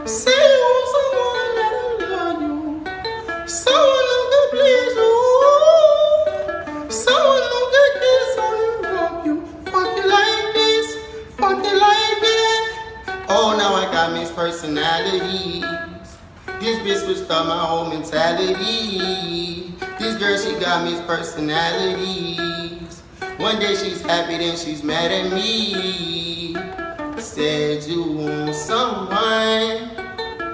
Say you want someone that'll love you, someone who can please you, someone who can kiss on and rub you. Fuck you like this, fuck you like that. Oh, now I got mixed personalities. This bitch switched up my whole mentality. This girl, she got mixed personalities. One day she's happy, then she's mad at me. Said you want someone.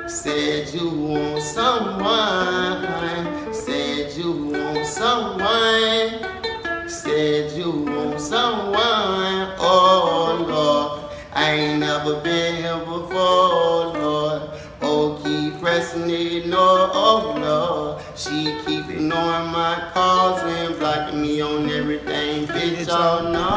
Said you want someone. Said you want someone. Said you want someone. Oh Lord, I ain't never been here before, Lord. Oh, keep pressing it, no, oh Lord. She keep ignoring my calls and blocking me on everything, bitch, oh no.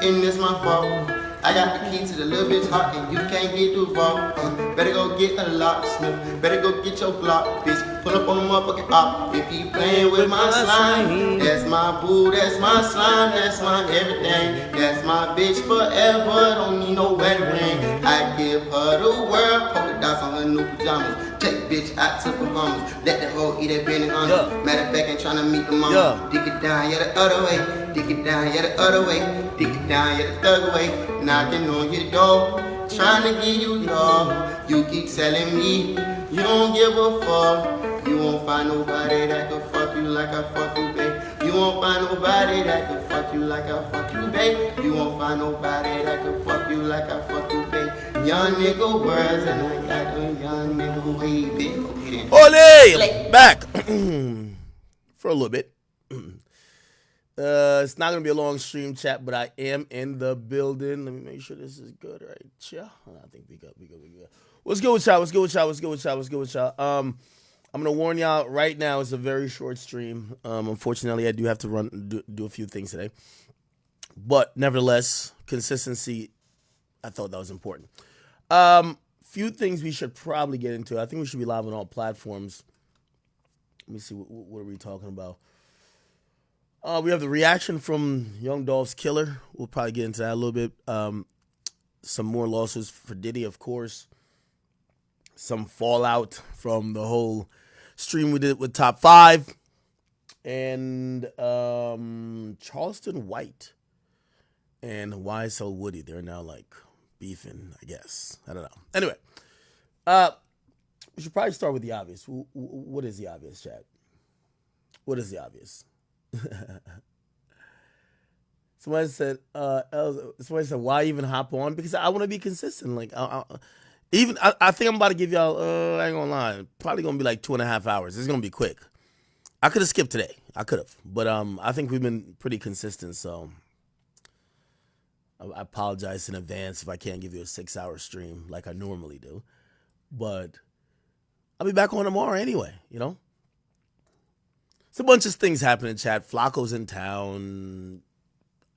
And it's my fault. I got the key to the little bitch heart and you can't get through vault. Better go get a locksmith. Better go get your Glock, bitch. Pull up on the motherfucking op. If you playing with my slime, that's my boo, that's my slime, that's my everything. That's my bitch forever. Don't need no wedding ring. I give her the world. Polka dots on her new pajamas. Take bitch out to Bahamas. Let the hoe eat that Benny Hunter. Matter of fact, ain't tryna meet the mama. Dick it down, yeah, the other way. Dick it down, yeah, the other way. Dick it down, yeah, the third way. Knocking on your door, trying to give you love. You keep telling me you don't give a fuck. You won't find nobody that can fuck you like I fuck you, babe. You won't find nobody that can fuck you like I fuck you, babe. You won't find nobody that can fuck you like I fuck you, babe. Young nigga words and I got them young nigga waving. Ole! Back for a little bit. It's not gonna be a long stream chat, but I am in the building. Let me make sure this is good, right? Yeah, I think we good. What's good with y'all? I'm gonna warn y'all right now. It's a very short stream. Unfortunately, I do have to do a few things today, but nevertheless, consistency. I thought that was important. Few things we should probably get into. I think we should be live on all platforms. Let me see. What are we talking about? We have the reaction from Young Dolph's killer. We'll probably get into that a little bit. Some more lawsuits for Diddy, of course. Some fallout from the whole stream we did with Top 5. And Charleston White and YSL Woody. They're now like beefing, I guess. I don't know. Anyway, we should probably start with the obvious. What is the obvious, chat? What is the obvious? Somebody said, why even hop on? Because I want to be consistent. Like, I think I'm about to give y'all, I ain't gonna lie, probably gonna be like 2.5 hours. It's gonna be quick. I could have skipped today. I could have. But I think we've been pretty consistent, so I apologize in advance if I can't give you a 6-hour stream like I normally do. But I'll be back on tomorrow anyway, you know? It's a bunch of things happening in chat. Flacco's in town.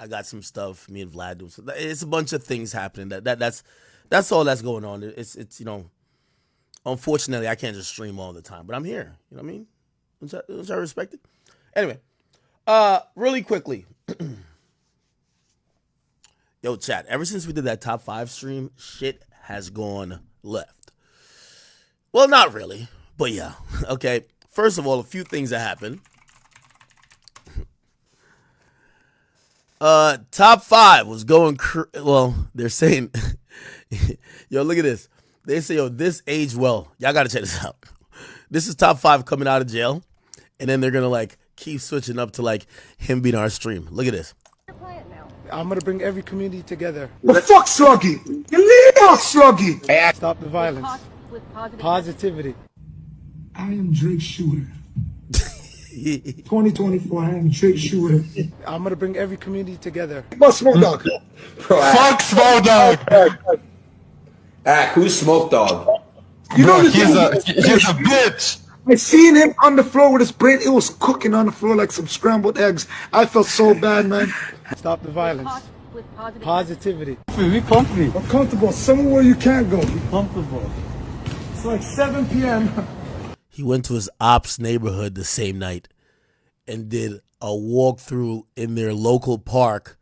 I got some stuff. Me and Vlad do. It's a bunch of things happening. That's all that's going on. It's you know, unfortunately I can't just stream all the time, but I'm here. You know what I mean? Which I respect it. Anyway, really quickly, yo, chat. Ever since we did that Top 5 stream, shit has gone left. Well, not really, but yeah. Okay. First of all, a few things that happened. Top 5 was going, well, they're saying, yo, look at this. They say, yo, this aged well. Y'all got to check this out. This is Top 5 coming out of jail. And then they're going to, like, keep switching up to, like, him being our stream. Look at this. I'm going to bring every community together. The fuck, Sluggy? You leave fuck, Sluggy. Stop the violence. Positivity. I am Drake Shooter. 2024, I am Drake Shooter. I'm gonna bring every community together. Fuck Smoke Dog. Bro, Fuck Smoke Dog. who's Smoke Dog? You know He's a bitch. I seen him on the floor with his brain. It was cooking on the floor like some scrambled eggs. I felt so bad, man. Stop the violence. Positivity. We comfy. I'm comfortable. Somewhere you can't go. Be comfortable. It's like 7 p.m. He went to his ops neighborhood the same night and did a walkthrough in their local park,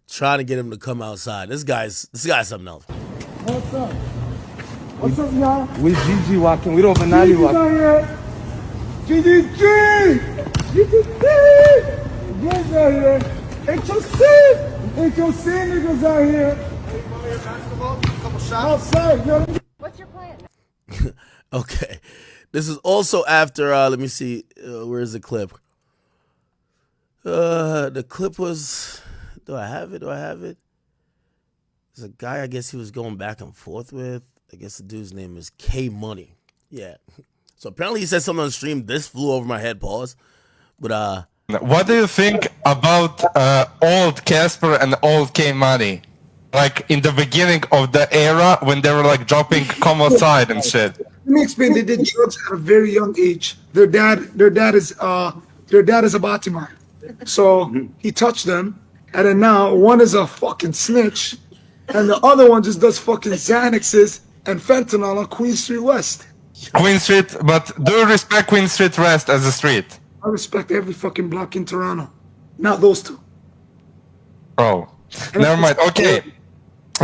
trying to get him to come outside. This guy's something else. What's up? What's up, y'all? We Gigi walking. We don't Benali walking. GGG! GGG! Guys out here. HOC! HOC niggas out here. Outside, yo. What's your plan? Okay. This is also after, let me see, where's the clip? The clip was, do I have it? There's a guy I guess he was going back and forth with. I guess the dude's name is K Money. Yeah. So apparently he said something on the stream. This flew over my head, pause. But, What do you think about old Casper and old K Money? Like in the beginning of the era when they were like dropping homicide and shit. Let me explain. They did drugs at a very young age. Their dad is a Batiman. So he touched them, and then now one is a fucking snitch, and the other one just does fucking Xanaxes and fentanyl on Queen Street West. Queen Street, but do you respect Queen Street West as a street? I respect every fucking block in Toronto. Not those two. Oh, never mind. Okay,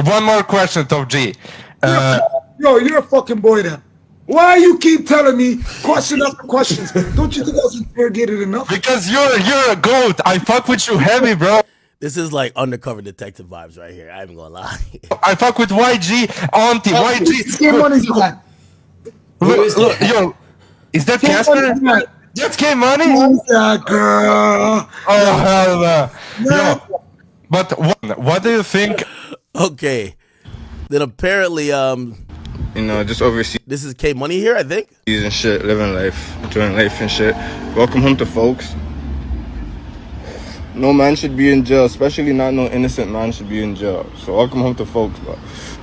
one more question, Top G. Yo, you're a fucking boy then. Why you keep telling me question after questions? Don't you think I was interrogated enough? Because you're a goat. I fuck with you heavy, bro. this is like undercover detective vibes right here. I ain't gonna lie. I fuck with YG, Auntie, YG. Get money's man. Look, yo, is that Casper? That's K Money? Yeah, girl. Oh hell no. Yo, but what do you think? Okay. Then apparently, You know, just overseas this is K Money here, I think. and shit, living life, enjoying life and shit. Welcome home to folks. No man should be in jail, especially not no innocent man should be in jail. So welcome home to folks. But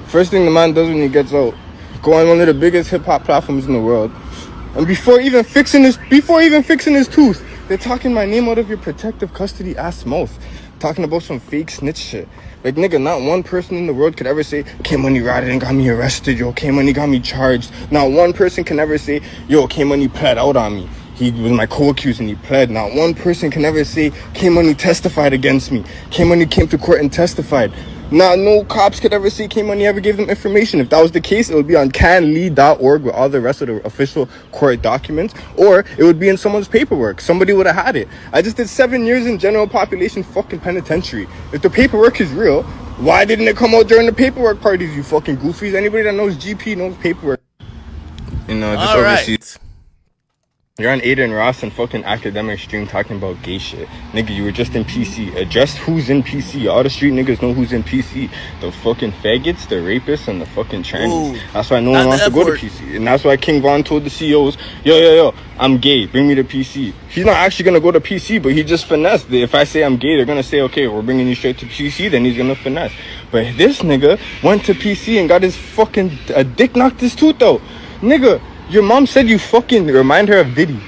first thing the man does when he gets out, go on one of the biggest hip hop platforms in the world, and before even fixing his tooth, they're talking my name out of your protective custody ass mouth, talking about some fake snitch shit. Like, nigga, not one person in the world could ever say, K-Money ratted and got me arrested, yo, K-Money got me charged. Not one person can ever say, yo, K-Money pled out on me. He was my co-accused and he pled. Not one person can ever say, K-Money testified against me. K-Money came to court and testified. Not no cops could ever say K-Money ever gave them information. If that was the case, it would be on canlee.org with all the rest of the official court documents, or it would be in someone's paperwork. Somebody would have had it. I just did 7 years in general population fucking penitentiary. If the paperwork is real, why didn't it come out during the paperwork parties, you fucking goofies? Anybody that knows GP knows paperwork. You know, just All overseas. right. You're on Aiden Ross and fucking Akademiks stream talking about gay shit. Nigga, you were just in PC. Address who's in PC. All the street niggas know who's in PC. The fucking faggots, the rapists, and the fucking trannies. Ooh, that's why no one wants to go to PC. And that's why King Von told the CEOs, yo, I'm gay. Bring me to PC. He's not actually going to go to PC, but he just finessed. If I say I'm gay, they're going to say, okay, we're bringing you straight to PC. Then he's going to finesse. But this nigga went to PC and got his fucking dick knocked his tooth out. Nigga. Your mom said you fucking remind her of Diddy,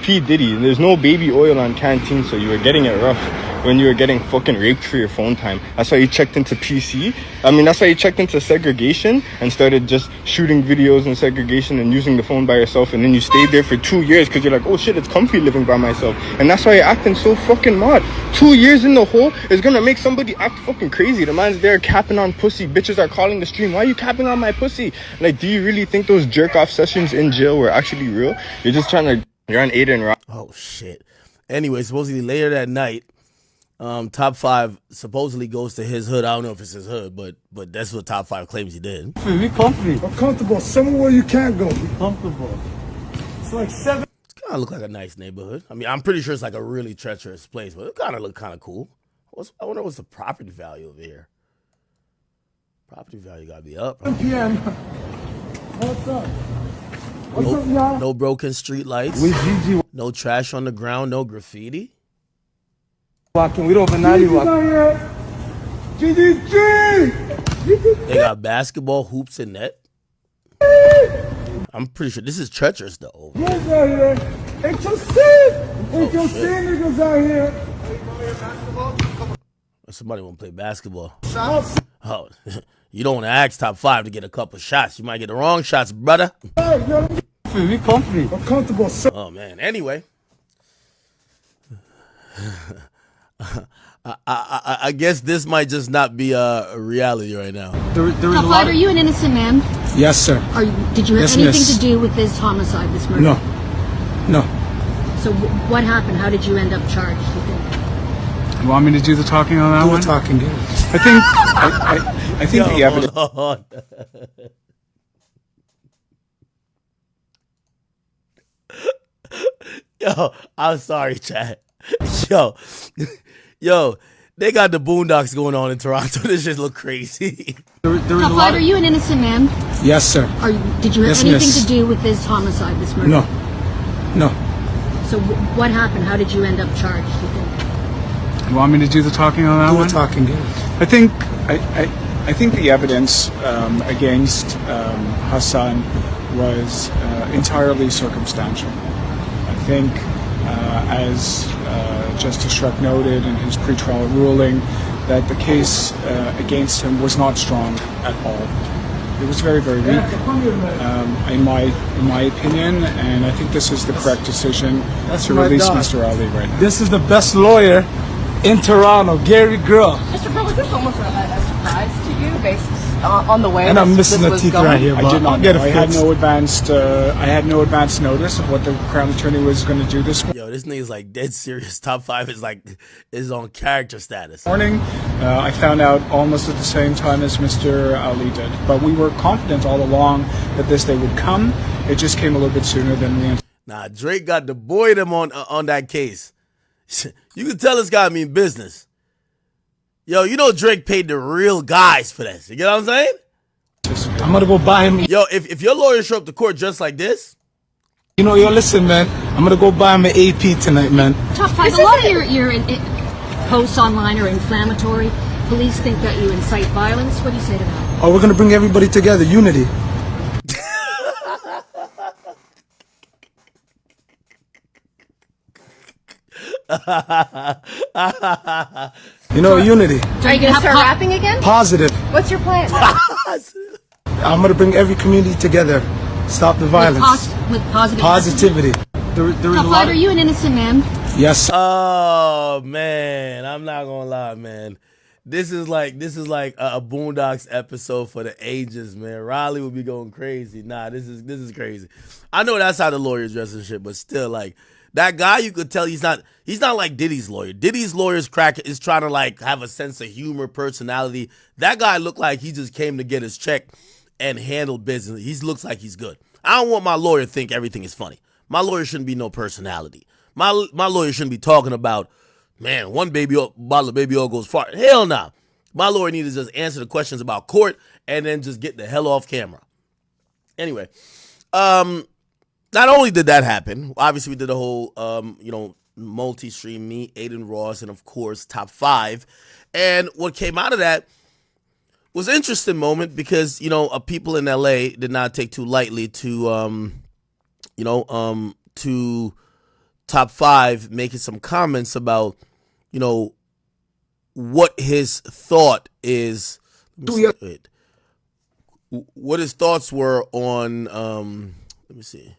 P. Diddy. There's no baby oil on Canteen, so you were getting it rough when you were getting fucking raped for your phone time. That's why you checked into PC. That's why you checked into segregation and started just shooting videos in segregation and using the phone by yourself. And then you stayed there for 2 years because you're like, oh shit, it's comfy living by myself. And that's why you're acting so fucking mad. 2 years in the hole is gonna make somebody act fucking crazy. The man's there capping on pussy. Bitches are calling the stream. Why are you capping on my pussy? Like, do you really think those jerk off sessions in jail were actually real? You're just trying to. You're on Aiden Rock. Oh shit. Anyway, supposedly later that night, Top 5 supposedly goes to his hood. I don't know if it's his hood, but that's what Top 5 claims he did. We comfy. We're comfortable. Somewhere where you can't go. We comfortable. It's like 7. It's kind of look like a nice neighborhood. I'm pretty sure it's like a really treacherous place, but it kind of look kind of cool. I wonder what's the property value over here. Property value gotta be up. 7 p.m. What's up? What's up, y'all? No broken street lights. We Gigi No trash on the ground. No graffiti. walking. We don't Benali walking. GGG! They got basketball hoops and net. I'm pretty sure this is treacherous though. Guys out here. HOC! HOC niggas out here. Somebody want to play basketball. Oh, you don't want to ask Top 5 to get a couple shots. You might get the wrong shots, brother. We comfy. We're comfortable. Oh man. Anyway, I guess this might just not be a reality right now. Top 5, are you an innocent man? Yes, sir. Did you have Yes, anything miss. to do with this homicide, this murder? No. No. So what happened? How did you end up charged, you think? You want me to do the talking on that Do one? the talking, yeah. I think the evidence. Hold on. Yo, I'm sorry, Chad. Yo, they got the Boondocks going on in Toronto. This shit look crazy. There was a Top lot five, are you an innocent man? Yes, sir. Did you have Yes, anything miss. to do with this homicide, this murder? No. No. So what happened? How did you end up charged, you think? You want me to do the talking on that Do one? the talking, yeah. I think the evidence against Hassan was entirely circumstantial. I think, as Justice Schreck noted in his pretrial ruling, that the case against him was not strong at all. It was very, very weak, in my opinion, and I think this is the correct decision to my release dog. Mr. Ali right now. This is the best lawyer in Toronto, Gary Grill. Mr. Pearl, was this almost a surprise to you, based on the way And I'm this missing a was teeth going? right here, I but did I'll not get know. it I had fixed. no advance notice of what the Crown Attorney was going to do this Yo, this nigga's like dead serious. Top five is on character status. morning. I found out almost at the same time as Mr. Ali did, but we were confident all along that this day would come. It just came a little bit sooner than we anticipated. Nah, Drake got the boy them on that case. You can tell this guy mean business. Yo, you know Drake paid the real guys for this. You get what I'm saying? I'm gonna go buy him. Yo, if your lawyer show up to court just like this, You know, yo, listen, man. I'm gonna go buy him an AP tonight, man. Top five, a lot of your posts online are inflammatory. Police think that you incite violence. What do you say to that? Oh, we're gonna bring everybody together. Unity. You know, unity. Are you going to start rapping again? Positive. What's your plan? I'm gonna bring every community together. Stop the violence. With positive Positivity. There was Top a lot five, of are you an innocent man? Yes. oh man, I'm not gonna lie, man. This is like a Boondocks episode for the ages, man. Riley would be going crazy. Nah, this is crazy. I know that's how the lawyers dress and shit, but still, like that guy, you could tell he's not like Diddy's lawyer. Diddy's lawyer's crack is trying to like have a sense of humor, personality. That guy looked like he just came to get his check and handle business. He looks like he's good. I don't want my lawyer to think everything is funny. My lawyer shouldn't be no personality. My lawyer shouldn't be talking about, man, one bottle of baby oil goes far. Hell nah. My lawyer needs to just answer the questions about court and then just get the hell off camera. Anyway, not only did that happen, obviously we did a whole, multi-stream, me, Aiden Ross, and of course, top five. And what came out of that was an interesting moment because, people in LA did not take too lightly to top five making some comments about, what his thought is. What his thoughts were on, let me see,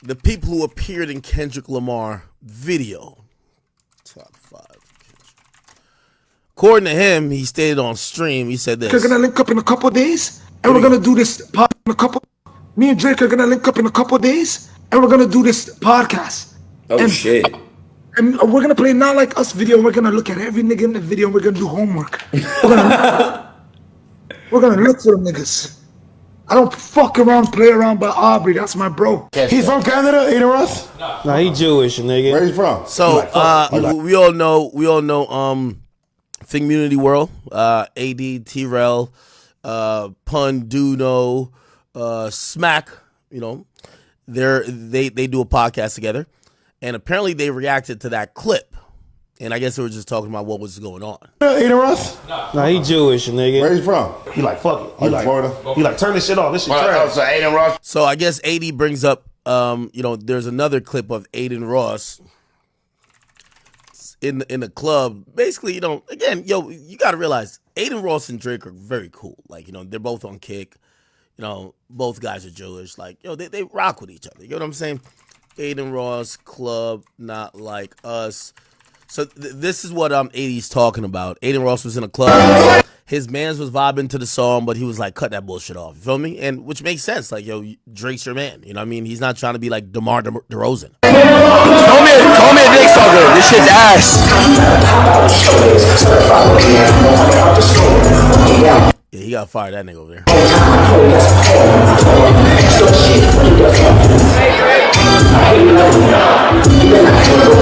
the people who appeared in Kendrick Lamar video. Top five. According to him, he stated on stream, he said this. We're gonna link up in a couple days, and we're gonna do this pod in a couple. Me and Drake are gonna link up in a couple days, and we're gonna do this podcast. Oh shit. And we're gonna play Not Like Us video. We're gonna look at every nigga in the video, and we're gonna do homework. We're gonna look for them niggas. I don't fuck around, play around, but Aubrey, that's my bro. He's from Canada, Aiden Ross? Nah, he Jewish, nigga. Where he from? So we all know Community World, AD, T-Rel, Pun, Duno, Smack, they do a podcast together, and apparently they reacted to that clip, and I guess they were just talking about what was going on. Aiden Ross? Nah, he Jewish, nigga. Where he from? He like, fuck it. He like, Florida? He like, turn this shit off. This shit trash. So Aiden Ross. So I guess AD brings up, there's another clip of Aiden Ross in the club. Basically, again, you got to realize Aiden Ross and Drake are very cool. Like, they're both on Kick. Both guys are Jewish. Like, they rock with each other. You know what I'm saying? Aiden Ross, club, Not Like Us. So this is what AD's talking about. Aiden Ross was in a club. his mans was vibing to the song, but he was like, cut that bullshit off. You feel me? And which makes sense. Like, yo, Drake's your man. You know what I mean? He's not trying to be like DeMar DeRozan. Call me a dick sucker. This shit's ass. Yeah, he got fired, that nigga over there.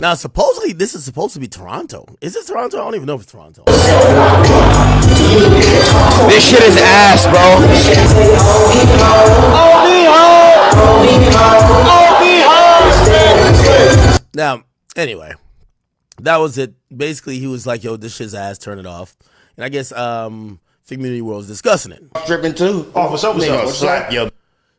Now, supposedly, this is supposed to be Toronto. Is it Toronto? I don't even know if it's Toronto. This shit is ass, bro. Now, anyway, that was it. Basically, he was like, yo, this shit's ass, turn it off. And I guess Community World was discussing it. Dripping too. Oh, what's up?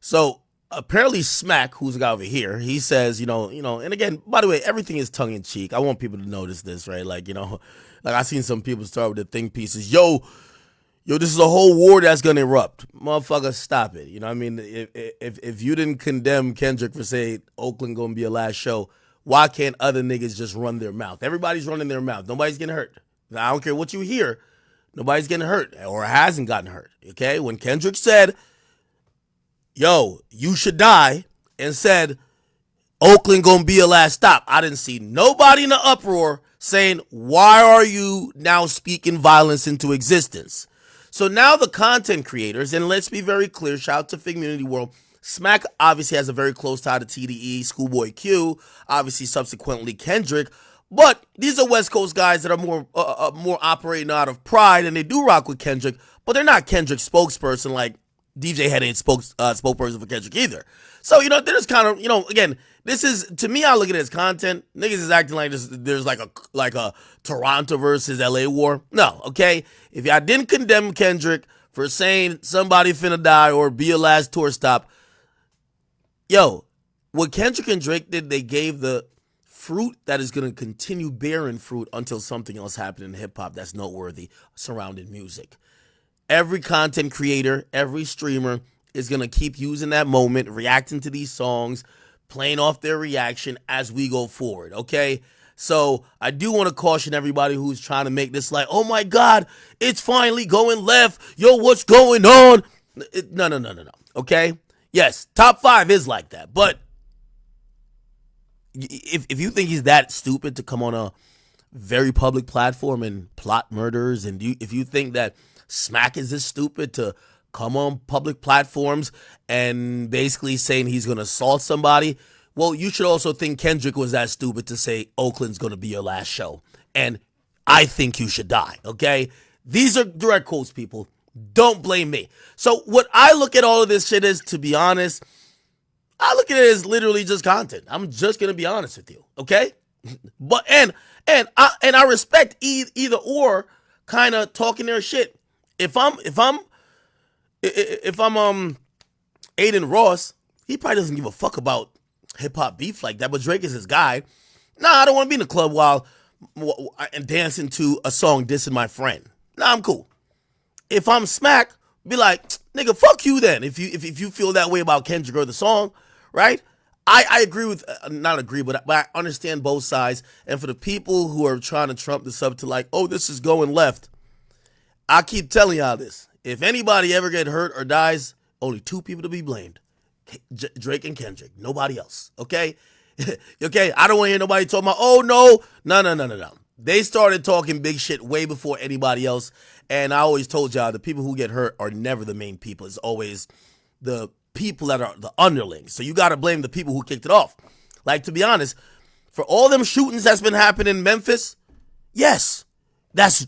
So apparently Smack, who's the guy over here, he says, you know, and again, by the way, everything is tongue in cheek. I want people to notice this, right? Like, like I seen some people start with the think pieces. Yo, this is a whole war that's gonna erupt. Motherfucker, stop it. You know what I mean? If you didn't condemn Kendrick for saying Oakland gonna be a last show, why can't other niggas just run their mouth? Everybody's running their mouth. Nobody's getting hurt. Now, I don't care what you hear. Nobody's getting hurt or hasn't gotten hurt, okay? When Kendrick said, yo, you should die, and said, Oakland gonna be a last stop, I didn't see nobody in the uproar saying, why are you now speaking violence into existence? So now the content creators, and let's be very clear, shout out to Community World, Smack obviously has a very close tie to TDE, Schoolboy Q, obviously subsequently Kendrick, but these are West Coast guys that are more operating out of pride, and they do rock with Kendrick, but they're not Kendrick's spokesperson like DJ Head ain't spokesperson for Kendrick either. So, they're just kind of, again, this is, to me, I look at it as content. Niggas is acting like there's like a Toronto versus LA war. No, okay? If y'all didn't condemn Kendrick for saying somebody finna die or be a last tour stop, yo, what Kendrick and Drake did, they gave the fruit that is going to continue bearing fruit until something else happened in hip-hop that's noteworthy surrounding music. Every content creator, every streamer is going to keep using that moment, reacting to these songs, playing off their reaction as we go forward, okay? So I do want to caution everybody who's trying to make this like, oh my God, it's finally going left. Yo, what's going on? No, okay? Yes, top 5 is like that, but if you think he's that stupid to come on a very public platform and plot murders, and if you think that Smack is this stupid to come on public platforms and basically saying he's going to assault somebody, well, you should also think Kendrick was that stupid to say Oakland's going to be your last show. And I think you should die, okay? These are direct quotes, people. Don't blame me. So what I look at all of this shit is, to be honest, I look at it as literally just content. I'm just going to be honest with you, okay? But and I respect either or kind of talking their shit. If I'm Aiden Ross, he probably doesn't give a fuck about hip hop beef like that. But Drake is his guy. Nah, I don't want to be in the club while and dancing to a song dissing my friend. Nah, I'm cool. If I'm Smack, be like, nigga, fuck you then. If you feel that way about Kendrick or the song, right? I agree with, not agree, but I understand both sides. And for the people who are trying to trump this up to like, oh, this is going left, I keep telling y'all this. If anybody ever get hurt or dies, only 2 people to be blamed. Drake and Kendrick. Nobody else. Okay? Okay? I don't want to hear nobody talking about, oh, no. They started talking big shit way before anybody else. And I always told y'all the people who get hurt are never the main people. It's always the people that are the underlings. So you got to blame the people who kicked it off. Like, to be honest, for all them shootings that's been happening in Memphis, yes, that's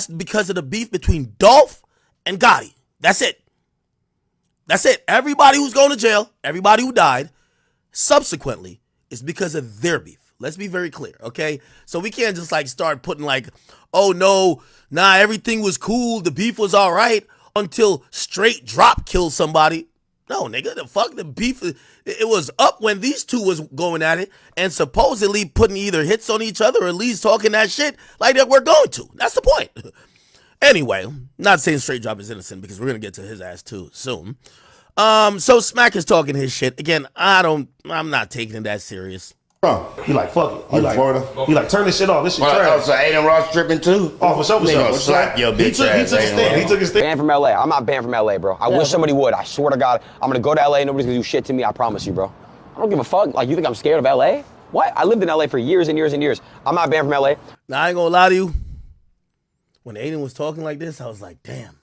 because of the beef between Dolph and Gotti. That's it. Everybody who's going to jail, everybody who died, subsequently, is because of their beef. Let's be very clear, okay? So we can't just like start putting like, oh no, nah, everything was cool, the beef was all right until straight drop killed somebody. No, nigga, the beef, it was up when these two was going at it and supposedly putting either hits on each other or at least talking that shit like that we're going to. That's the point. Anyway, not saying straight drop is innocent because we're going to get to his ass too soon. So Smack is talking his shit. Again, I'm not taking it that serious. Huh. He like, fuck it. He Oh, like, Florida? he like, turn this shit off. This shit Oh, trash. so Aiden Ross tripping too? Oh, for sure, for Nigga sure. gonna slap your bitch He ass. took his stand. He took his stand. Banned from LA. I'm not banned from LA, bro. I wish somebody would. I swear to God, I'm gonna go to LA. Nobody's gonna do shit to me. I promise you, bro. I don't give a fuck. Like, you think I'm scared of LA? What? I lived in LA for years and years and years. I'm not banned from LA. Now, I ain't gonna lie to you. When Aiden was talking like this, I was like, damn.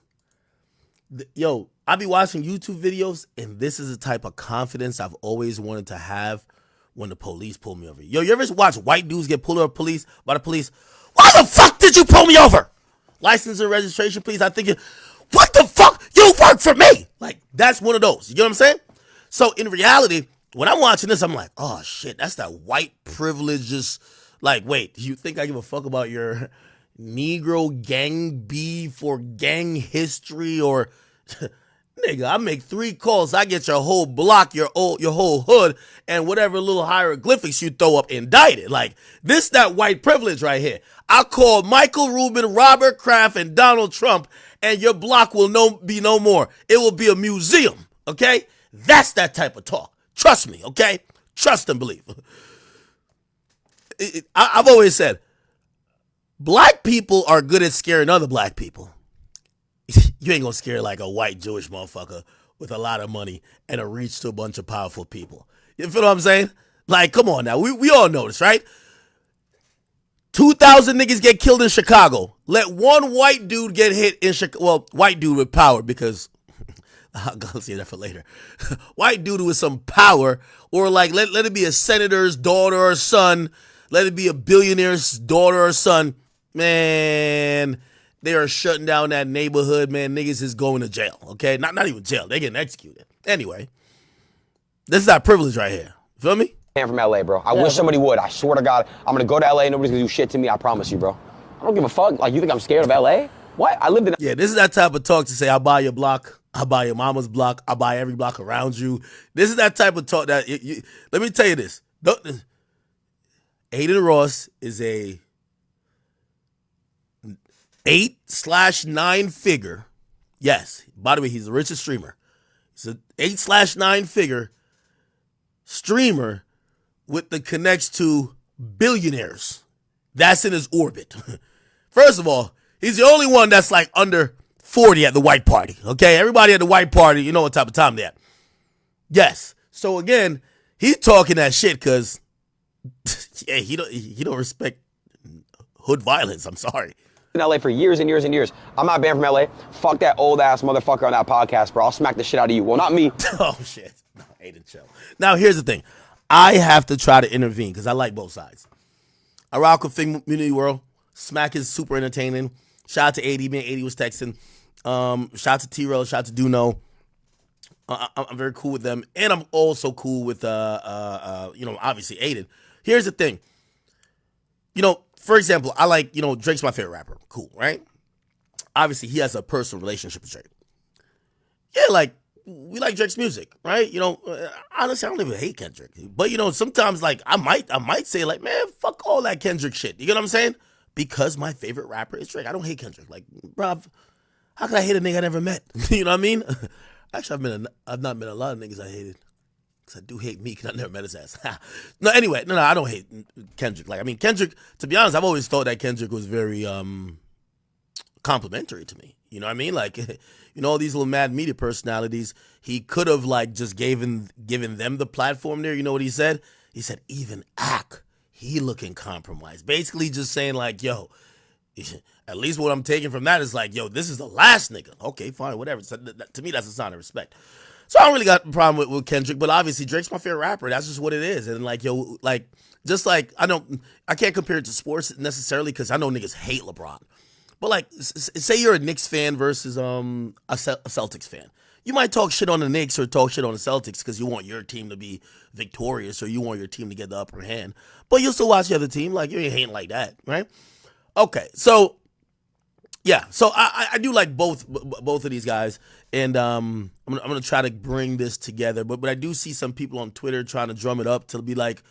Yo, I be watching YouTube videos, and this is the type of confidence I've always wanted to have when the police pull me over. Yo, you ever watch white dudes get pulled over by the police? Why the fuck did you pull me over? License and registration, please. I think, what the fuck? You work for me. Like, that's one of those. You know what I'm saying? So, in reality, when I'm watching this, I'm like, oh, shit, that's that white privilege just, like, wait, you think I give a fuck about your Negro gang beef or gang history or... Nigga, I make 3 calls, I get your whole block, your whole hood, and whatever little hieroglyphics you throw up indicted. Like, this that white privilege right here. I call Michael Rubin, Robert Kraft, and Donald Trump, and your block will be no more. It will be a museum, okay? That's that type of talk. Trust me, okay? Trust and believe. I've always said, black people are good at scaring other black people. You ain't gonna scare like a white Jewish motherfucker with a lot of money and a reach to a bunch of powerful people. You feel what I'm saying? Like, come on now. We all know this, right? 2,000 niggas get killed in Chicago. Let one white dude get hit in Chicago. Well, white dude with power, because I'll see that for later. White dude with some power, or like let it be a senator's daughter or son. Let it be a billionaire's daughter or son. Man, they are shutting down that neighborhood, man. Niggas is going to jail, okay? Not even jail. They're getting executed. Anyway, this is that privilege right here. Feel me? I'm from LA, bro. I wish somebody would. I swear to God, I'm gonna go to LA. Nobody's gonna do shit to me. I promise you, bro. I don't give a fuck. Like, you think I'm scared of LA? What? I lived in... Yeah, this is that type of talk to say, I'll buy your block. I'll buy your mama's block. I'll buy every block around you. This is that type of talk that... let me tell you this. Aiden Ross is a 8/9 figure. Yes. By the way, he's the richest streamer. He's an 8/9 figure streamer with the connects to billionaires. That's in his orbit. First of all, he's the only one that's like under 40 at the white party. Okay? Everybody at the white party, you know what type of time they're at. Yes. So again, he's talking that shit because yeah, he don't respect hood violence. I'm sorry. In LA for years and years and years. I'm not banned from LA. Fuck that old ass motherfucker on that podcast, bro. I'll smack the shit out of you. Well, not me. Oh shit. No, Aiden, chill. Now here's the thing. I have to try to intervene because I like both sides. I rock with Community World. Smack is super entertaining. Shout out to 80. Man, 80 was texting. Shout out to T-Rail. Shout out to Duno. I'm very cool with them. And I'm also cool with, obviously Aiden. Here's the thing. For example, I like, Drake's my favorite rapper. Cool, right? Obviously, he has a personal relationship with Drake. Yeah, like, we like Drake's music, right? Honestly, I don't even hate Kendrick. But, sometimes, like, I might say, like, man, fuck all that Kendrick shit. You get what I'm saying? Because my favorite rapper is Drake. I don't hate Kendrick. Like, bruv, how could I hate a nigga I never met? You know what I mean? Actually, I've not met a lot of niggas I hated. Because I do hate Meek, and I never met his ass. No, anyway, no, I don't hate Kendrick. Like, I mean, Kendrick, to be honest, I've always thought that Kendrick was very complimentary to me. You know what I mean? Like, all these little mad media personalities, he could have, like, just given them the platform there. You know what he said? He said, even Ak, he looking compromised. Basically just saying, like, yo, at least what I'm taking from that is like, yo, this is the last nigga. Okay, fine, whatever. So, to me, that's a sign of respect. So I don't really got a problem with Kendrick, but obviously Drake's my favorite rapper. That's just what it is. And like, yo, like, just like, I can't compare it to sports necessarily because I know niggas hate LeBron. But like, say you're a Knicks fan versus a Celtics fan. You might talk shit on the Knicks or talk shit on the Celtics because you want your team to be victorious or you want your team to get the upper hand. But you'll still watch the other team. Like, you ain't hating like that, right? Okay, so yeah, so I do like both of these guys, and I'm gonna try to bring this together. But I do see some people on Twitter trying to drum it up to be like,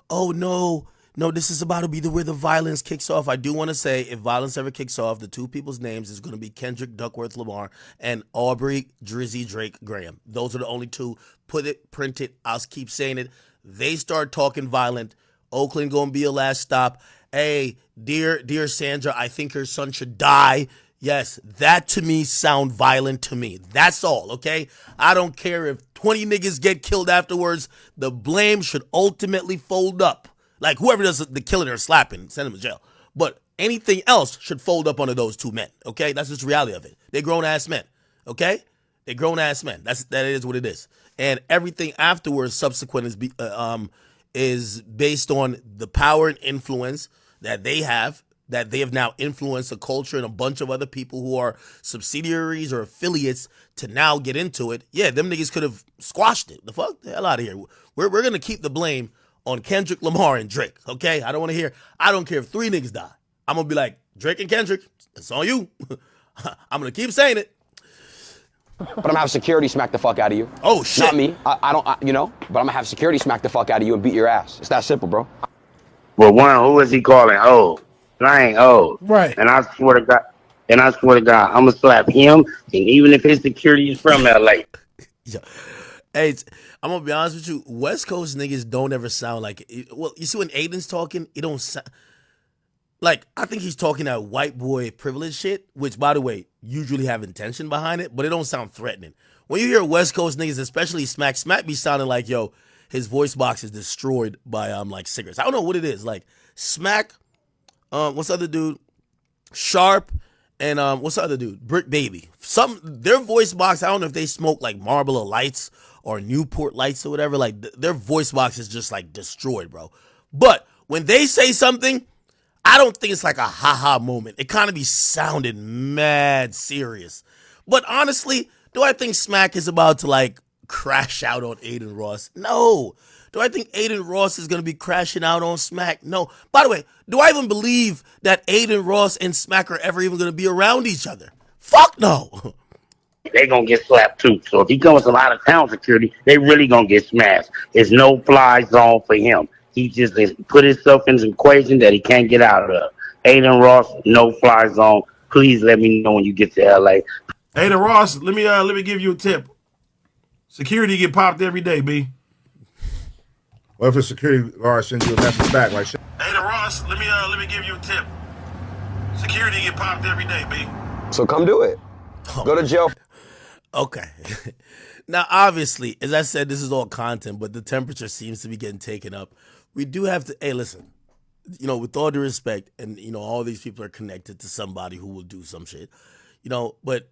oh no, this is about to be where the violence kicks off. I do want to say, if violence ever kicks off, the two people's names is going to be Kendrick Duckworth Lamar and Aubrey Drizzy Drake Graham. Those are the only two. Print it. I'll keep saying it. They start talking violent. Oakland gonna be your last stop. Hey, dear Sandra, I think your son should die. Yes, that to me sound violent to me. That's all, okay? I don't care if 20 niggas get killed afterwards. The blame should ultimately fold up. Like whoever does the killing or slapping, send them to jail. But anything else should fold up onto those two men, okay? That's just the reality of it. They're grown-ass men, okay? They're grown-ass men. That is what it is. And everything afterwards, subsequent, is based on the power and influence that they have now influenced a culture and a bunch of other people who are subsidiaries or affiliates to now get into it. Yeah, them niggas could have squashed it. The fuck? The hell out of here. We're going to keep the blame on Kendrick Lamar and Drake, okay? I don't care if 3 niggas die. I'm going to be like, Drake and Kendrick, it's on you. I'm going to keep saying it. But I'm gonna have security smack the fuck out of you. Oh, shit. Not me. I don't, but I'm gonna have security smack the fuck out of you and beat your ass. It's that simple, bro. Well, one, who is he calling old? I ain't old. Right. And I swear to God, I'm gonna slap him, and even if his security is from LA. Yeah. Hey, I'm gonna be honest with you. West Coast niggas don't ever sound like it. Well, you see when Aiden's talking, it don't sound like, I think he's talking that white boy privilege shit, which, by the way, usually have intention behind it, but it don't sound threatening. When you hear West Coast niggas, especially Smack be sounding like, yo, his voice box is destroyed by like cigarettes. I don't know what it is. Like Smack, what's the other dude? Sharp, and what's the other dude? Brick Baby. Their voice box, I don't know if they smoke like Marlboro Lights or Newport Lights or whatever. Like their voice box is just like destroyed, bro. But when they say something, I don't think it's like a haha moment. It kind of be sounding mad serious. But honestly, do I think Smack is about to like crash out on Aiden Ross? No. Do I think Aiden Ross is going to be crashing out on Smack? No. By the way, do I even believe that Aiden Ross and Smack are ever even going to be around each other? Fuck no. They gonna get slapped too. So if he comes with out of town security, they really gonna get smashed. It's no fly zone for him. He just put himself in an equation that he can't get out of. Aiden Ross, no fly zone. Please let me know when you get to LA. Aiden Ross, let me give you a tip. Security get popped every day, B. What if a security guard sends you a message back like shit? Aiden Ross, let me give you a tip. Security get popped every day, B. So come do it. Go to jail. Okay. Now, obviously, as I said, this is all content, but the temperature seems to be getting taken up. We do have to, hey, listen, with all due respect, and, all these people are connected to somebody who will do some shit, but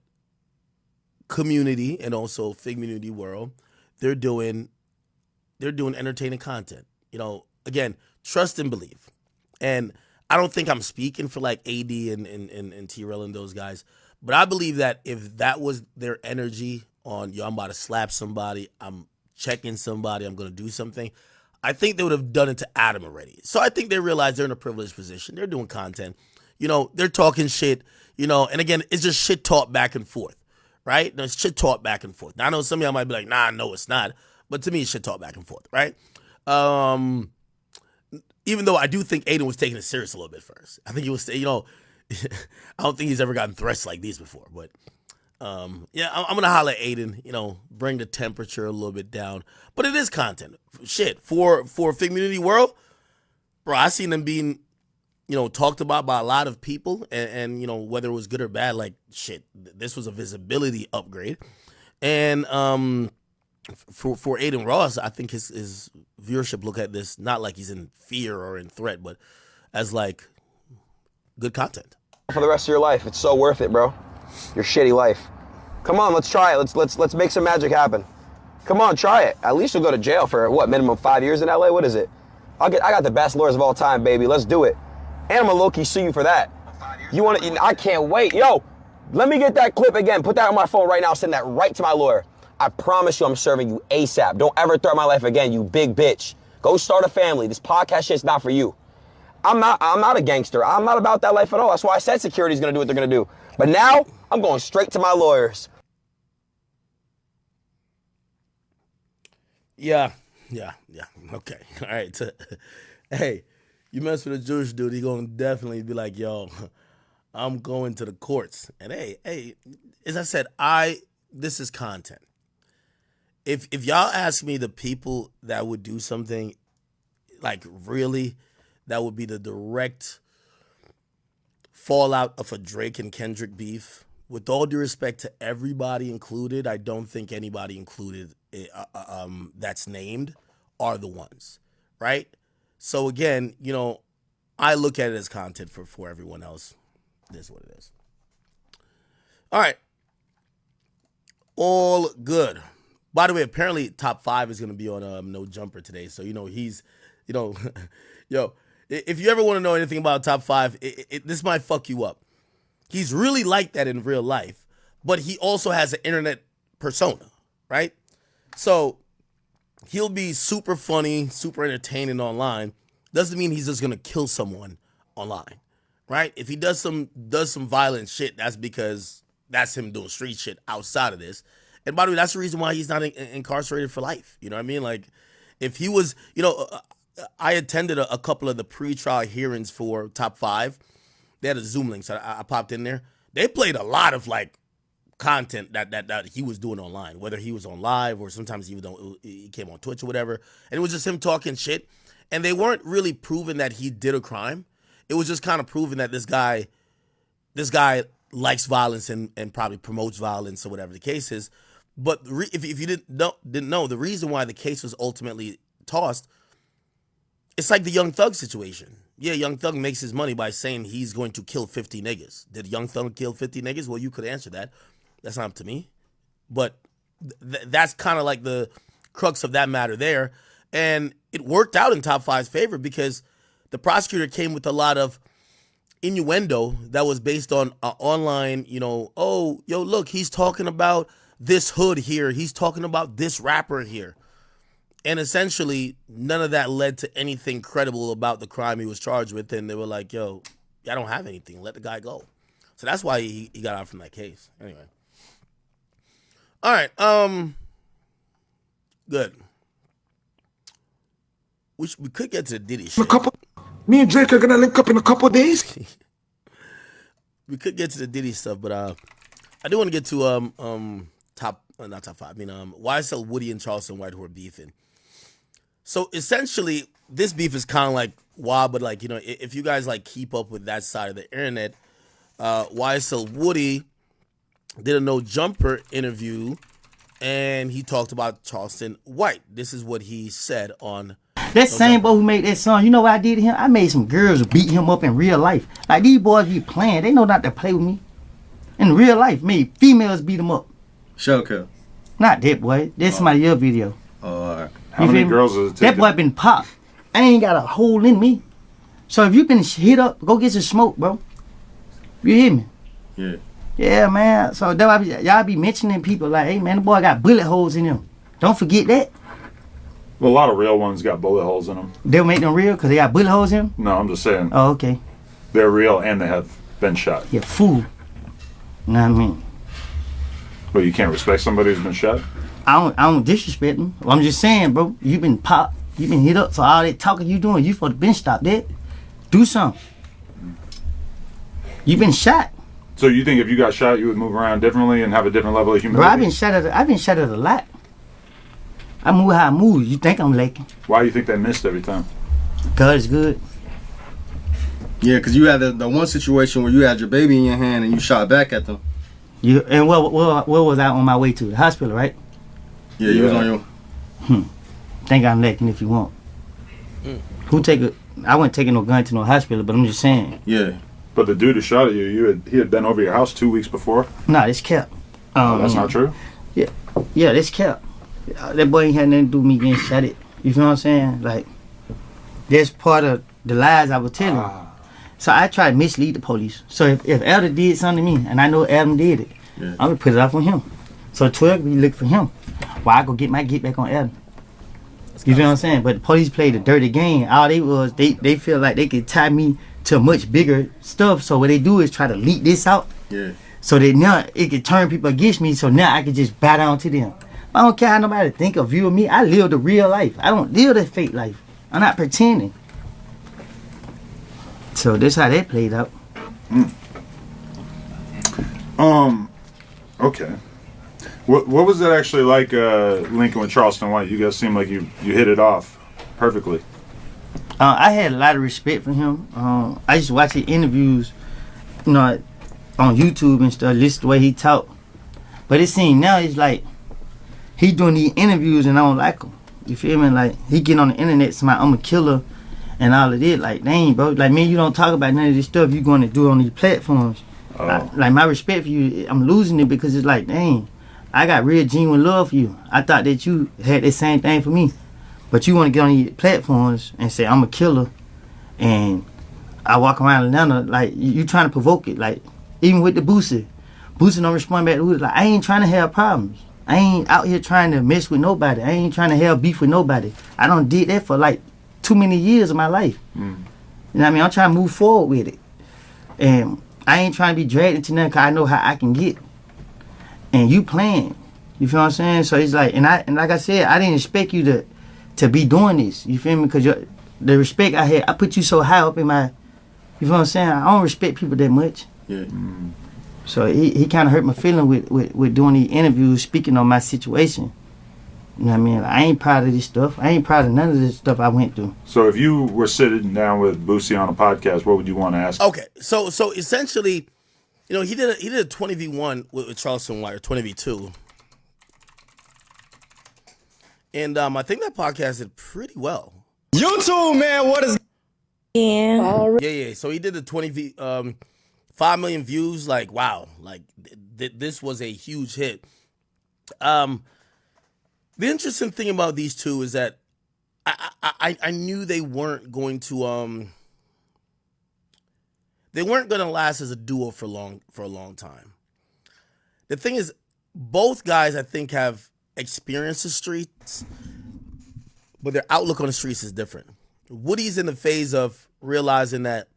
community and also Figmunity World, they're doing entertaining content. Again, trust and believe. And I don't think I'm speaking for like AD and T-Rail and those guys, but I believe that if that was their energy on, I'm about to slap somebody, I'm checking somebody, I'm going to do something, I think they would have done it to Adam already. So I think they realize they're in a privileged position. They're doing content. They're talking shit, and again, it's just shit talk back and forth, right? No, it's shit talk back and forth. Now, I know some of y'all might be like, nah, no, it's not. But to me, it's shit talk back and forth, right? Even though I do think Aiden was taking it serious a little bit first. I think he was, I don't think he's ever gotten threats like these before. But, yeah, I'm going to holler at Aiden, bring the temperature a little bit down. But it is content. Shit, for Figmunity World, bro, I seen them being, talked about by a lot of people. And whether it was good or bad, like, shit, this was a visibility upgrade. And for Aiden Ross, I think his viewership look at this not like he's in fear or in threat, but as like good content. For the rest of your life, it's so worth it, bro. Your shitty life. Come on, let's try it. Let's make some magic happen. Come on, try it. At least you'll go to jail for what, minimum 5 years in LA? What is it? I got the best lawyers of all time, baby. Let's do it. And I'm gonna low-key sue you for that. I can't wait. Yo, let me get that clip again. Put that on my phone right now. Send that right to my lawyer. I promise you I'm serving you ASAP. Don't ever threaten my life again, you big bitch. Go start a family. This podcast shit's not for you. I'm not a gangster. I'm not about that life at all. That's why I said security's gonna do what they're gonna do. But now, I'm going straight to my lawyers. Yeah. Okay. All right. So, hey, you mess with a Jewish dude, he gonna definitely be like, yo, I'm going to the courts. And hey, as I said, this is content. If y'all ask me the people that would do something like really, that would be the direct fallout of a Drake and Kendrick beef. With all due respect to everybody included, I don't think anybody included that's named are the ones, right? So again, you know, I look at it as content for everyone else. This is what it is. All right. All good. By the way, apparently top 5 is going to be on No Jumper today. So, you know, he's, you know, yo, if you ever want to know anything about top 5, this might fuck you up. He's really like that in real life, but he also has an internet persona, right? So he'll be super funny, super entertaining online. Doesn't mean he's just going to kill someone online, right? If he does some violent shit, that's because that's him doing street shit outside of this. And by the way, that's the reason why he's not incarcerated for life. You know what I mean? Like, if he was, you know, I attended a couple of the pre-trial hearings for top 5. They had a Zoom link, so I popped in there. They played a lot of like content that he was doing online, whether he was on live or sometimes he came on Twitch or whatever. And it was just him talking shit. And they weren't really proving that he did a crime. It was just kind of proving that this guy likes violence and probably promotes violence or whatever the case is. But if you didn't know, the reason why the case was ultimately tossed, it's like the Young Thug situation. Yeah, Young Thug makes his money by saying he's going to kill 50 niggas. Did Young Thug kill 50 niggas? Well, you could answer that. That's not up to me. But that's kind of like the crux of that matter there. And it worked out in top 5's favor because the prosecutor came with a lot of innuendo that was based on online, you know, oh, yo, look, he's talking about this hood here. He's talking about this rapper here. And essentially, none of that led to anything credible about the crime he was charged with. And they were like, yo, I don't have anything. Let the guy go. So that's why he got out from that case. Anyway. All right. Good. We could get to the Diddy shit. Me and Drake are going to link up in a couple days. We could get to the Diddy stuff, but I do want to get to not top 5. I mean, YSL, Woody, and Charleston White who are beefing. So essentially, this beef is kind of like wild, but like, you know, if you guys like keep up with that side of the internet, YSL Woody did a No Jumper interview, and he talked about Charleston White. This is what he said on that same boy who made that song. You know what I did to him? I made some girls beat him up in real life. Like, these boys be playing. They know not to play with me. In real life, made females beat him up. Show. Not that boy. That's my other video. Oh, all right. How many girls does it take? That boy been popped. I ain't got a hole in me. So if you been hit up, go get some smoke, bro. You hear me? Yeah. Yeah, man. So that why y'all be mentioning people like, hey, man, the boy got bullet holes in him. Don't forget that. Well, a lot of real ones got bullet holes in them. They'll make them real because they got bullet holes in them? No, I'm just saying. Oh, okay. They're real and they have been shot. You're a fool. You know what I mean? But you can't respect somebody who's been shot? I don't disrespect them. Well, I'm just saying, bro, you been popped, you been hit up, so all that talking you doing, you supposed to been stopped that. Do something. You been shot. So you think if you got shot, you would move around differently and have a different level of humility? Bro, I've been shot at a lot. I move how I move. You think I'm lacking? Why do you think they missed every time? Cause it's good. Yeah, because you had the one situation where you had your baby in your hand and you shot back at them. You and what was I on my way to? The hospital, right? Yeah, you was on your... Think I'm lacking if you want. I wasn't taking no gun to no hospital, but I'm just saying. Yeah. But the dude who shot at you, he had been over your house 2 weeks before? Nah, that's kept. That's not true? Yeah, that's kept. That boy ain't had nothing to do with me getting shot at. You feel what I'm saying? Like, that's part of the lies I was telling. So I try to mislead the police. So if Elder did something to me, and I know Adam did it, I'm going to put it off on him. So 12, we look for him. While I go get my get back on Adam. You feel what I'm saying? But the police played a dirty game. All they feel like they could tie me to much bigger stuff. So what they do is try to leak this out. Yeah. So that now it could turn people against me. So now I can just bow down to them. I don't care how nobody think or view of me. I live the real life. I don't live the fake life. I'm not pretending. So this how that played out. Okay. What was it actually like linking with Charleston White? You guys seem like you hit it off perfectly. I had a lot of respect for him. I used to watch his interviews, you know, on YouTube and stuff. Listen to the way he talk. But it seems now it's like he doing these interviews and I don't like him. You feel me? Like he get on the internet saying I'm a killer and all of it. Like dang, bro. Like man, you don't talk about none of this stuff you going to do on these platforms. Like my respect for you, I'm losing it because it's like dang, I got real genuine love for you. I thought that you had the same thing for me. But you want to get on these platforms and say I'm a killer, and I walk around Atlanta like you trying to provoke it. Like even with the Boosie don't respond back to who. Like I ain't trying to have problems. I ain't out here trying to mess with nobody. I ain't trying to have beef with nobody. I done did that for like too many years of my life. You know what I mean? I'm trying to move forward with it, and I ain't trying to be dragged into nothing because I know how I can get. And you playing, you feel what I'm saying? So it's like, and like I said, I didn't expect you to be doing this. You feel me? Because the respect I had, I put you so high up in my, you feel what I'm saying? I don't respect people that much. Yeah. So he kind of hurt my feeling with doing these interviews, speaking on my situation. You know what I mean? Like, I ain't proud of this stuff. I ain't proud of none of this stuff I went through. So if you were sitting down with Boosie on a podcast, what would you want to ask? Okay, so essentially, you know, he did a 20v1 with Charleston White, or 20v2. And I think that podcast did pretty well. YouTube, man, what is... Yeah. So he did the 5 million views. Like, wow. Like, this was a huge hit. The interesting thing about these two is that I knew they weren't going to last as a duo for a long time. The thing is, both guys I think have experienced the streets, but their outlook on the streets is different. Woody's in the phase of realizing that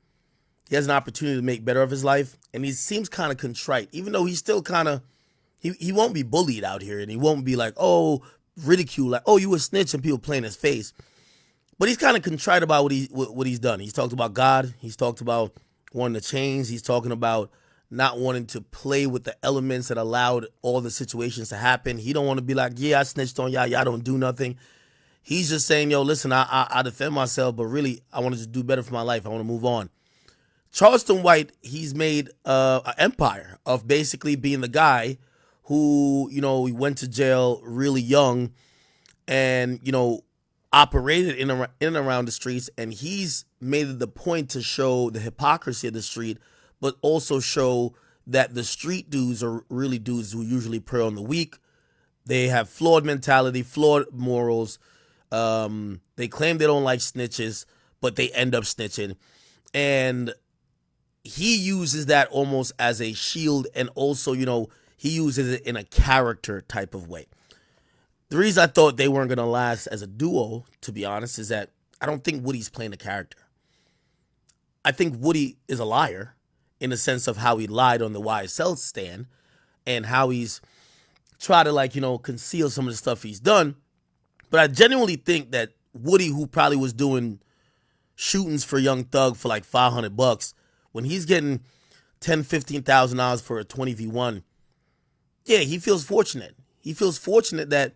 he has an opportunity to make better of his life, and he seems kind of contrite, even though he's still kind of, he won't be bullied out here, and he won't be like, oh, ridiculed, like, oh, you a snitch, and people play in his face. But he's kind of contrite about what he's done. He's talked about God. He's talked about wanting to change. He's talking about not wanting to play with the elements that allowed all the situations to happen. He don't want to be like, yeah, I snitched on y'all. Y'all don't do nothing. He's just saying, yo, listen, I defend myself, but really, I want to just do better for my life. I want to move on. Charleston White, he's made an empire of basically being the guy who, you know, he went to jail really young and, you know, operated in and around the streets. And he's made it the point to show the hypocrisy of the street, but also show that the street dudes are really dudes who usually prey on the weak. They have flawed mentality, flawed morals. They claim they don't like snitches, but they end up snitching. And he uses that almost as a shield, and also, you know, he uses it in a character type of way. The reason I thought they weren't going to last as a duo, to be honest, is that I don't think Woody's playing a character. I think Woody is a liar in the sense of how he lied on the YSL stand and how he's tried to, like, you know, conceal some of the stuff he's done. But I genuinely think that Woody, who probably was doing shootings for Young Thug for like $500, when he's getting $10,000, $15,000 for a 20v1, yeah, he feels fortunate. He feels fortunate that,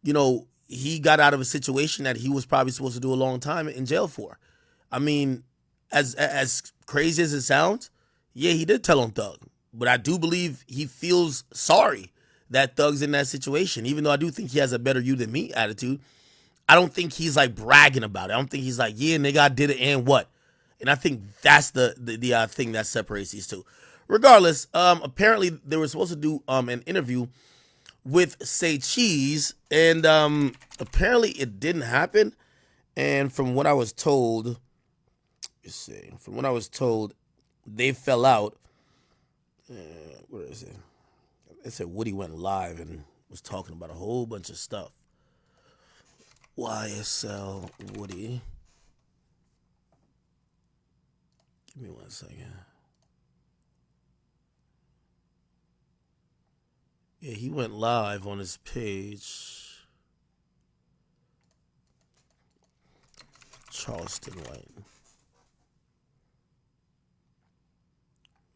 you know, he got out of a situation that he was probably supposed to do a long time in jail for. I mean, as crazy as it sounds, yeah, he did tell on Thug. But I do believe he feels sorry that Thug's in that situation, even though I do think he has a better you than me attitude. I don't think he's like bragging about it. I don't think he's like, yeah, nigga, I did it and what? And I think that's the thing that separates these two. Regardless, apparently they were supposed to do an interview with Say Cheese, and apparently it didn't happen. And from what I was told, they fell out. Where is it? They said Woody went live and was talking about a whole bunch of stuff. YSL Woody. Give me 1 second. Yeah, he went live on his page. Charleston White.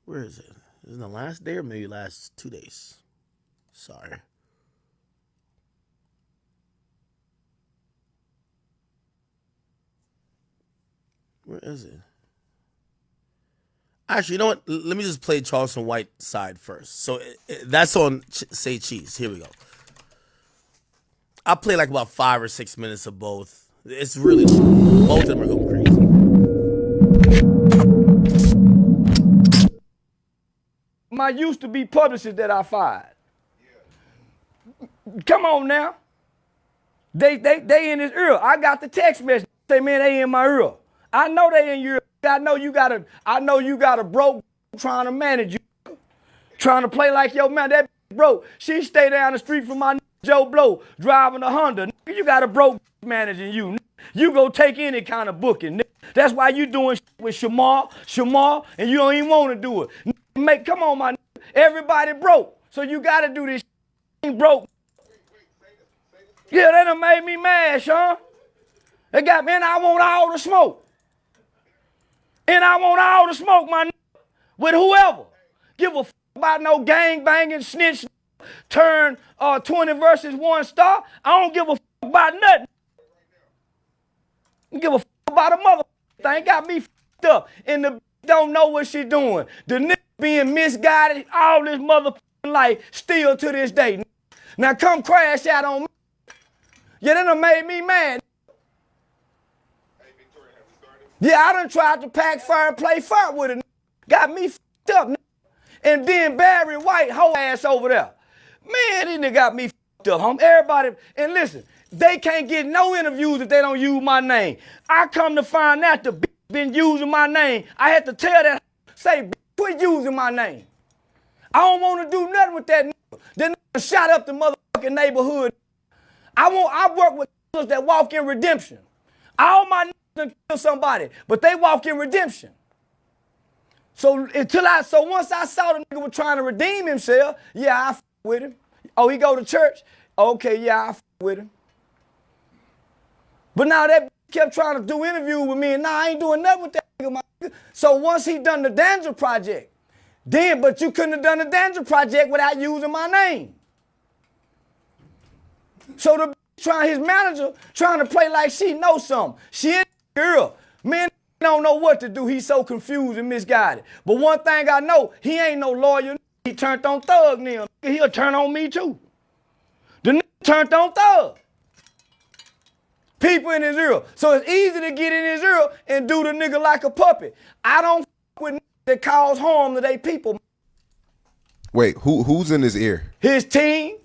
Where is it? Is it the last day or maybe last 2 days? Sorry. Where is it? Actually, you know what? Let me just play Charleston White side first. So that's on Say Cheese. Here we go. I'll play like about 5 or 6 minutes of both. It's really, both of them are going crazy. My used to be publicist that I fired. Come on now. They in his ear. I got the text message. Say, man, they in my ear. I know they in your ear. I know you got a broke trying to manage you. Trying to play like your man. That broke. She stay down the street from my Joe Blow driving a Honda. You got a broke managing you. You go take any kind of booking. That's why you doing with Shamar, and you don't even want to do it. Come on, my everybody broke. So you got to do this ain't broke. Yeah, that done made me mad, Sean. They got me, and I want all the smoke. And I want all the smoke, my with whoever. Give a about no gang banging, snitch, turn 20 versus 1 star. I don't give a about nothing. I give a about a mother thing. Got me up. And the don't know what she doing. The nigga being misguided all this motherfucking life still to this day. Now come crash out on me. Yeah, that done made me mad. Yeah, I done tried to pack fire and play fire with it. Got me up. And then Barry White, whole ass over there. Man, this nigga got me up, home. Everybody, and listen, they can't get no interviews if they don't use my name. I come to find out the bitch been using my name. I had to tell that, say, quit using my name. I don't want to do nothing with that nigga. Then shot up the motherfucking neighborhood. I work with niggas that walk in redemption. All my niggas done kill somebody, but they walk in redemption. So once I saw the nigga was trying to redeem himself, yeah, I f with him. Oh, he go to church? Okay, yeah, I f with him. But now that kept trying to do interviews with me, and now I ain't doing nothing with that nigga, my nigga. So once he done the Danger Project, but you couldn't have done the Danger Project without using my name. So his manager trying to play like she knows something. She ain't a girl. Man, don't know what to do. He's so confused and misguided. But one thing I know, he ain't no lawyer. He turned on Thug now. He'll turn on me too. The nigga turned on Thug. People in his ear. So it's easy to get in his ear and do the nigga like a puppet. I don't with niggas that cause harm to their people. Wait, who's in his ear? His team,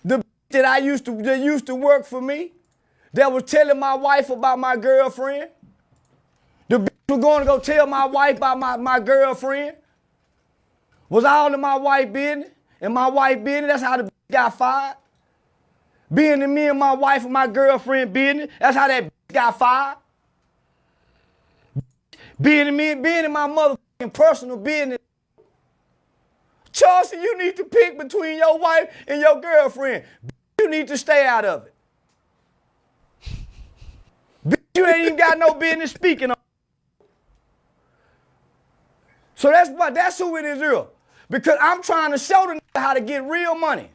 the that used to work for me, that was telling my wife about my girlfriend. The bitch was going to go tell my wife about my girlfriend. Was all in my wife business. And my wife business, that's how the bitch got fired. Being in me and my wife and my girlfriend business, that's how that bitch got fired. Being in my motherfucking personal business. Chelsea, you need to pick between your wife and your girlfriend. You need to stay out of it. You ain't even got no business speaking on. So that's who it is real. Because I'm trying to show the nigga how to get real money.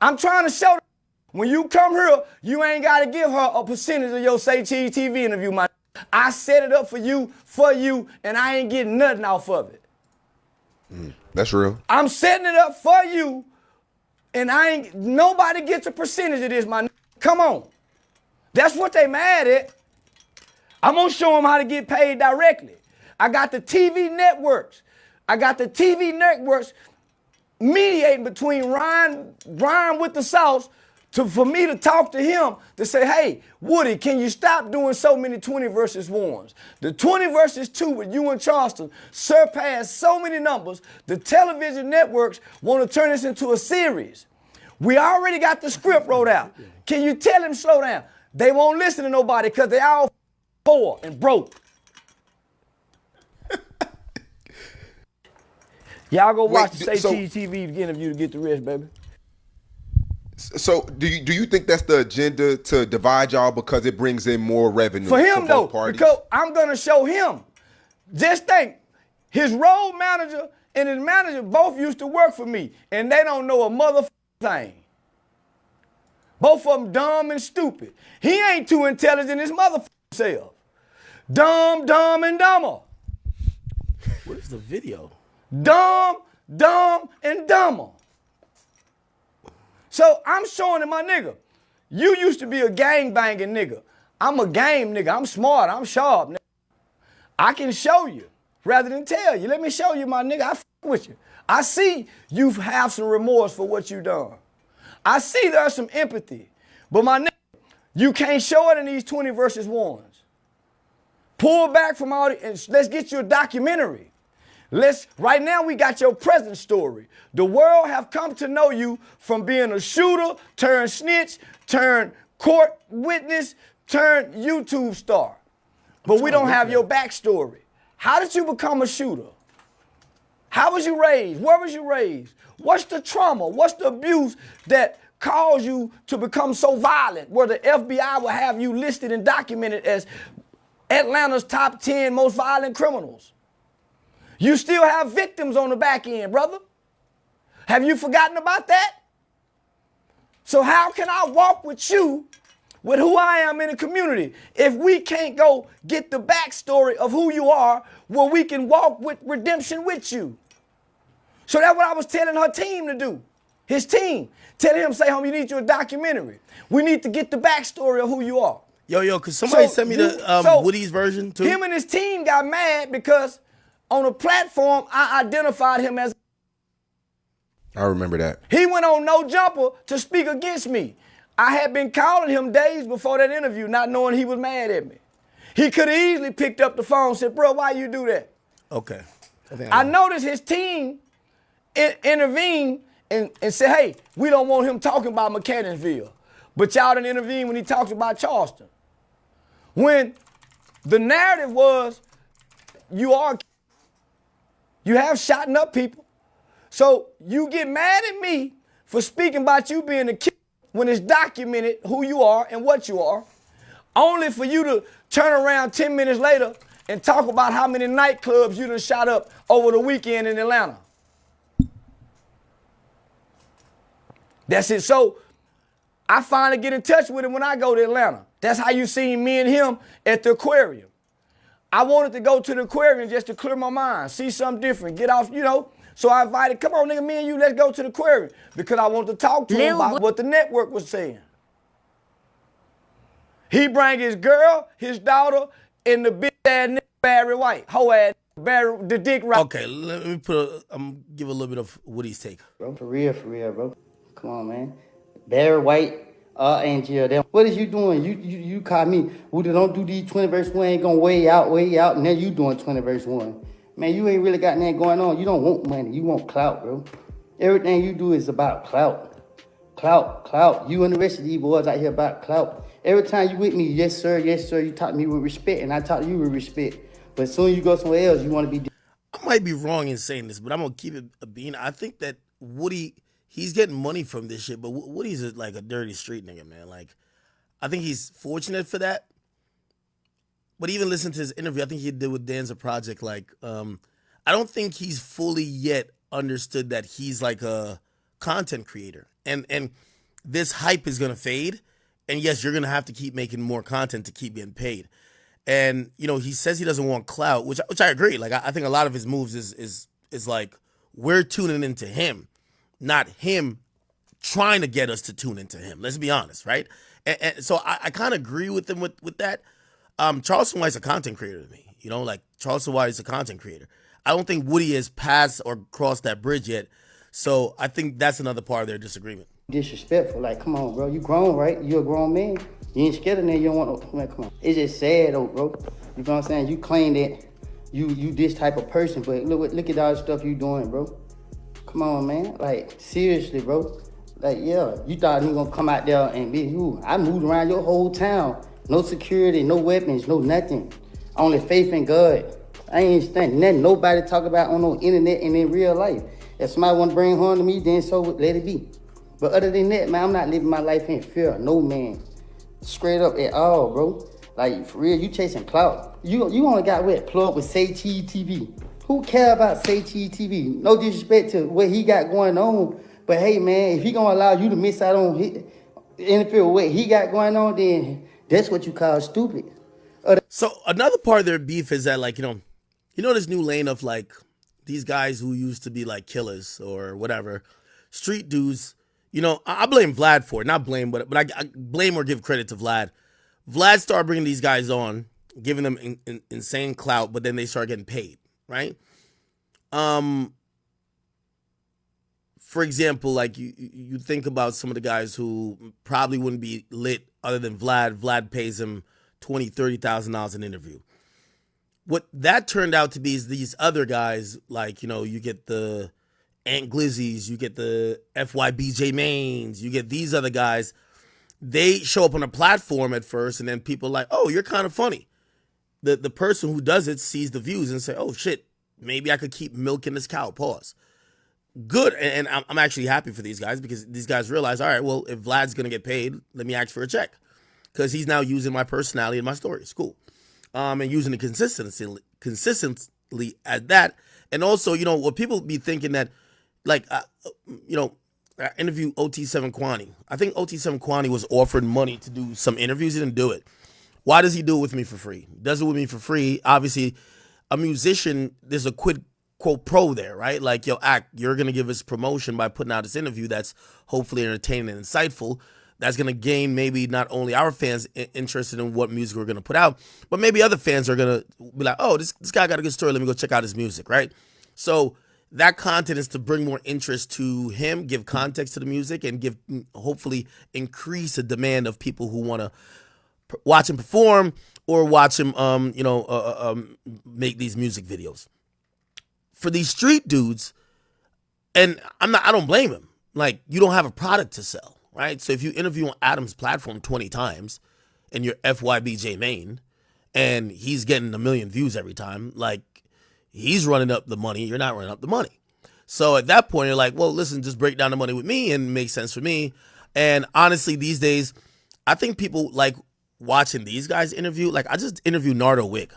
I'm trying to show when you come here, you ain't got to give her a percentage of your Say Cheese TV interview, my. I set it up for you, and I ain't getting nothing off of it. That's real. I'm setting it up for you, and nobody gets a percentage of this, my. Come on. That's what they mad at. I'm going to show them how to get paid directly. I got the TV networks. Mediating between Ryan with the sauce for me to talk to him to say, hey, Woody, can you stop doing so many 20 versus 1s? The 20 versus 2 with you and Charleston surpassed so many numbers. The television networks want to turn this into a series. We already got the script wrote out. Can you tell him slow down? They won't listen to nobody because they all poor and broke. Y'all go watch the Say Cheese TV interview to get the rest, baby. So do you think that's the agenda to divide y'all because it brings in more revenue for him though? Parties? Because I'm gonna show him. Just think, his road manager and his manager both used to work for me, and they don't know a motherfucking thing. Both of them dumb and stupid. He ain't too intelligent his motherfucking self. Dumb, dumb, and dumber. What is the video? Dumb, dumb, and dumber. So I'm showing him, my nigga, you used to be a gang banging nigga. I'm a game nigga. I'm smart. I'm sharp, nigga. I can show you rather than tell you. Let me show you, my nigga. I f with you. I see you have some remorse for what you done. I see there's some empathy. But my nigga, you can't show it in these 20 versus 1s. Pull back from all the, and let's get you a documentary. Right now we got your present story. The world have come to know you from being a shooter, turned snitch, turned court witness, turned YouTube star. But we don't have your backstory. How did you become a shooter? How was you raised? Where was you raised? What's the trauma? What's the abuse that caused you to become so violent where the FBI will have you listed and documented as Atlanta's top 10 most violent criminals? You still have victims on the back end, brother. Have you forgotten about that? So how can I walk with you with who I am in the community if we can't go get the backstory of who you are where we can walk with redemption with you? So that's what I was telling her team to do. His team. Telling him, say, homie, you need you a documentary. We need to get the backstory of who you are. Yo, could somebody send me the Woody's version too? Him and his team got mad because on a platform, I identified him as. I remember that. He went on No Jumper to speak against me. I had been calling him days before that interview, not knowing he was mad at me. He could have easily picked up the phone and said, bro, why you do that? Okay. I noticed his team intervened and said, hey, we don't want him talking about Mechanicsville. But y'all didn't intervene when he talks about Charleston. When the narrative was, you have shotting up people. So you get mad at me for speaking about you being a killer when it's documented who you are and what you are, only for you to turn around 10 minutes later and talk about how many nightclubs you done shot up over the weekend in Atlanta. That's it. So I finally get in touch with him when I go to Atlanta. That's how you seen me and him at the aquarium. I wanted to go to the aquarium just to clear my mind, see something different, get off, So I invited, come on, nigga, me and you, let's go to the aquarium. Because I wanted to talk to him about what the network was saying. He bring his girl, his daughter, and the bitch ass nigga Barry White. Hoe ass Barry, the dick right. Okay, let me give a little bit of Woody's take. Bro, for real, bro. Come on, man. Barry White, and Jill. What is you doing? You caught me. We don't do these 20 verse 1, ain't gonna way out, and then you doing 20 verse 1. Man, you ain't really got nothing going on. You don't want money. You want clout, bro. Everything you do is about clout. Clout. You and the rest of these boys out here about clout. Every time you with me, yes, sir, you talk to me with respect, and I talk to you with respect. But as soon as you go somewhere else, you want to be... I might be wrong in saying this, but I'm going to keep it a bean. I think that Woody, he's getting money from this shit, but Woody's like a dirty street nigga, man. Like, I think he's fortunate for that. But even listen to his interview, I think he did with Dan's a project. Like, I don't think he's fully yet understood that he's like a content creator. And this hype is going to fade. And yes, you're going to have to keep making more content to keep getting paid. And, he says he doesn't want clout, which I agree. Like, I think a lot of his moves is like, we're tuning into him, not him trying to get us to tune into him. Let's be honest, right? And so I kind of agree with him with that. Charleston White's a content creator to me. Like Charleston White is a content creator. I don't think Woody has passed or crossed that bridge yet. So I think that's another part of their disagreement. Disrespectful. Like, come on, bro. You grown, right? You a grown man. You ain't scared of that. You don't want no... Man, come on. It's just sad, though, bro. You know what I'm saying? You claim that you this type of person, but look at all the stuff you doing, bro. Come on, man. Like, seriously, bro. Like, yeah. You thought you gonna come out there and be you. I moved around your whole town. No security, no weapons, no nothing. Only faith in God. I ain't understand nothing nobody talk about on no internet and in real life. If somebody want to bring harm to me, then so let it be. But other than that, man, I'm not living my life in fear of no man. Straight up at all, bro. Like, for real, you chasing clout. You only got plugged with Say Cheese TV. Who care about Say Cheese TV? No disrespect to what he got going on. But hey, man, if he gonna allow you to miss out on interfere with what he got going on, then that's what you call stupid. So another part of their beef is that, like, you know this new lane of like these guys who used to be like killers or whatever, street dudes. I blame Vlad for it. Not blame, but I blame or give credit to Vlad. Vlad started bringing these guys on, giving them insane clout, but then they start getting paid, right? For example, like you think about some of the guys who probably wouldn't be lit other than Vlad. Vlad pays him $20,000-$30,000 an interview. What that turned out to be is these other guys, like, you get the Ant Glizzies, you get the FYBJ Mains, you get these other guys. They show up on a platform at first, and then people are like, oh, you're kind of funny. The person who does it sees the views and say, oh, shit, maybe I could keep milking this cow, pause. Good, and I'm actually happy for these guys because these guys realize, all right, well, if Vlad's going to get paid, let me ask for a check because he's now using my personality and my story. It's cool. And using it consistently at that. And also, what people be thinking that, like, I interviewed OT7 Kwani. I think OT7 Kwani was offered money to do some interviews. He didn't do it. Why does he do it with me for free? Does it with me for free. Obviously, a musician, there's a quid pro quo there, right? Like, you're going to give us promotion by putting out this interview that's hopefully entertaining and insightful. That's going to gain maybe not only our fans interested in what music we're going to put out, but maybe other fans are going to be like, oh, this guy got a good story. Let me go check out his music, right? So that content is to bring more interest to him, give context to the music, and hopefully increase the demand of people who want to watch him perform or watch him, make these music videos. For these street dudes, and I don't blame him. Like, you don't have a product to sell. Right? So if you interview on Adam's platform 20 times and you're FYBJ Main and he's getting 1 million views every time, like, he's running up the money, you're not running up the money. So at that point, you're like, well, listen, just break down the money with me and it makes sense for me. And honestly, these days, I think people like watching these guys interview. Like, I just interviewed Nardo Wick.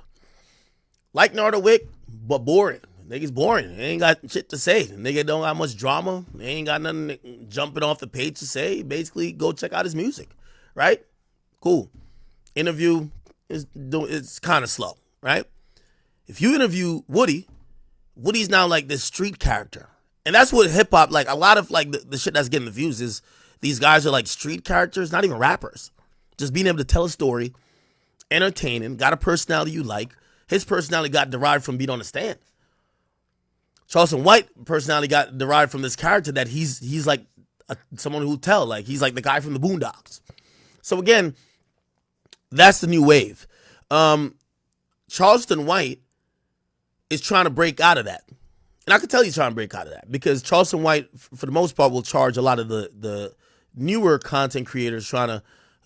Like Nardo Wick, but boring. Nigga's boring. They ain't got shit to say. Nigga don't got much drama. They ain't got nothing jumping off the page to say. Basically, go check out his music, right? Cool. Interview it's kind of slow, right? If you interview Woody's now like this street character. And that's what hip hop, like a lot of like the shit that's getting the views is these guys are like street characters, not even rappers. Just being able to tell a story, entertaining, got a personality you like. His personality got derived from being on the stand. Charleston White personality got derived from this character that he's like someone who tell, like he's like the guy from the Boondocks. So again, that's the new wave. Charleston White is trying to break out of that. And I can tell he's trying to break out of that because Charleston White, for the most part, will charge a lot of the newer content creators trying to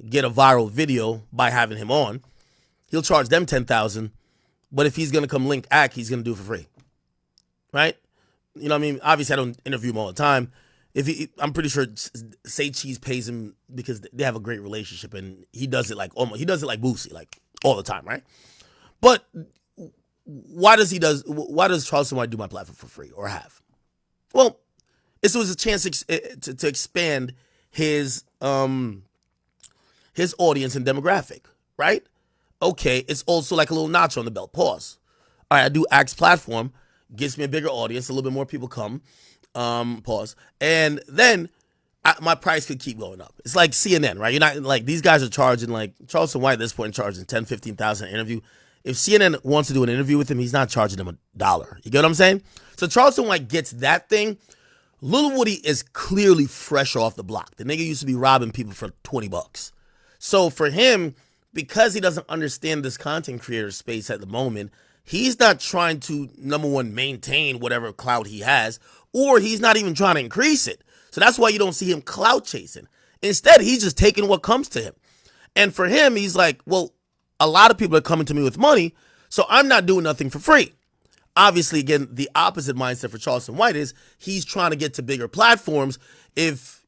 get a viral video by having him on. He'll charge them $10,000, but if he's going to come link act, he's going to do it for free. Right? You know what I mean? Obviously, I don't interview him all the time. I'm pretty sure Say Cheese pays him because they have a great relationship, and he does it like Boosie, like all the time, right? But why does Charleston White do my platform for free or have? Well, it was a chance to expand his audience and demographic, right? Okay, it's also like a little notch on the belt. Pause. All right, I do Axe platform. Gets me a bigger audience, a little bit more people come, pause. And then my price could keep going up. It's like CNN, right? You're not like, these guys are charging, like Charleston White at this point charging $10,000, $15,000 an interview. If CNN wants to do an interview with him, he's not charging them $1. You get what I'm saying? So Charleston White gets that thing. Lil Woody is clearly fresh off the block. The nigga used to be robbing people for $20. So for him, because he doesn't understand this content creator space at the moment, he's not trying to, number one, maintain whatever clout he has, or he's not even trying to increase it. So that's why you don't see him clout chasing. Instead, he's just taking what comes to him. And for him, he's like, well, a lot of people are coming to me with money, so I'm not doing nothing for free. Obviously, again, the opposite mindset for Charleston White is he's trying to get to bigger platforms. If,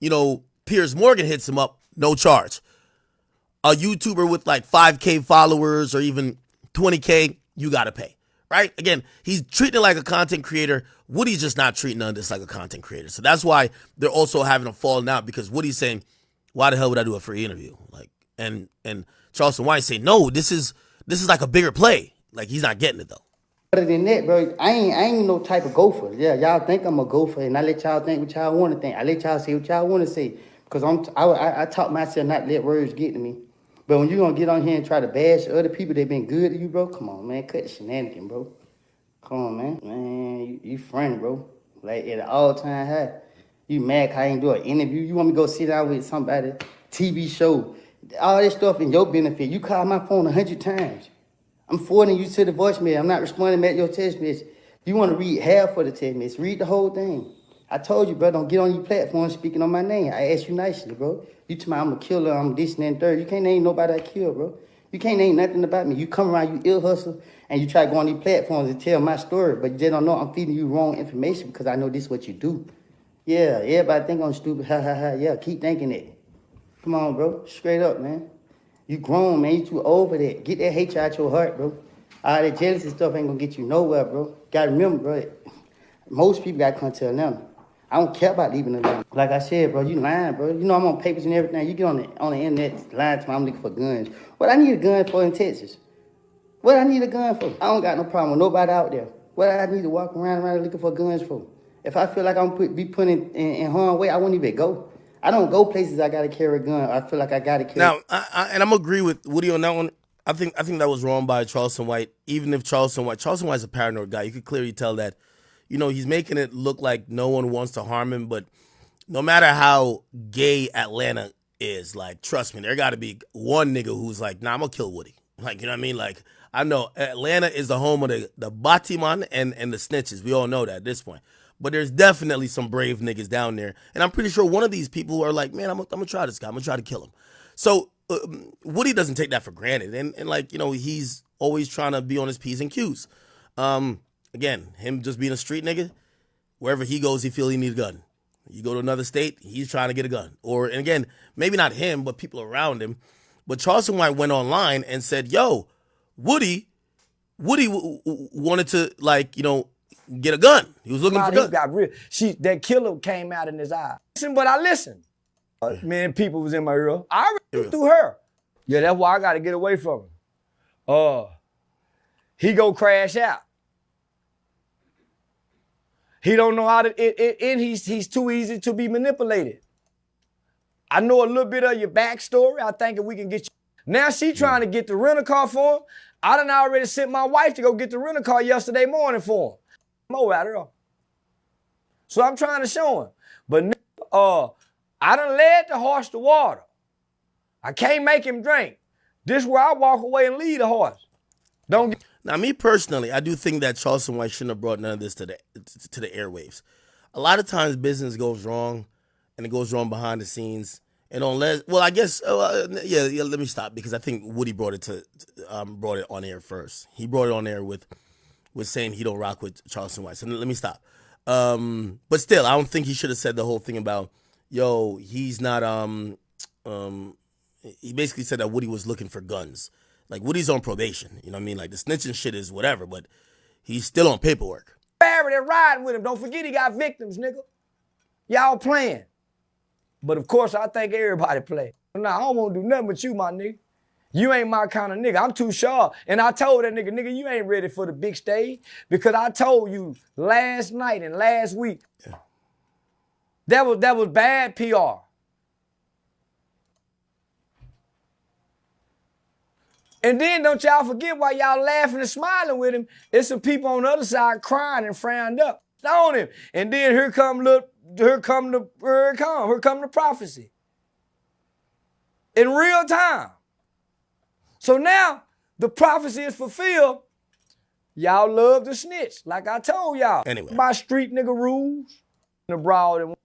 Piers Morgan hits him up, no charge. A YouTuber with like 5K followers or even 20K, you got to pay, right? Again, he's treating it like a content creator. Woody's just not treating none of this like a content creator. So that's why they're also having a falling out because Woody's saying, why the hell would I do a free interview? Like, and Charleston White saying, no, this is this is like a bigger play. Like he's not getting it though. Other than that, bro, I ain't no type of gopher. Yeah, y'all think I'm a gopher, and I let y'all think what y'all want to think. I let y'all say what y'all want to say, because I taught myself not to let words get to me. But when you gonna get on here and try to bash other people that been good to you, bro, come on, man, cut the shenanigans, bro. Come on, man. Man, you friend, bro. Like at an all-time high. You mad 'cause I ain't do an interview. You want me to go sit down with somebody, TV show, all this stuff in your benefit. You call my phone 100 times. I'm forwarding you to the voicemail. I'm not responding back to your text message. You want to read half of the text message. Read the whole thing. I told you, bro, don't get on your platform speaking on my name. I asked you nicely, bro. You tell me I'm a killer, I'm this and that and third. You can't name nobody I killed, bro. You can't name nothing about me. You come around, you ill hustle, and you try to go on these platforms and tell my story, but you just don't know I'm feeding you wrong information because I know this is what you do. Yeah, everybody think I'm stupid. Ha, ha, ha. Yeah, keep thinking it. Come on, bro. Straight up, man. You grown, man. You too old for that. Get that hate out your heart, bro. All that jealousy stuff ain't gonna get you nowhere, bro. Gotta remember, bro. Most people gotta come to Atlanta. I don't care about leaving Atlanta. Like I said, bro, you lying, bro. You know I'm on papers and everything. You get on the internet lying to me, I'm looking for guns. What I need a gun for in Texas? What I need a gun for? I don't got no problem with nobody out there. What I need to walk around looking for guns for? If I feel like I'm be put in harm's way, I wouldn't even go. I don't go places I gotta carry a gun. I feel like I gotta carry. Now, and I'm agree with Woody on that one. I think that was wrong by Charleston White. Even if Charleston White's a paranoid guy. You could clearly tell that, he's making it look like no one wants to harm him. But no matter how gay Atlanta is, like, trust me, there got to be one nigga who's like, nah, I'm gonna kill Woody. Like, you know what I mean? Like, I know Atlanta is the home of the Batiman and the snitches. We all know that at this point. But there's definitely some brave niggas down there. And I'm pretty sure one of these people are like, man, I'm going to try this guy. I'm going to try to kill him. So Woody doesn't take that for granted. And like, he's always trying to be on his P's and Q's. Again, him just being a street nigga, wherever he goes, he feels he needs a gun. You go to another state, he's trying to get a gun. And again, maybe not him, but people around him. But Charleston White went online and said, yo, Woody wanted to, like, get a gun. He was looking for a gun. Got real. That killer came out in his eye. But I listened. Man, people was in my ear. I read through her. Yeah, that's why I got to get away from him. He go crash out. He don't know how to. And he's too easy to be manipulated. I know a little bit of your backstory. I think if we can get you. Now she trying to get the rental car for him. I done already sent my wife to go get the rental car yesterday morning for him. More out here. So I'm trying to show him. But I done led the horse to water. I can't make him drink. This is where I walk away and lead the horse. Now, me personally, I do think that Charleston White shouldn't have brought none of this to the airwaves. A lot of times business goes wrong, and it goes wrong behind the scenes. And let me stop, because I think Woody brought it on air first. He brought it on air with saying he don't rock with Charleston White. So let me stop. But still, I don't think he should have said the whole thing about, yo, he's not, he basically said that Woody was looking for guns. Like, Woody's on probation. You know what I mean? Like, the snitching shit is whatever, but he's still on paperwork. Barry, they're riding with him. Don't forget he got victims, nigga. Y'all playing. But of course, I think everybody play. Nah, I don't want to do nothing with you, my nigga. You ain't my kind of nigga. I'm too sharp. And I told that nigga, you ain't ready for the big stage, because I told you last night and last week. Yeah. That was bad PR. And then don't y'all forget, while y'all laughing and smiling with him, it's some people on the other side crying and frowned up on him. And then here come the prophecy. In real time. So now the prophecy is fulfilled. Y'all love to snitch, like I told y'all. Anyway. My street nigga rules. Abroad and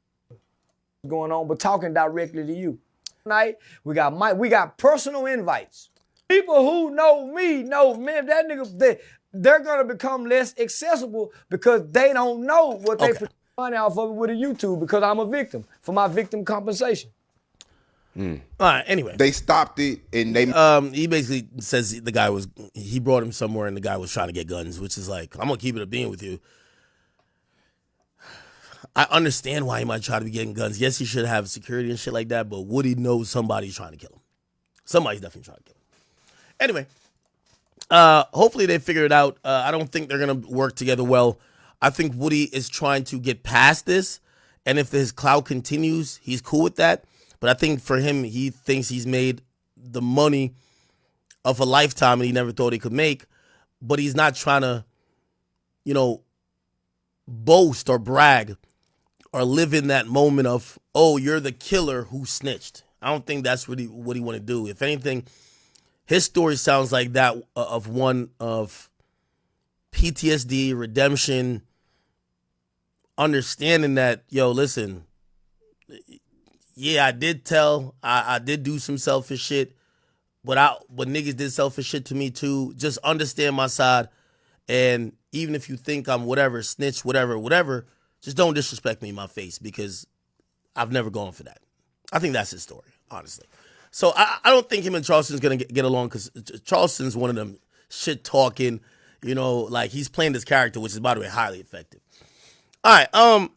going on, but talking directly to you. Tonight, we got personal invites. People who know me know, man, that nigga, they're gonna become less accessible because they don't know what they put money off of it with a YouTube, because I'm a victim for my victim compensation. All right, anyway. They stopped it and they he basically says he brought him somewhere and the guy was trying to get guns, which is like, I'm gonna keep it a being with you. I understand why he might try to be getting guns. Yes, he should have security and shit like that, but Woody knows somebody's trying to kill him. Somebody's definitely trying to kill him. Anyway, Hopefully they figure it out. I don't think they're gonna work together well. I think Woody is trying to get past this, and if his clout continues, he's cool with that. But I think for him, he thinks he's made the money of a lifetime and he never thought he could make. But he's not trying to, boast or brag or live in that moment of, oh, you're the killer who snitched. I don't think that's what he want to do. If anything, his story sounds like that of one of PTSD, redemption, understanding that, yo, listen, yeah, I did tell, I did do some selfish shit, but niggas did selfish shit to me too. Just understand my side, and even if you think I'm whatever, snitch, whatever, just don't disrespect me in my face because I've never gone for that. I think that's his story, honestly. So I don't think him and Charleston's gonna get along because Charleston's one of them shit talking, like he's playing this character, which is, by the way, highly effective. All right,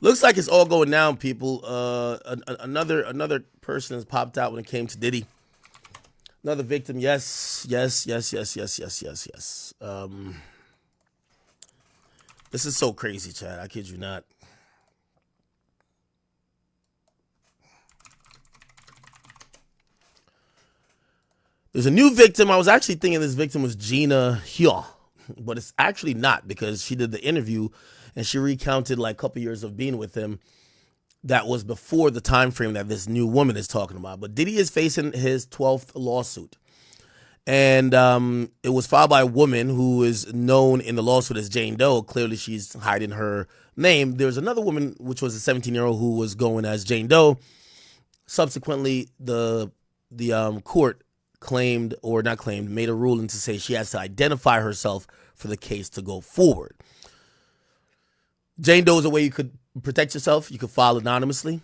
looks like it's all going down, people. Another person has popped out when it came to Diddy. Another victim, yes. This is so crazy, Chad. I kid you not. There's a new victim. I was actually thinking this victim was Gina Hyo, but it's actually not because she did the interview and she recounted like a couple years of being with him. That was before the time frame that this new woman is talking about. But Diddy is facing his 12th lawsuit. And it was filed by a woman who is known in the lawsuit as Jane Doe. Clearly, she's hiding her name. There's another woman, which was a 17-year-old, who was going as Jane Doe. Subsequently, the court claimed, or not claimed, made a ruling to say she has to identify herself for the case to go forward. Jane Doe is a way you could protect yourself. You could file anonymously.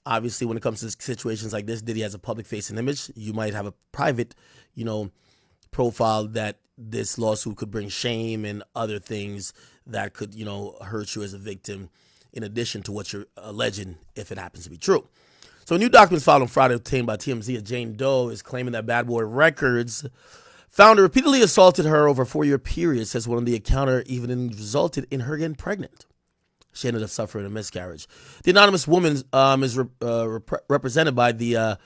Obviously, when it comes to situations like this, Diddy has a public-facing image. You might have a private, profile that this lawsuit could bring shame and other things that could, hurt you as a victim in addition to what you're alleging if it happens to be true. So new documents filed on Friday obtained by TMZ of Jane Doe is claiming that Bad Boy Records founder repeatedly assaulted her over a 4-year period, says one of the encounter even resulted in her getting pregnant. She ended up suffering a miscarriage. The anonymous woman is represented by the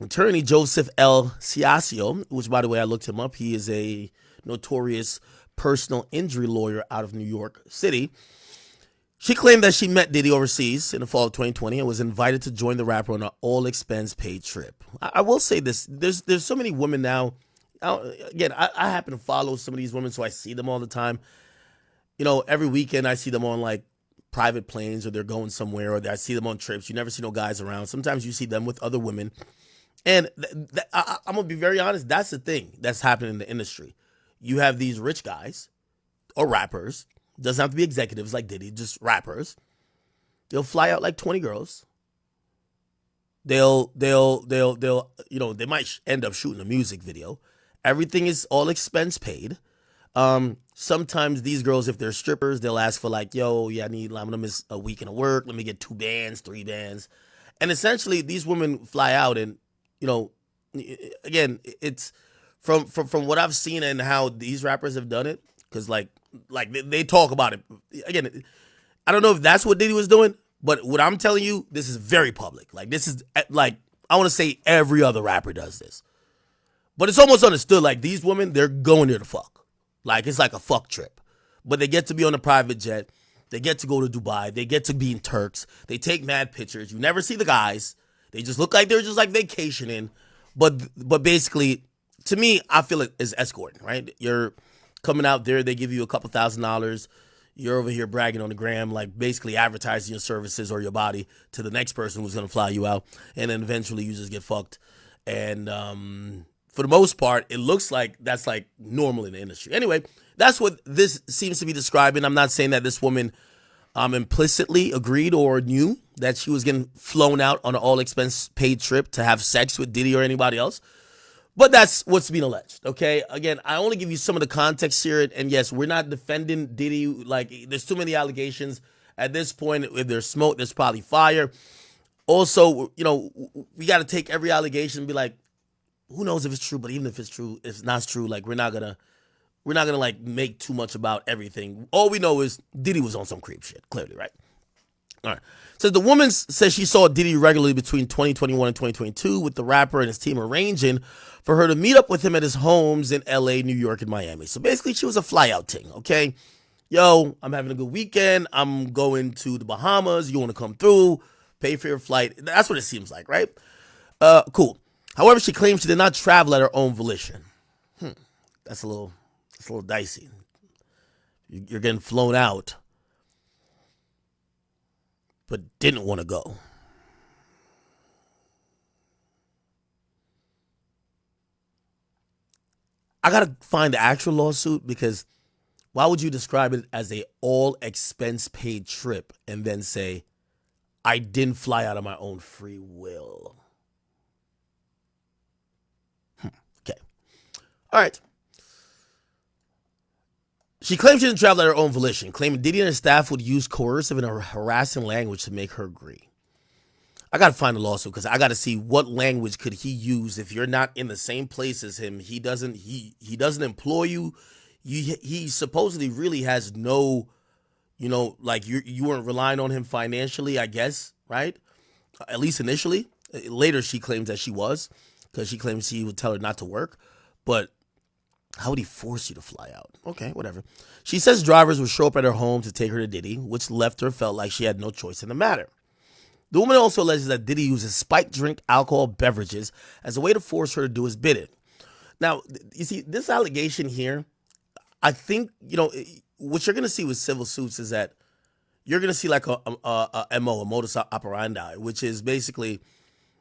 attorney Joseph L. Ciascio, which, by the way, I looked him up. He is a notorious personal injury lawyer out of New York City. She claimed that she met Diddy overseas in the fall of 2020 and was invited to join the rapper on an all-expense-paid trip. I will say this. There's so many women now. I happen to follow some of these women, so I see them all the time. Every weekend I see them on, like, private planes, or they're going somewhere, or I see them on trips. You never see no guys around. Sometimes you see them with other women. And I'm going to be very honest, that's the thing that's happening in the industry. You have these rich guys or rappers, doesn't have to be executives like Diddy, just rappers. They'll fly out like 20 girls. They might end up shooting a music video. Everything is all expense paid. Sometimes these girls, if they're strippers, they'll ask for like, yo, yeah, I'm going to miss a week of work. Let me get 2 bands, 3 bands. And essentially these women fly out and, again, it's from what I've seen and how these rappers have done it. Cause like they talk about it. Again, I don't know if that's what Diddy was doing, but what I'm telling you, this is very public. Like this is like, I want to say every other rapper does this, but it's almost understood. Like these women, they're going there to fuck. Like it's like a fuck trip, but they get to be on a private jet. They get to go to Dubai. They get to be in Turks. They take mad pictures. You never see the guys. They just look like they're just like vacationing. But basically, to me, I feel it is escorting, right? You're coming out there. They give you a couple $1,000s. You're over here bragging on the gram, like basically advertising your services or your body to the next person who's going to fly you out. And then eventually you just get fucked. And for the most part, it looks like that's like normal in the industry. Anyway, that's what this seems to be describing. I'm not saying that this woman implicitly agreed or knew that she was getting flown out on an all-expense-paid trip to have sex with Diddy or anybody else. But that's what's being alleged, okay? Again, I only give you some of the context here. And yes, we're not defending Diddy. Like, there's too many allegations. At this point, if there's smoke, there's probably fire. Also, we got to take every allegation and be like, who knows if it's true? But even if it's true, if it's not true, like we're not gonna like make too much about everything. All we know is Diddy was on some creep shit. Clearly, right? All right. So the woman says she saw Diddy regularly between 2021 and 2022 with the rapper and his team arranging for her to meet up with him at his homes in LA, New York, and Miami. So basically, she was a fly out thing, okay? Yo, I'm having a good weekend. I'm going to the Bahamas. You want to come through? Pay for your flight. That's what it seems like, right? Cool. However, she claims she did not travel at her own volition. That's a little dicey. You're getting flown out, but didn't want to go. I gotta find the actual lawsuit, because why would you describe it as a all expense paid trip and then say, I didn't fly out of my own free will? Okay. All right. She claims she didn't travel at her own volition, claiming Diddy and his staff would use coercive and harassing language to make her agree. I got to find the lawsuit, because I got to see what language could he use if you're not in the same place as him. He doesn't employ you. He supposedly really has no, like you weren't relying on him financially, I guess, right? At least initially. Later, she claims that she was, because she claims he would tell her not to work. But how would he force you to fly out? Okay, whatever. She says drivers would show up at her home to take her to Diddy, which left her felt like she had no choice in the matter. The woman also alleges that Diddy uses spiked drink alcohol beverages as a way to force her to do his bidding. Now, you see, this allegation here, I think, what you're going to see with civil suits is that you're going to see like a MO, a modus operandi, which is basically,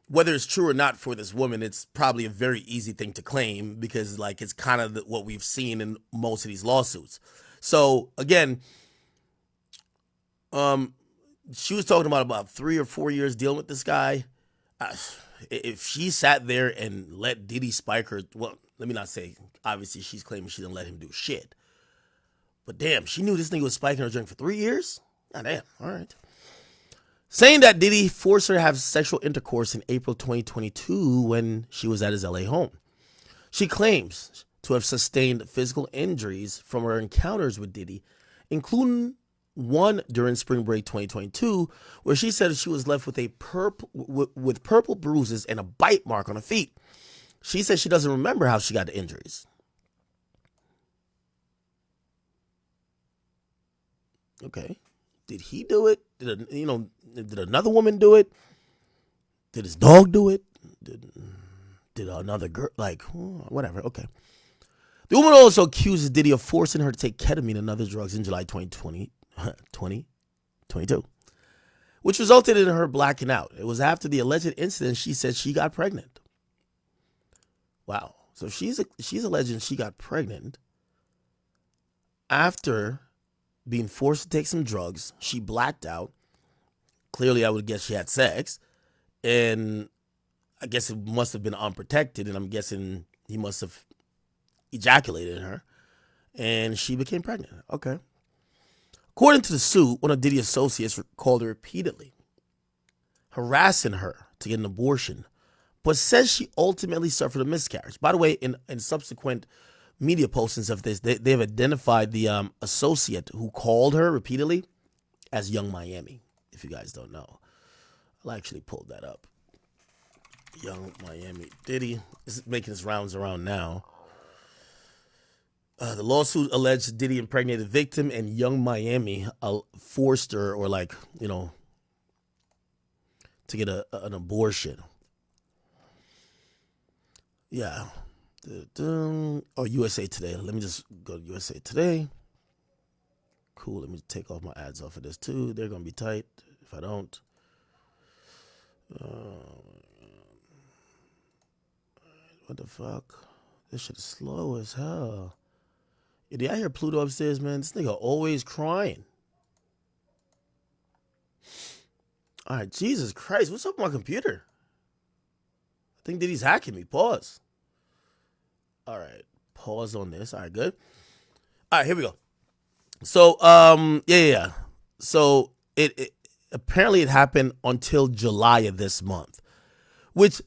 whether it's true or not for this woman, it's probably a very easy thing to claim, because like it's kind of what we've seen in most of these lawsuits. So again, she was talking about 3 or 4 years dealing with this guy. If she sat there and let Diddy spike her, well, let me not say, obviously she's claiming she didn't let him do shit. But damn, she knew this nigga was spiking her drink for 3 years? God damn, all right. Saying that Diddy forced her to have sexual intercourse in April 2022 when she was at his LA home. She claims to have sustained physical injuries from her encounters with Diddy, including one during spring break 2022, where she said she was left with purple bruises and a bite mark on her feet. She said she doesn't remember how she got the injuries. Okay. Did he do it? Did another woman do it? Did his dog do it? Did another girl? Like, whatever. Okay. The woman also accuses Diddy of forcing her to take ketamine and other drugs in July 2022, which resulted in her blacking out. It was after the alleged incident she said she got pregnant. Wow. So she's alleging she got pregnant after being forced to take some drugs. She blacked out. Clearly, I would guess she had sex. And I guess it must have been unprotected. And I'm guessing he must have ejaculated in her. And she became pregnant. Okay. According to the suit, one of Diddy's associates called her repeatedly, harassing her to get an abortion, but says she ultimately suffered a miscarriage. By the way, in subsequent media postings of this, they've identified the associate who called her repeatedly as Young Miami, if you guys don't know. I'll actually pull that up. Young Miami. Diddy is making his rounds around now. The lawsuit alleged Diddy impregnated the victim, and Young Miami forced her, or to get an abortion. Yeah. Oh, USA Today. Let me just go to USA Today. Cool. Let me take off my ads off of this too. They're going to be tight if I don't. What the fuck? This shit is slow as hell. Yeah, did I hear Pluto upstairs, man? This nigga always crying. All right, Jesus Christ. What's up with my computer? I think Diddy's hacking me. Pause. All right. Pause on this. All right, good. All right, here we go. So, yeah. So, it apparently it happened until July of this month, which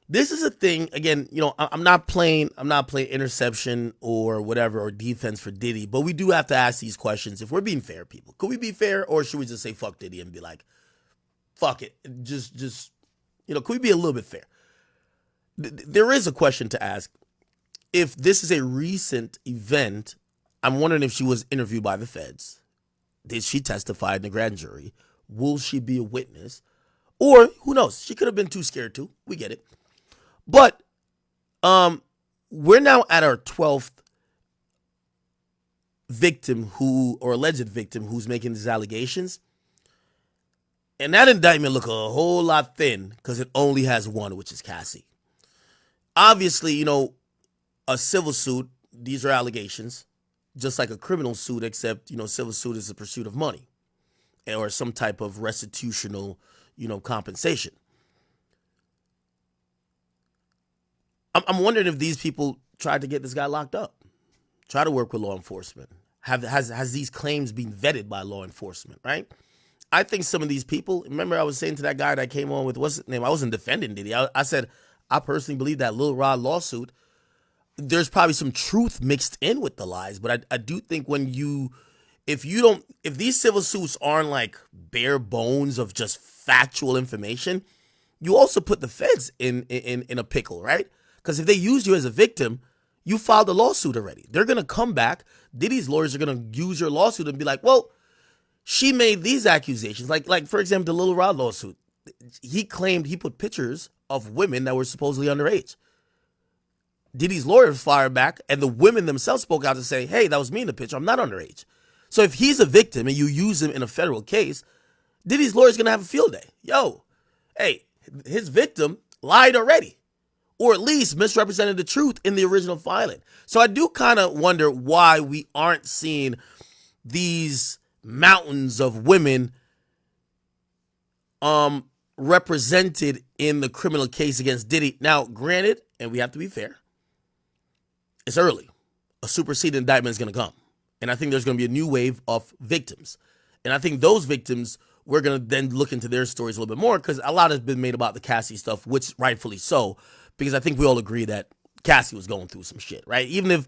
This is a thing, again, I'm not playing interception or whatever or defense for Diddy, but we do have to ask these questions if we're being fair, people. Could we be fair, or should we just say fuck Diddy and be like, fuck it, just could we be a little bit fair? There is a question to ask. If this is a recent event, I'm wondering if she was interviewed by the feds. Did she testify in the grand jury? Will she be a witness? Or who knows? She could have been too scared to. We get it. But we're now at our 12th victim or alleged victim who's making these allegations. And that indictment look a whole lot thin because it only has one, which is Cassie. Obviously, a civil suit, these are allegations, just like a criminal suit, except, civil suit is the pursuit of money or some type of restitutional, compensation. I'm wondering if these people tried to get this guy locked up, try to work with law enforcement. Has these claims been vetted by law enforcement, right? I think some of these people, remember I was saying to that guy that came on with, what's his name? I wasn't defending Diddy. I said, I personally believe that Lil Rod lawsuit, there's probably some truth mixed in with the lies, but I do think if these civil suits aren't like bare bones of just factual information, you also put the feds in a pickle, right? Because if they use you as a victim, you filed a lawsuit already. They're going to come back. Diddy's lawyers are going to use your lawsuit and be like, well, she made these accusations. Like for example, the Lil Rod lawsuit. He claimed he put pictures of women that were supposedly underage. Diddy's lawyers fired back, and the women themselves spoke out to say, hey, that was me in the picture. I'm not underage. So if he's a victim and you use him in a federal case, Diddy's lawyer's going to have a field day. Hey, his victim lied already, or at least misrepresented the truth in the original filing. So I do kind of wonder why we aren't seeing these mountains of women represented in the criminal case against Diddy. Now, granted, and we have to be fair, it's early. A superseding indictment is going to come. And I think there's going to be a new wave of victims. And I think those victims, we're going to then look into their stories a little bit more, because a lot has been made about the Cassie stuff, which rightfully so, because I think we all agree that Cassie was going through some shit, right? Even if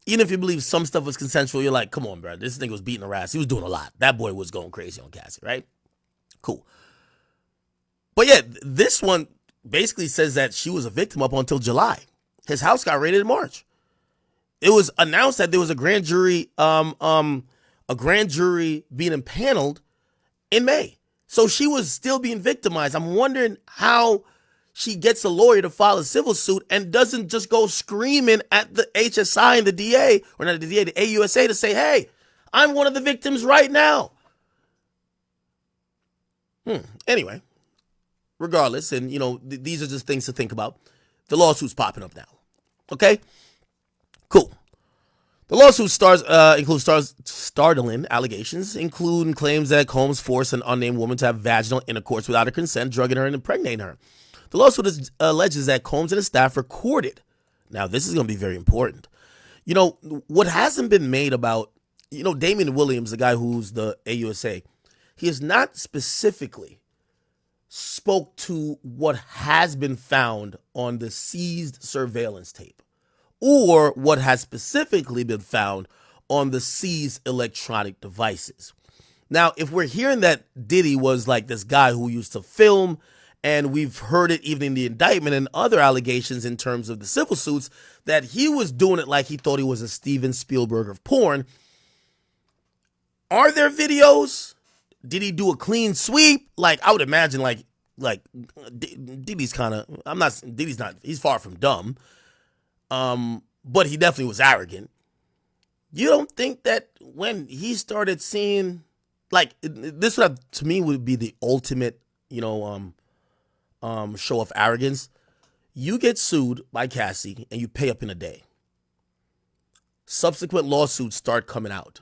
you believe some stuff was consensual, you're like, come on, bro, this nigga was beating her ass. He was doing a lot. That boy was going crazy on Cassie, right? Cool. But yeah, this one basically says that she was a victim up until July. His house got raided in March. It was announced that there was a grand jury being impaneled in May. So she was still being victimized. I'm wondering how she gets a lawyer to file a civil suit and doesn't just go screaming at the HSI and the DA, or not the DA, the AUSA, to say, hey, I'm one of the victims right now. Anyway, regardless, and these are just things to think about. The lawsuit's popping up now. Okay? Cool. The lawsuit includes startling allegations, including claims that Combs forced an unnamed woman to have vaginal intercourse without her consent, drugging her and impregnating her. The lawsuit alleges that Combs and his staff recorded. Now, this is going to be very important. What hasn't been made about, Damian Williams, the guy who's the AUSA, he has not specifically spoke to what has been found on the seized surveillance tape, or what has specifically been found on the seized electronic devices. Now, if we're hearing that Diddy was like this guy who used to film, and we've heard it even in the indictment and other allegations in terms of the civil suits, that he was doing it like he thought he was a Steven Spielberg of porn, are there videos? Did he do a clean sweep? Like, I would imagine like Diddy's he's far from dumb. But he definitely was arrogant. You don't think that when he started seeing, like, this to me would be the ultimate, show of arrogance. You get sued by Cassie and you pay up in a day. Subsequent lawsuits start coming out,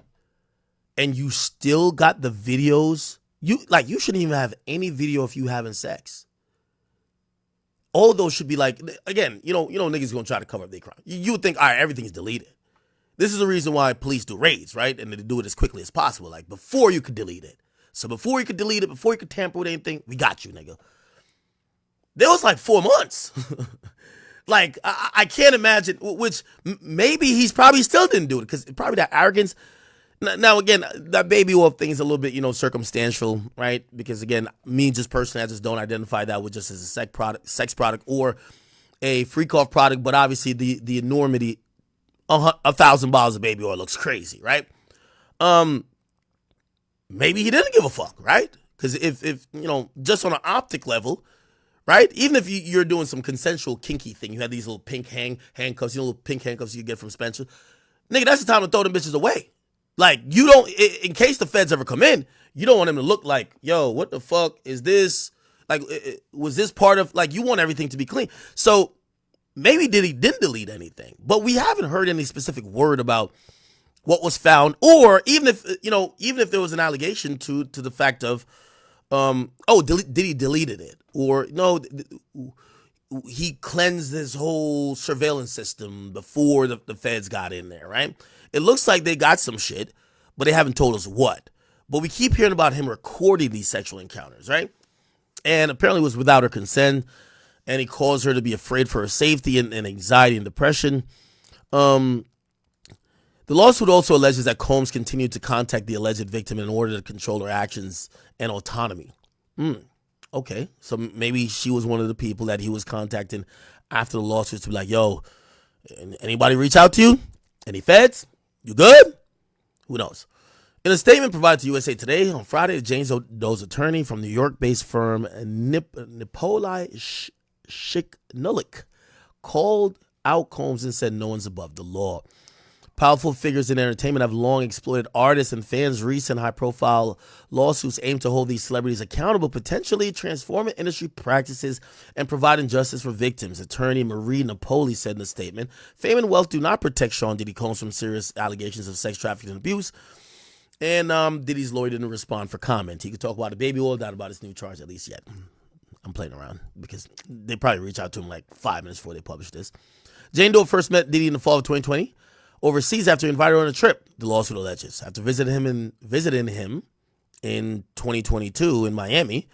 and you still got the videos. You shouldn't even have any video of you having sex. All of those should be like, again, niggas gonna try to cover up their crime. You would think, all right, everything's deleted. This is the reason why police do raids, right? And they do it as quickly as possible, like before you could delete it. So before you could delete it, before you could tamper with anything, we got you, nigga. there was like 4 months. Like, I can't imagine, which maybe he's probably still didn't do it because probably that arrogance. Now, again, that baby wolf thing is a little bit, circumstantial, right? Because, again, me just personally, I just don't identify that with just as a sex product or a freak off product. But obviously, the enormity, 1,000 bottles of baby oil looks crazy, right? Maybe he didn't give a fuck, right? Because if just on an optic level, right? Even if you're doing some consensual kinky thing, you had these little pink handcuffs, little pink handcuffs you get from Spencer. Nigga, that's the time to throw them bitches away. Like, you don't, in case the feds ever come in, you don't want them to look like, yo, what the fuck is this? Like, was this part of, like, you want everything to be clean. So maybe Diddy didn't delete anything, but we haven't heard any specific word about what was found, or even if there was an allegation to the fact of, Diddy deleted it, or no, he cleansed his whole surveillance system before the feds got in there, right? It looks like they got some shit, but they haven't told us what. But we keep hearing about him recording these sexual encounters, right? And apparently it was without her consent, and he caused her to be afraid for her safety and anxiety and depression. The lawsuit also alleges that Combs continued to contact the alleged victim in order to control her actions and autonomy. Okay, so maybe she was one of the people that he was contacting after the lawsuit to be like, yo, anybody reach out to you? Any feds? You good? Who knows? In a statement provided to USA Today on Friday, Jane Doe's attorney from New York-based firm Nipolai Shiknulik called out Combs and said no one's above the law. Powerful figures in entertainment have long exploited artists and fans. Recent high-profile lawsuits aim to hold these celebrities accountable, potentially transforming industry practices and providing justice for victims. Attorney Marie Napoli said in a statement, fame and wealth do not protect Sean Diddy Combs from serious allegations of sex trafficking and abuse. And Diddy's lawyer didn't respond for comment. He could talk about the baby oil, not about his new charge, at least yet. I'm playing around because they probably reached out to him like 5 minutes before they published this. Jane Doe first met Diddy in the fall of 2020. Overseas after he invited her on a trip, the lawsuit alleges. After visiting him in 2022 in Miami,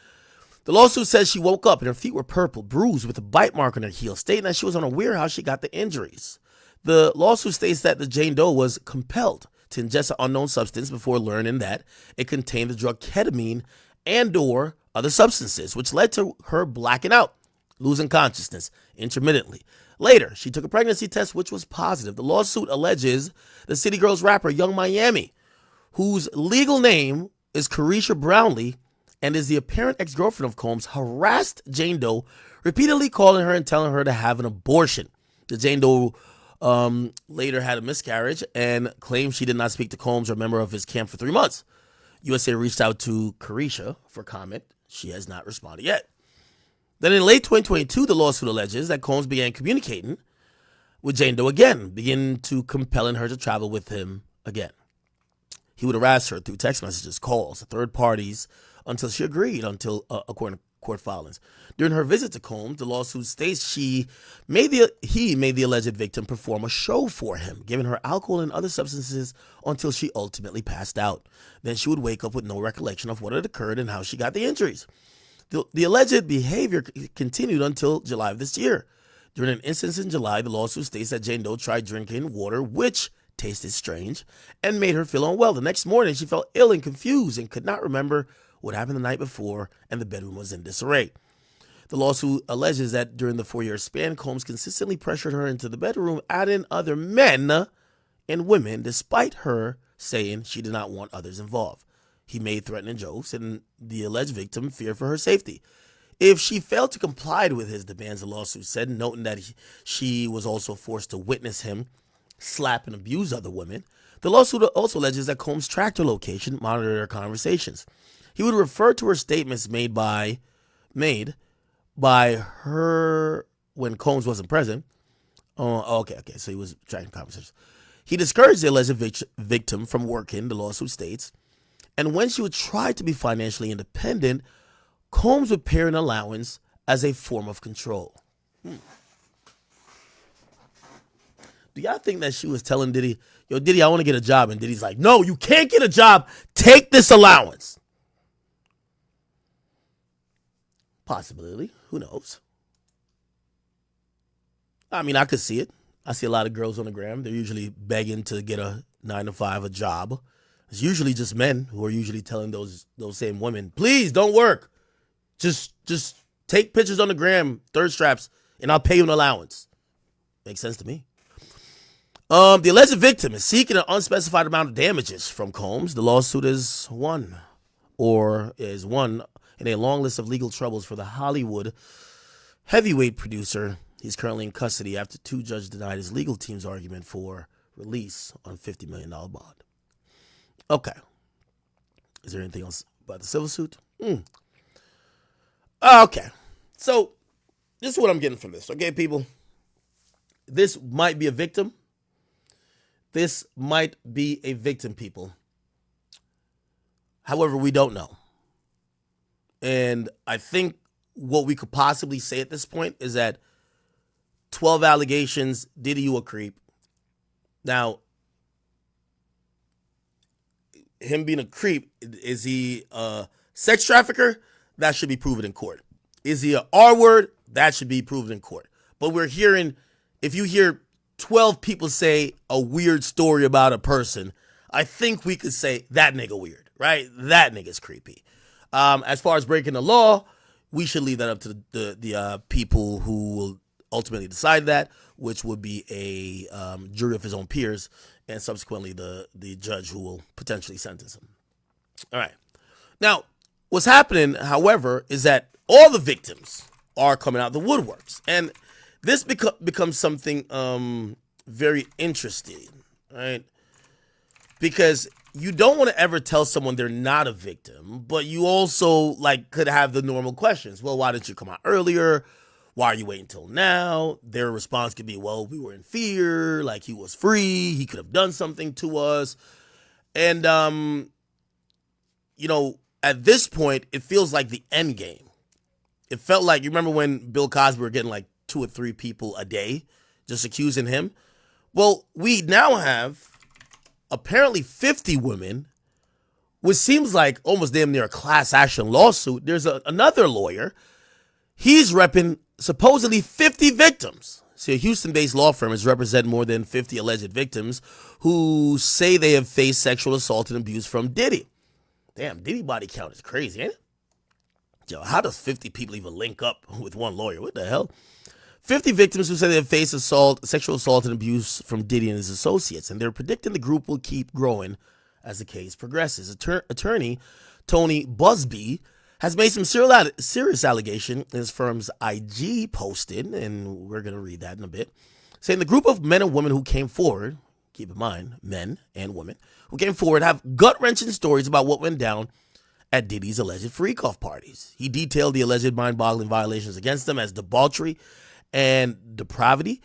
the lawsuit says she woke up and her feet were purple, bruised with a bite mark on her heel, stating that she was unaware how she got the injuries. The lawsuit states that the Jane Doe was compelled to ingest an unknown substance before learning that it contained the drug ketamine and or other substances, which led to her blacking out, losing consciousness intermittently. Later, she took a pregnancy test, which was positive. The lawsuit alleges the City Girls rapper Young Miami, whose legal name is Carisha Brownlee and is the apparent ex-girlfriend of Combs, harassed Jane Doe, repeatedly calling her and telling her to have an abortion. The Jane Doe later had a miscarriage and claimed she did not speak to Combs or a member of his camp for 3 months. USA reached out to Carisha for comment. She has not responded yet. Then in late 2022, the lawsuit alleges that Combs began communicating with Jane Doe again, beginning to compelling her to travel with him again. He would harass her through text messages, calls, third parties, until she agreed, according to court filings. During her visit to Combs, the lawsuit states he made the alleged victim perform a show for him, giving her alcohol and other substances until she ultimately passed out. Then she would wake up with no recollection of what had occurred and how she got the injuries. The alleged behavior continued until July of this year. During an instance in July, the lawsuit states that Jane Doe tried drinking water, which tasted strange, and made her feel unwell. The next morning, she felt ill and confused and could not remember what happened the night before, and the bedroom was in disarray. The lawsuit alleges that during the 4-year span, Combs consistently pressured her into the bedroom, adding other men and women, despite her saying she did not want others involved. He made threatening jokes, and the alleged victim feared for her safety. If she failed to comply with his demands, the lawsuit said, noting that she was also forced to witness him slap and abuse other women. The lawsuit also alleges that Combs tracked her location, monitored her conversations. He would refer to her statements made by her when Combs wasn't present. Okay, so he was tracking conversations. He discouraged the alleged victim from working, the lawsuit states, and when she would try to be financially independent, Combs would pay an allowance as a form of control. Do y'all think that she was telling Diddy, yo, Diddy, I want to get a job, and Diddy's like, no, you can't get a job. Take this allowance. Possibility. Who knows? I mean, I could see it. I see a lot of girls on the gram. They're usually begging to get a 9 to 5, a job. It's usually just men who are usually telling those same women, please don't work. Just take pictures on the gram, third straps, and I'll pay you an allowance. Makes sense to me. The alleged victim is seeking an unspecified amount of damages from Combs. The lawsuit is one in a long list of legal troubles for the Hollywood heavyweight producer. He's currently in custody after 2 judges denied his legal team's argument for release on $50 million bond. Okay. Is there anything else about the civil suit? Okay. So, this is what I'm getting from this, okay, people? This might be a victim. This might be a victim, people. However, we don't know. And I think what we could possibly say at this point is that 12 allegations, Diddy, you a creep. Now, him being a creep, is he a sex trafficker? That should be proven in court. Is he an R word? That should be proven in court. But we're hearing, if you hear 12 people say a weird story about a person, I think we could say that nigga weird, right? That nigga's creepy. As far as breaking the law, we should leave that up to the people who will ultimately decide that, which would be a jury of his own peers, and subsequently the judge who will potentially sentence him. All right. Now, what's happening, however, is that all the victims are coming out the woodworks, and this becomes something very interesting, right? Because you don't want to ever tell someone they're not a victim, but you also could have the normal questions. Well, why didn't you come out earlier? Why are you waiting until now? Their response could be, well, we were in fear, he was free, he could have done something to us. And, at this point, it feels like the end game. It felt like, you remember when Bill Cosby were getting 2 or 3 people a day just accusing him? Well, we now have apparently 50 women, which seems like almost damn near a class action lawsuit. There's another lawyer. He's repping supposedly 50 victims. See, a Houston-based law firm has represented more than 50 alleged victims who say they have faced sexual assault and abuse from Diddy. Damn, Diddy body count is crazy, ain't it? Yo, how does 50 people even link up with one lawyer? What the hell? 50 victims who say they have faced sexual assault and abuse from Diddy and his associates, and they're predicting the group will keep growing as the case progresses. Attorney Tony Busby has made some serious allegation in his firm's IG posted, and we're going to read that in a bit, saying the group of men and women who came forward, keep in mind, men and women, who came forward have gut-wrenching stories about what went down at Diddy's alleged freak-off parties. He detailed the alleged mind-boggling violations against them as debauchery and depravity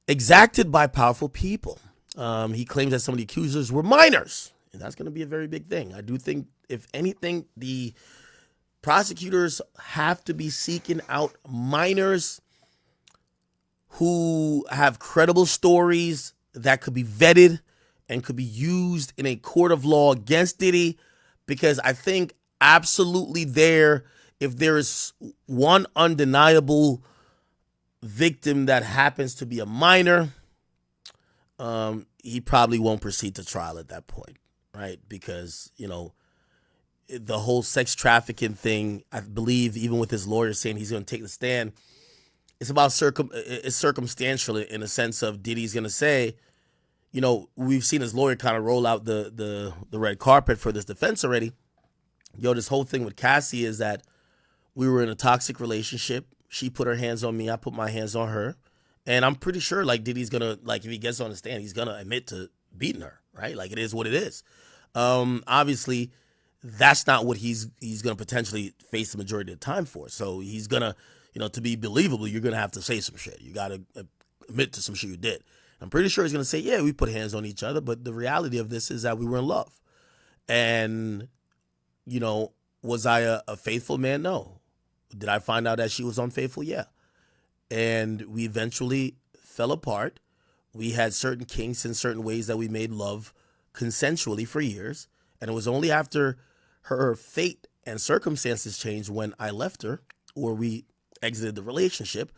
exacted by powerful people. He claims that some of the accusers were minors, and that's going to be a very big thing. I do think, if anything, the prosecutors have to be seeking out minors who have credible stories that could be vetted and could be used in a court of law against Diddy, because I think absolutely if there is one undeniable victim that happens to be a minor, he probably won't proceed to trial at that point, right? Because, the whole sex trafficking thing, I believe, even with his lawyer saying he's going to take the stand, it's about it's circumstantial in a sense of Diddy's going to say, we've seen his lawyer kind of roll out the red carpet for this defense already. This whole thing with Cassie is that we were in a toxic relationship. She put her hands on me. I put my hands on her. And I'm pretty sure Diddy's going to, if he gets on the stand, he's going to admit to beating her, right? It is what it is. Obviously, that's not what he's going to potentially face the majority of the time for. So he's going to, to be believable, you're going to have to say some shit. You got to admit to some shit you did. I'm pretty sure he's going to say, yeah, we put hands on each other. But the reality of this is that we were in love. And, was I a faithful man? No. Did I find out that she was unfaithful? Yeah. And we eventually fell apart. We had certain kinks in certain ways that we made love consensually for years. And it was only after her fate and circumstances changed when I left her, or we exited the relationship,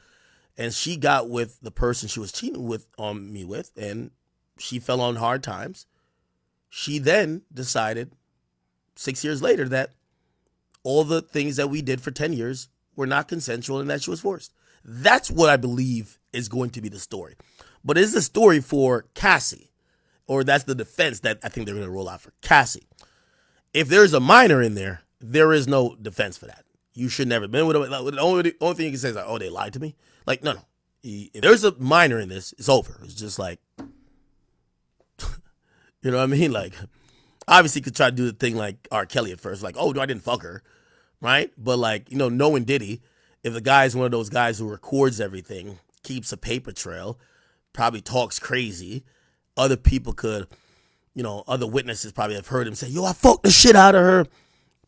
and she got with the person she was cheating with on me with, and she fell on hard times. She then decided 6 years later that all the things that we did for 10 years were not consensual and that she was forced. That's what I believe is going to be the story. But is the story for Cassie, or that's the defense that I think they're going to roll out for Cassie. If there's a minor in there, there is no defense for that. You should never have been with them. The only thing you can say is like, oh, they lied to me. Like, no. If there's a minor in this, it's over. It's just like, you know what I mean? Like, obviously, you could try to do the thing like R. Kelly at first, like, oh, no, I didn't fuck her, right? But like, knowing Diddy, if the guy's one of those guys who records everything, keeps a paper trail, probably talks crazy, other people could, other witnesses probably have heard him say, yo, I fucked the shit out of her.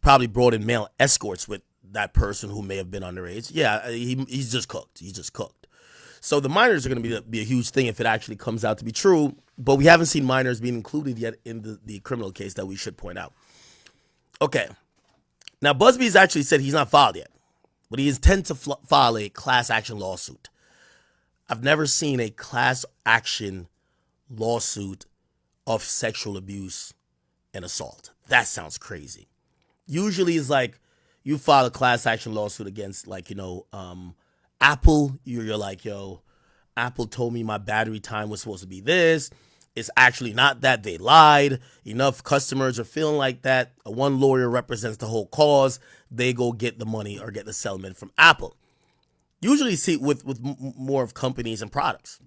Probably brought in male escorts with that person who may have been underage. Yeah, he's just cooked. He's just cooked. So the minors are going to be a huge thing if it actually comes out to be true. But we haven't seen minors being included yet in the criminal case that we should point out. Okay. Now, Busby's actually said he's not filed yet, but he intends to file a class action lawsuit. I've never seen a class action lawsuit of sexual abuse and assault. That sounds crazy. Usually it's like you file a class action lawsuit against Apple. You're like, yo, Apple told me my battery time was supposed to be this. It's actually not that. They lied. Enough customers are feeling like that. One lawyer represents the whole cause. They go get the money or get the settlement from Apple. Usually see it with more of companies and products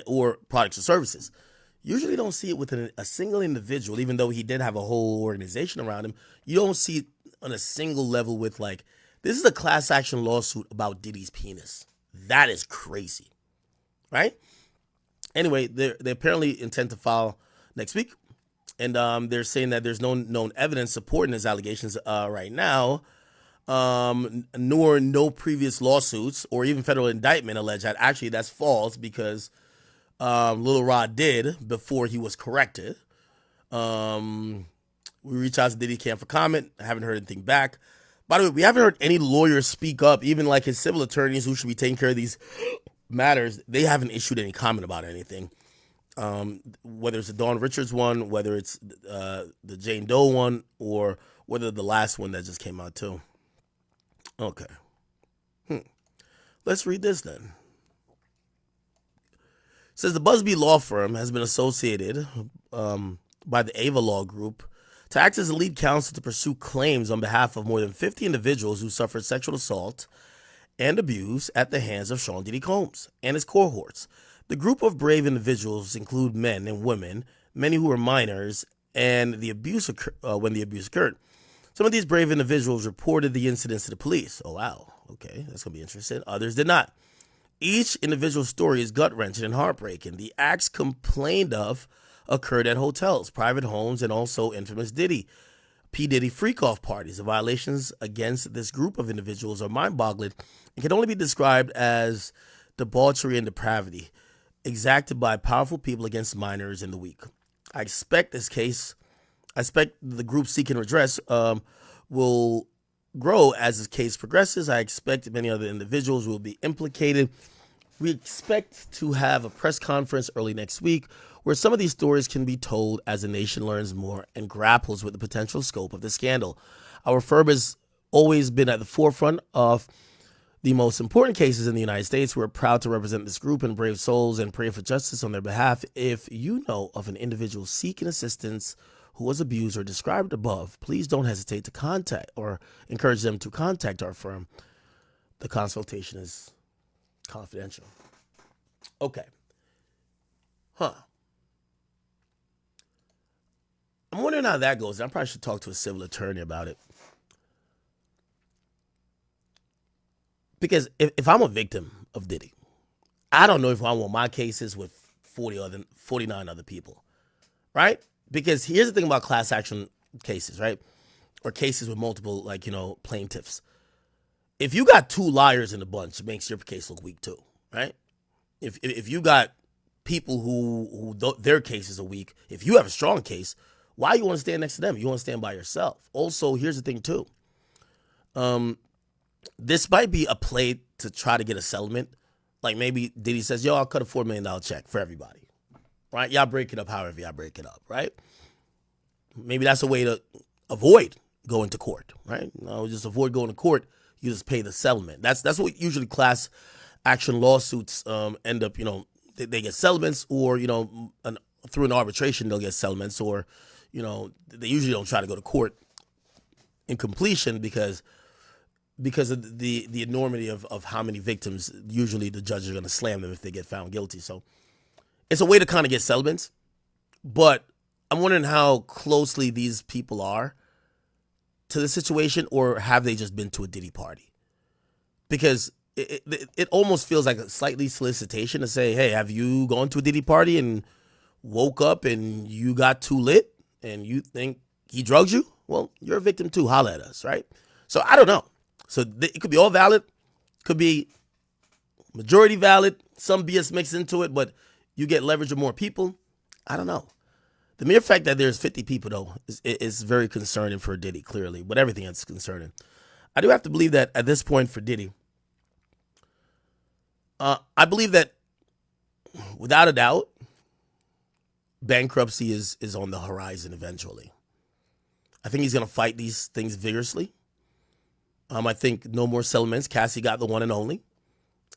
or products or services. Usually don't see it with a single individual, even though he did have a whole organization around him. You don't see it on a single level with like, this is a class action lawsuit about Diddy's penis. That is crazy, right? Anyway, they apparently intend to file next week. And they're saying that there's no known evidence supporting his allegations right now, nor no previous lawsuits or even federal indictment allege that. Actually, that's false because Lil Rod did before he was corrected. We reached out to Diddy Camp for comment. I haven't heard anything back. By the way, we haven't heard any lawyers speak up, even like his civil attorneys who should be taking care of these matters. They haven't issued any comment about anything. Whether it's the Dawn Richards one, whether it's the Jane Doe one, or whether the last one that just came out too. Okay. Let's read this then. It says the Busby Law Firm has been associated by the Ava Law Group to act as a lead counsel to pursue claims on behalf of more than 50 individuals who suffered sexual assault and abuse at the hands of Sean Diddy Combs and his cohorts. The group of brave individuals include men and women, many who were minors, and the abuse when the abuse occurred. Some of these brave individuals reported the incidents to the police. Oh, wow. Okay, that's going to be interesting. Others did not. Each individual story is gut-wrenching and heartbreaking. The acts complained of occurred at hotels, private homes, and also infamous P. Diddy freak-off parties. The violations against this group of individuals are mind-boggling and can only be described as debauchery and depravity exacted by powerful people against minors and the weak. I expect the group seeking redress will grow as this case progresses. I expect many other individuals will be implicated. We expect to have a press conference early next week where some of these stories can be told as the nation learns more and grapples with the potential scope of the scandal. Our firm has always been at the forefront of the most important cases in the United States. We're proud to represent this group and brave souls and pray for justice on their behalf. If you know of an individual seeking assistance who was abused or described above, please don't hesitate to contact or encourage them to contact our firm. The consultation is confidential. Okay. I'm wondering how that goes. I probably should talk to a civil attorney about it. Because if I'm a victim of Diddy, I don't know if I want my cases with 49 other people, right? Because here's the thing about class action cases, right? Or cases with multiple, plaintiffs. If you got two liars in the bunch, it makes your case look weak too, right? If you got people who their cases are weak, if you have a strong case, why you want to stand next to them? You want to stand by yourself. Also, here's the thing too. This might be a play to try to get a settlement Like maybe Diddy says, yo, I'll cut a $4 million check for everybody. Right? Y'all break it up however y'all break it up, right? Maybe that's a way to avoid going to court, right? No, just avoid going to court. You just pay the settlement. That's what usually class action lawsuits end up, they get settlements, or, through an arbitration, they'll get settlements, or, they usually don't try to go to court in completion because of the enormity of how many victims. Usually the judges are going to slam them if they get found guilty. So it's a way to kind of get settlements, but I'm wondering how closely these people are to the situation, or have they just been to a Diddy party? Because it almost feels like a slightly solicitation to say, hey, have you gone to a Diddy party and woke up and you got too lit and you think he drugged you? Well, you're a victim too. Holla at us, right? So I don't know. So it could be all valid, could be majority valid, some BS mixed into it, but you get leverage of more people. I don't know. The mere fact that there's 50 people, though, is very concerning for Diddy, clearly, but everything else is concerning. I do have to believe that at this point for Diddy, I believe that without a doubt, bankruptcy is on the horizon eventually. I think he's going to fight these things vigorously. I think no more settlements. Cassie got the one and only.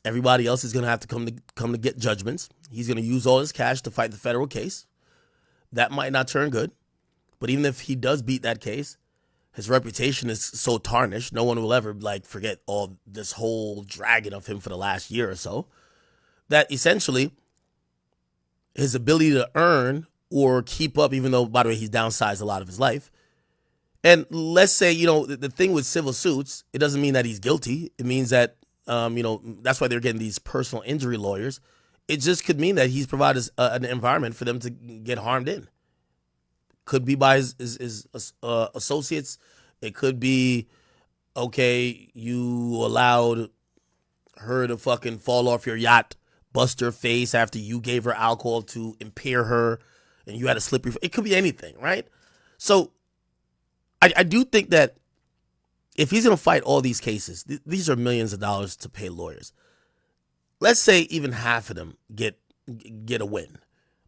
Everybody else is going to have to come to get judgments. He's going to use all his cash to fight the federal case. That might not turn good. But even if he does beat that case, his reputation is so tarnished, no one will ever forget all this whole dragging of him for the last year or so, that essentially his ability to earn or keep up, even though, by the way, he's downsized a lot of his life. And let's say, the thing with civil suits, it doesn't mean that he's guilty. It means that, that's why they're getting these personal injury lawyers. It just could mean that he's provided an environment for them to get harmed in. Could be by his associates. It could be, okay, you allowed her to fucking fall off your yacht, bust her face after you gave her alcohol to impair her, and you had a slippery. It could be anything, right? So I do think that if he's going to fight all these cases, these are millions of dollars to pay lawyers. Let's say even half of them get a win.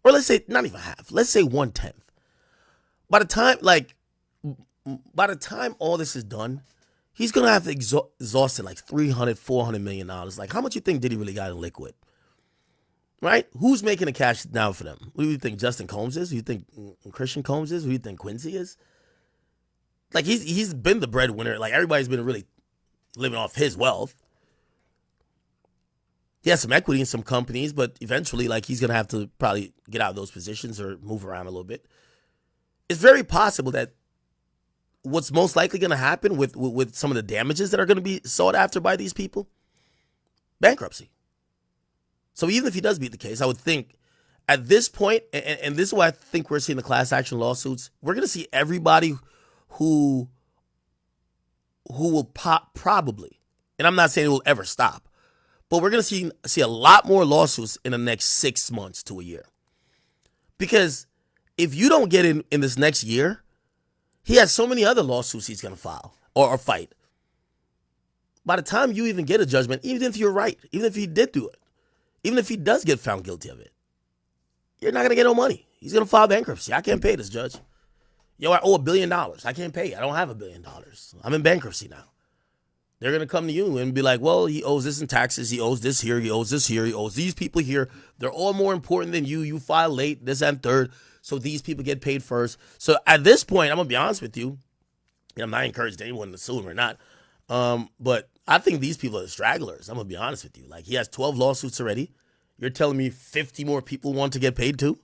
Or let's say not even half. Let's say 1/10. By the time all this is done, he's going to have to exhaust it like $300-400 million. Like, how much you think Diddy really got in liquid? Right? Who's making the cash now for them? Who do you think Justin Combs is? Who do you think Christian Combs is? Who do you think Quincy is? Like, he's been the breadwinner. Like, everybody's been really living off his wealth. He has some equity in some companies, but eventually, he's going to have to probably get out of those positions or move around a little bit. It's very possible that what's most likely going to happen with some of the damages that are going to be sought after by these people, bankruptcy. So even if he does beat the case, I would think at this point, and this is why I think we're seeing the class action lawsuits, we're going to see everybody who will probably, and I'm not saying it will ever stop, but we're going to see a lot more lawsuits in the next 6 months to a year. Because if you don't get in this next year, he has so many other lawsuits he's going to file or fight. By the time you even get a judgment, even if you're right, even if he did do it, even if he does get found guilty of it, you're not going to get no money. He's going to file bankruptcy. I can't pay this, judge. Yo, I owe $1 billion. I can't pay. I don't have $1 billion. I'm in bankruptcy now. They're going to come to you and be like, well, he owes this in taxes. He owes this here. He owes this here. He owes these people here. They're all more important than you. You file late, this and third. So these people get paid first. So at this point, I'm going to be honest with you. I'm not encouraging anyone to sue him or not. But I think these people are stragglers. I'm going to be honest with you. He has 12 lawsuits already. You're telling me 50 more people want to get paid too?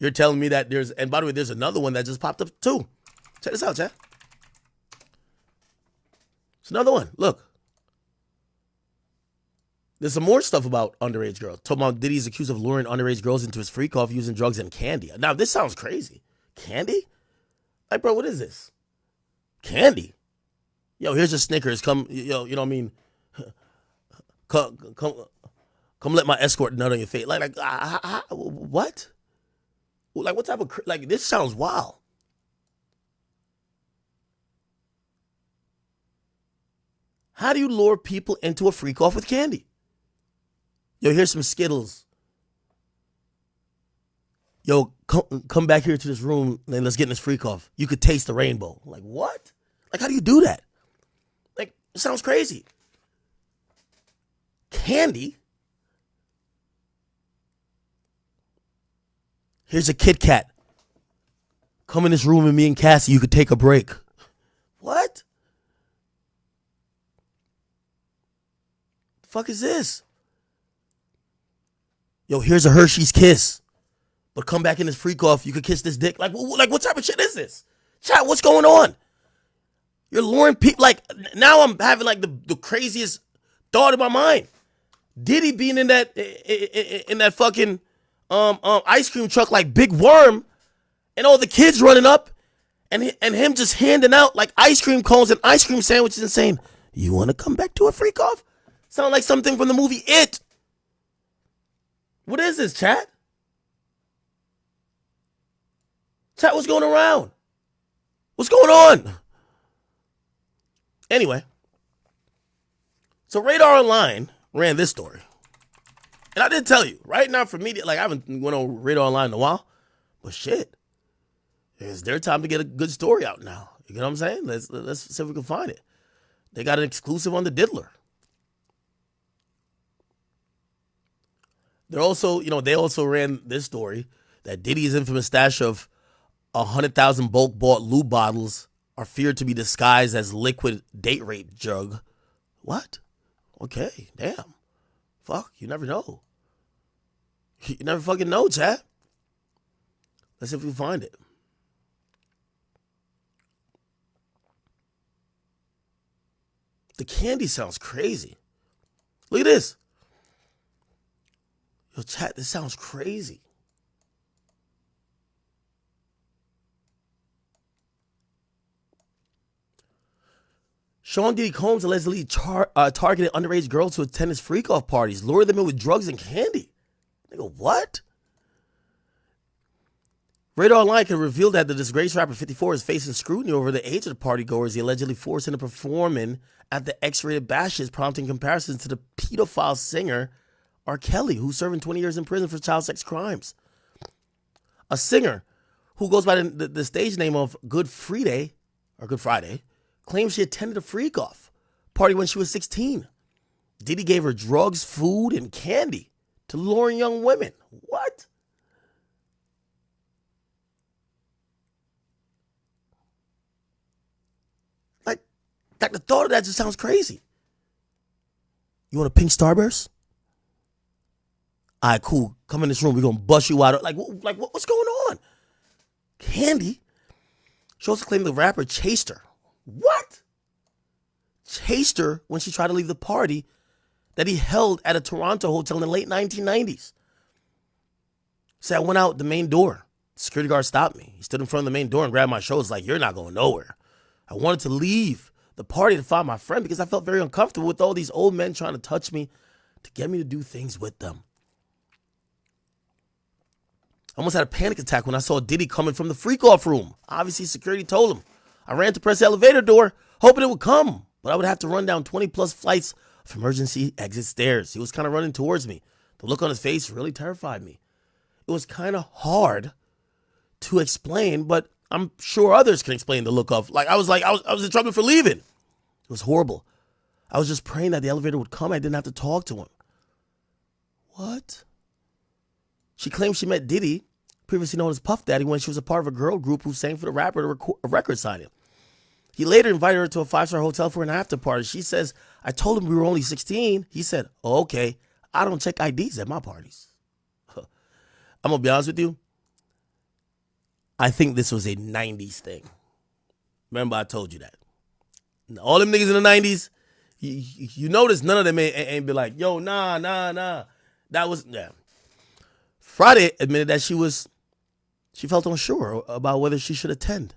You're telling me that and by the way, there's another one that just popped up too. Check this out, chat. It's another one. Look. There's some more stuff about underage girls. Talking about Diddy's accused of luring underage girls into his freak off using drugs and candy. Now, this sounds crazy. Candy? Like, bro, what is this? Candy? Yo, here's your Snickers. Come, yo, you know what I mean? Come let my escort nut on your face. What? Like, what type of, this sounds wild. How do you lure people into a freak off with candy? Yo, here's some Skittles. Yo, come back here to this room and let's get in this freak off. You could taste the rainbow. Like, what? Like, how do you do that? Like, it sounds crazy. Candy? Here's a Kit Kat. Come in this room with me and Cassie. You could take a break. What? The fuck is this? Yo, here's a Hershey's Kiss. But come back in this freak off. You could kiss this dick. Like what type of shit is this? Chat, what's going on? You're luring people. Like, now I'm having like the craziest thought in my mind. Diddy being in that fucking ice cream truck like Big Worm, and all the kids running up, and him just handing out like ice cream cones and ice cream sandwiches and saying, "You want to come back to a freak off?" Sound like something from the movie It. What is this, chat? Chat, what's going around? What's going on? Anyway, so Radar Online ran this story. And I did tell you, right now for media, like I haven't went on Radar Online in a while, but shit, it's their time to get a good story out now. You know what I'm saying? Let's see if we can find it. They got an exclusive on the Diddler. They're also, they also ran this story that Diddy's infamous stash of 100,000 bulk bought lube bottles are feared to be disguised as liquid date rape drug. What? Okay, damn. Fuck, you never know. You never fucking know, chat. Let's see if we find it. The candy sounds crazy. Look at this. Yo, chat, this sounds crazy. Sean Diddy Combs allegedly targeted underage girls to attend his freak-off parties, lured them in with drugs and candy. Nigga, what? Radar Online can reveal that the disgraced rapper 54 is facing scrutiny over the age of the partygoers he allegedly forced into performing at the X-rated bashes, prompting comparisons to the pedophile singer R. Kelly, who's serving 20 years in prison for child sex crimes. A singer who goes by the stage name of Good Friday, claims she attended a freak-off party when she was 16. Diddy gave her drugs, food, and candy to lure young women. What? Like the thought of that just sounds crazy. You want a pink Starburst? All right, cool. Come in this room. We're going to bust you out. What's going on? Candy? She also claimed the rapper chased her. What? Chased her when she tried to leave the party that he held at a Toronto hotel in the late 1990s. Said I went out the main door. The security guard stopped me. He stood in front of the main door and grabbed my shoulders like, "You're not going nowhere." I wanted to leave the party to find my friend because I felt very uncomfortable with all these old men trying to touch me to get me to do things with them. I almost had a panic attack when I saw Diddy coming from the freak-off room. Obviously, security told him. I ran to press the elevator door, hoping it would come, but I would have to run down 20-plus flights of emergency exit stairs. He was kind of running towards me. The look on his face really terrified me. It was kind of hard to explain, but I'm sure others can explain the look of. I was in trouble for leaving. It was horrible. I was just praying that the elevator would come. I didn't have to talk to him. What? She claims she met Diddy, previously known as Puff Daddy, when she was a part of a girl group who sang for the rapper to record a record signing. He later invited her to a 5-star hotel for an after party. She says, "I told him we were only 16. He said, 'Oh, okay. I don't check IDs at my parties.'" I'm going to be honest with you. I think this was a 90s thing. Remember, I told you that. All them niggas in the 90s, you notice none of them ain't be like, "Yo, nah. That was, yeah." Friday admitted that she felt unsure about whether she should attend.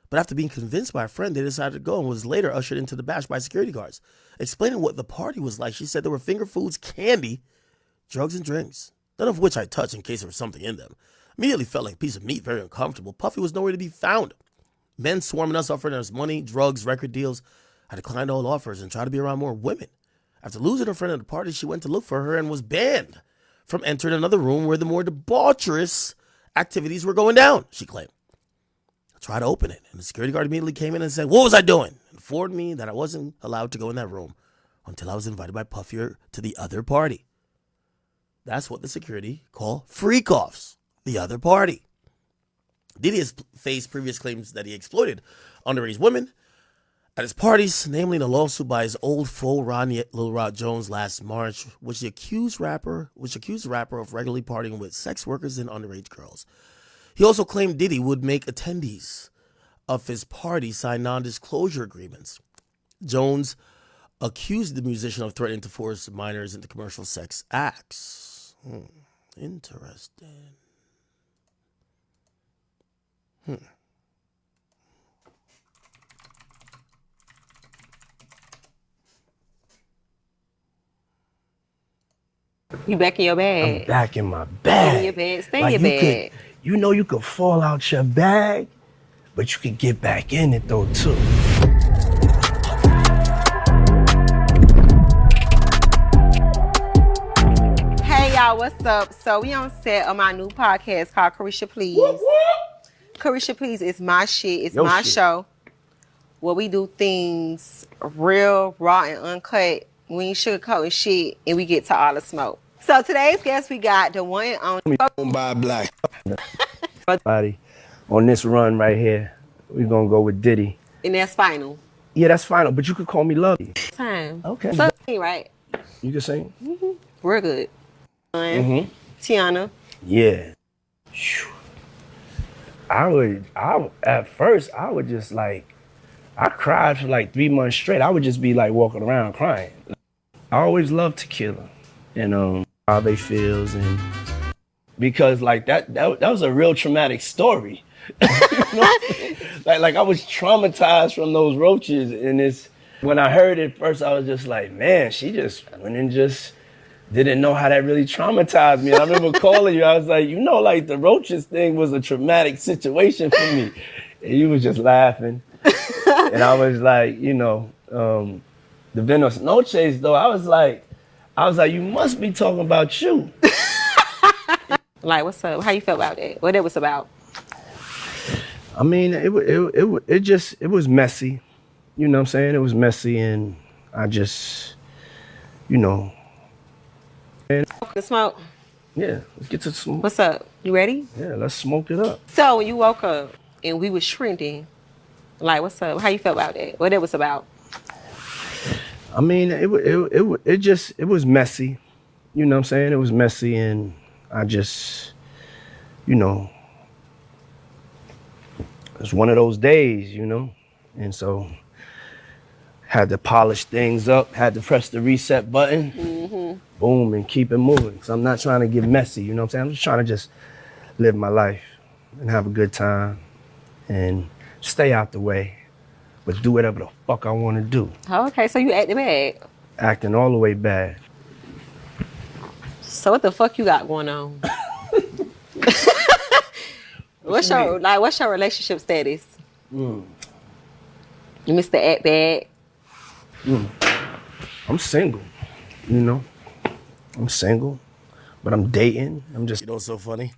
But after being convinced by a friend, they decided to go and was later ushered into the bash by security guards. Explaining what the party was like, she said there were finger foods, candy, drugs, and drinks, none of which I touched in case there was something in them. Immediately felt like a piece of meat, very uncomfortable. Puffy was nowhere to be found. Men swarming us, offering us money, drugs, record deals. I declined all offers and tried to be around more women. After losing her friend at the party, she went to look for her and was banned from entering another room where the more debaucherous activities were going down, she claimed. I tried to open it, and the security guard immediately came in and said, "What was I doing?" and informed me that I wasn't allowed to go in that room until I was invited by Puffier to the other party. That's what the security call freak-offs, the other party. Diddy has faced previous claims that he exploited underage women at his parties, namely in a lawsuit by his old foe Ronnie Lil Rod Jones last March, which accused the rapper of regularly partying with sex workers and underage girls. He also claimed Diddy would make attendees of his party sign non-disclosure agreements. Jones accused the musician of threatening to force minors into commercial sex acts. Interesting. You back in your bag. I'm back in my Stay bag. in your bag. Stay in Like your bag. you could fall out your bag, but you could get back in it though too. Hey y'all, what's up? So we on set of my new podcast called Carisha Please. Carisha Please is my shit. It's Your my shit. show where we do things real, raw, and uncut. We ain't sugarcoating shit, and we get to all the smoke. So today's guest, we got the one and only. Owned by black. Buddy, on this run right here, we're gonna go with Diddy. And that's final. Yeah, that's final, but you could call me Lovey. Time. Okay. So, right? You can sing? Real good. Tiana. Yeah. Phew. At first, I would just like, I cried for like 3 months straight. I would just be like walking around crying. I always loved Tequila and how they feels, and because like that was a real traumatic story. You know? like I was traumatized from those roaches, and when I heard it first, I was just like, man, she just went and just didn't know how that really traumatized me. And I remember calling you, I was like, like the roaches thing was a traumatic situation for me. And you was just laughing. And I was like, the Venos Noches though, I was like, you must be talking about you. Like, what's up? How you felt about that? What it was about? I mean, it was messy. You know what I'm saying? It was messy, and I just, The smoke. Yeah, let's get to the smoke. What's up? You ready? Yeah, let's smoke it up. So when you woke up and we was trending, like, what's up? How you felt about that? What it was about? I mean, it was messy. You know what I'm saying? It was messy, and I just, it's one of those days, and so had to polish things up, had to press the reset button, boom, and keep it moving. Cause I'm not trying to get messy, you know what I'm saying? I'm just trying to live my life and have a good time and stay out the way, but do whatever the fuck I want to do. Oh, okay, so you acting bad. Acting all the way bad. So what the fuck you got going on? What's your relationship status? You Mr. Act Bad? I'm single, I'm single, but I'm dating. I'm just. You know what's so funny?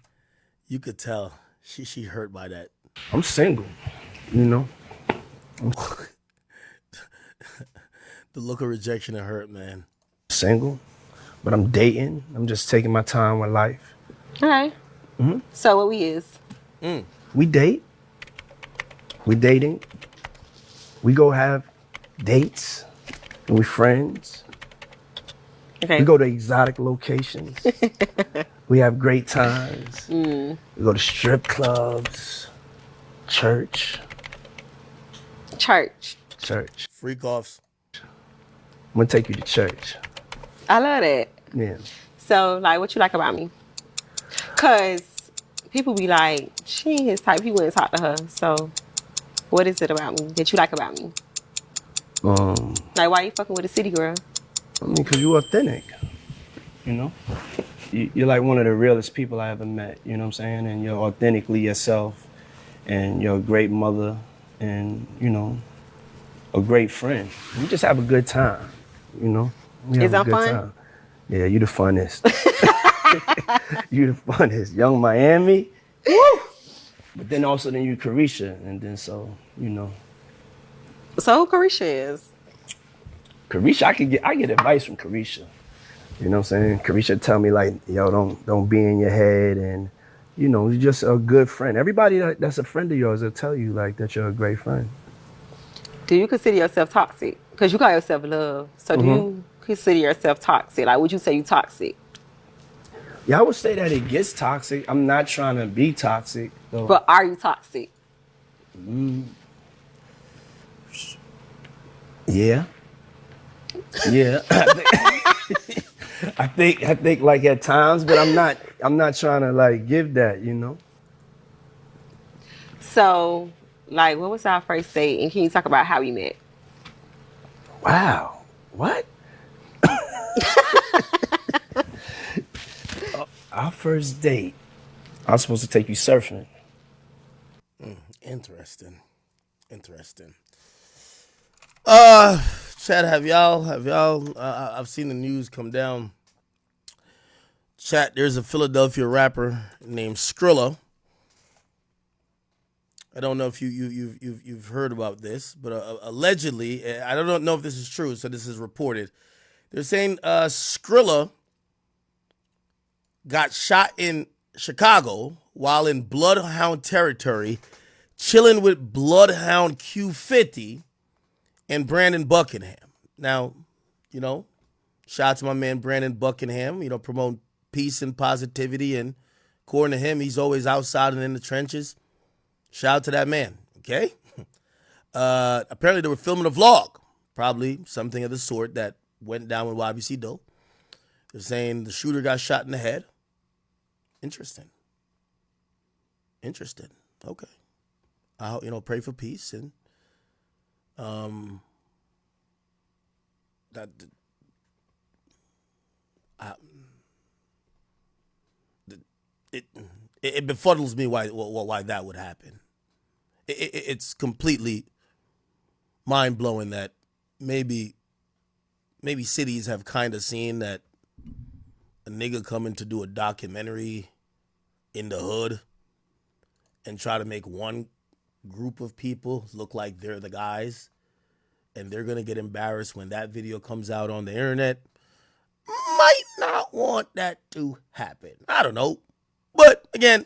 You could tell she hurt by that. I'm single, I'm The look of rejection and hurt, man. single, but I'm dating. I'm just taking my time with life. All right. So what we is? We date. We dating. We go have dates. And we friends. Okay. We go to exotic locations. We have great times. We go to strip clubs, church. Church. Freak offs. I'm gonna take you to church. I love that. Yeah. So, like, what you like about me? Cause people be like, she ain't his type. He wouldn't talk to her. So, what is it about me that you like about me? Like, why you fucking with a city girl? I mean, cause you're authentic. You're like one of the realest people I ever met. You know what I'm saying? And you're authentically yourself. And you're a great mother. And a great friend. You just have a good time. We Is have a that good fun? time. Yeah, you the funnest. You the funnest. Young Miami. Woo! But then also then you Carisha, and then so, you know. So who Carisha is? Carisha, I get advice from Carisha. You know what I'm saying? Carisha tell me like, yo, don't be in your head, and you know, you're just a good friend. Everybody that's a friend of yours will tell you like that you're a great friend. Do you consider yourself toxic? Because you call yourself love. So do you consider yourself toxic? Like, would you say you toxic? Yeah, I would say that it gets toxic. I'm not trying to be toxic, though. But are you toxic? Yeah. Yeah. I think like at times, but I'm not trying to like give that, you know. So, like, what was our first date? And can you talk about how we met? Wow. What? Our first date. I was supposed to take you surfing. Interesting. Chat, have y'all, I've seen the news come down. Chat, there's a Philadelphia rapper named Skrilla. I don't know if you've heard about this, but allegedly, I don't know if this is true, so this is reported. They're saying Skrilla got shot in Chicago while in Bloodhound territory, chilling with Bloodhound Q50 and Brandon Buckingham. Now, you know, shout out to my man Brandon Buckingham, you know, promoting peace and positivity, and according to him, he's always outside and in the trenches. Shout out to that man, okay? Apparently they were filming a vlog, probably something of the sort that went down with YBC Doe. They're saying the shooter got shot in the head. Interesting. Okay. I'll, pray for peace, and it befuddles me why that would happen. It's completely mind blowing that maybe cities have kind of seen that a nigga coming to do a documentary in the hood and try to make one group of people look like they're the guys, and they're gonna get embarrassed when that video comes out on the internet. Might not want that to happen. I don't know. But again,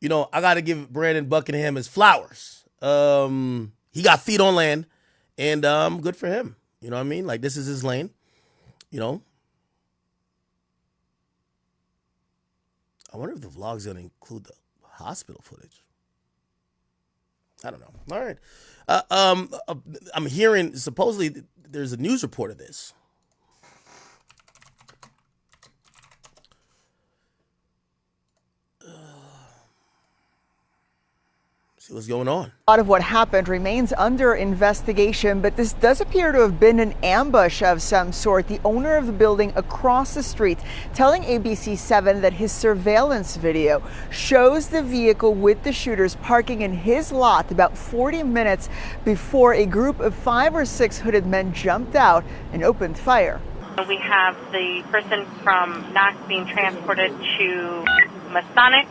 I gotta give Brandon Buckingham his flowers. He got feet on land, and good for him. You know what I mean? Like, this is his lane. I wonder if the vlog's gonna include the hospital footage. I don't know. All right. I'm hearing supposedly there's a news report of this. See what's going on. A lot of what happened remains under investigation, but this does appear to have been an ambush of some sort. The owner of the building across the street telling ABC7 that his surveillance video shows the vehicle with the shooters parking in his lot about 40 minutes before a group of 5 or 6 hooded men jumped out and opened fire. We have the person from Knox being transported to Masonic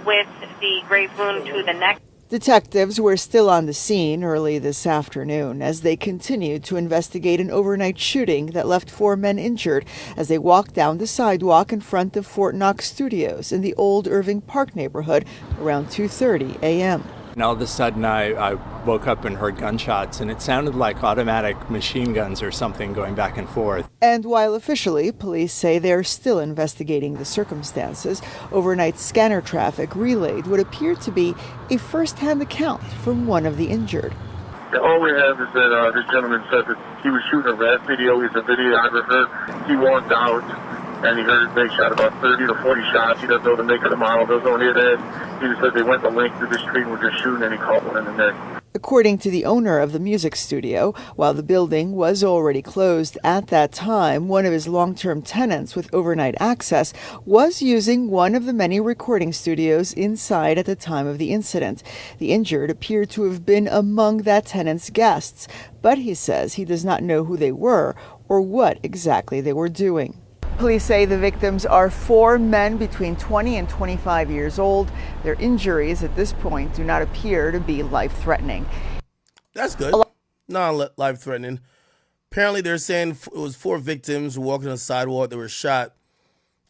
with the grave wound to the neck. Detectives were still on the scene early this afternoon as they continued to investigate an overnight shooting that left 4 men injured as they walked down the sidewalk in front of Fort Knox Studios in the Old Irving Park neighborhood around 2:30 a.m. And all of a sudden, I woke up and heard gunshots, and it sounded like automatic machine guns or something going back and forth. And while officially police say they're still investigating the circumstances, overnight scanner traffic relayed what appeared to be a first-hand account from one of the injured. All we have is that this gentleman said that he was shooting a rap video. He's a videographer. He walked out and he heard they shot about 30 to 40 shots. He doesn't know the make of the model, doesn't know any of that. He just said they went the length of the street and were just shooting, and he caught one in the neck. According to the owner of the music studio, while the building was already closed at that time, one of his long-term tenants with overnight access was using one of the many recording studios inside at the time of the incident. The injured appeared to have been among that tenant's guests, but he says he does not know who they were or what exactly they were doing. Police say the victims are 4 men between 20 and 25 years old. Their injuries at this point do not appear to be life-threatening. That's good. Not life-threatening. Apparently, they're saying it was 4 victims walking on the sidewalk that were shot.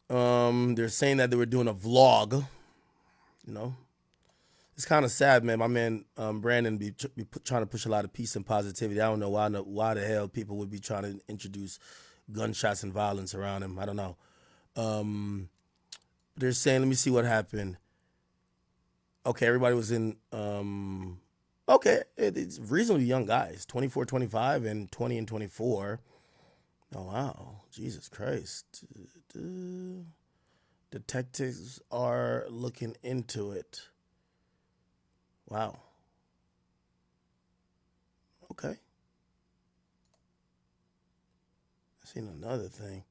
They're saying that they were doing a vlog. You know, it's kind of sad, man. My man Brandon be trying to push a lot of peace and positivity. I don't know why the hell people would be trying to introduce gunshots and violence around him. I don't know. They're saying, let me see what happened. Okay, everybody was in, okay, it's reasonably young guys, 24, 25, and 20 and 24. Oh, wow. Jesus Christ. Detectives are looking into it. Wow. Okay. I seen another thing.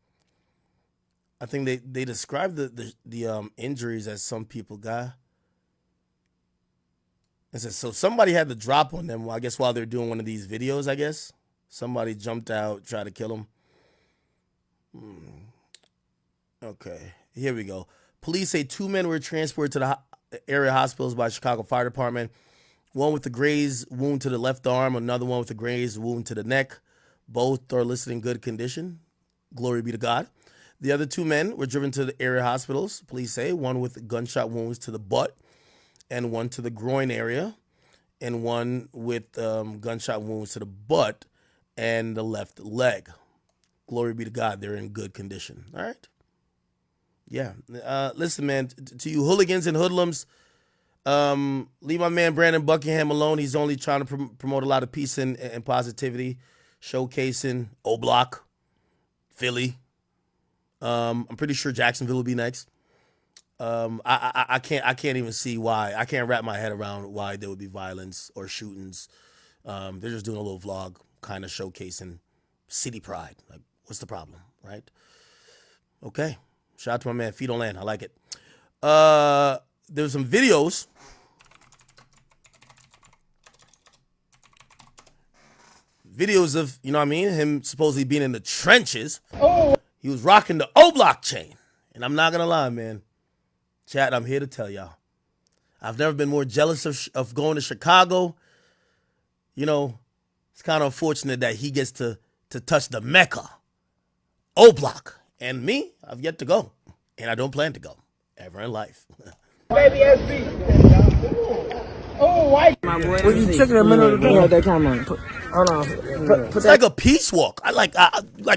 I think they described the injuries as some people got. It says, so somebody had the drop on them, I guess, while they're doing one of these videos, I guess. Somebody jumped out, tried to kill them. Okay, here we go. Police say 2 men were transported to the area hospitals by Chicago Fire Department. One with a grazed wound to the left arm, another one with a grazed wound to the neck. Both are listed in good condition. Glory be to God. The other 2 men were driven to the area hospitals, police say, one with gunshot wounds to the butt and one to the groin area, and one with gunshot wounds to the butt and the left leg. Glory be to God, they're in good condition. All right? Yeah. Listen, man, to you hooligans and hoodlums, leave my man Brandon Buckingham alone. He's only trying to promote a lot of peace and positivity, showcasing O-Block, Philly. I'm pretty sure Jacksonville will be next. I can't even see why. I can't wrap my head around why there would be violence or shootings. They're just doing a little vlog, kind of showcasing city pride. Like, what's the problem, right? Okay. Shout out to my man Feet on Land. I like it. There's some videos. Videos of, you know what I mean, him supposedly being in the trenches. Oh. He was rocking the O-Block chain. And I'm not going to lie, man. Chat, I'm here to tell y'all. I've never been more jealous of going to Chicago. You know, it's kind of unfortunate that he gets to touch the Mecca, O-Block. And me, I've yet to go. And I don't plan to go ever in life. Baby SB. Oh, white. When you took in the middle of the day, that come on. Hold on. It's like a peace walk. I like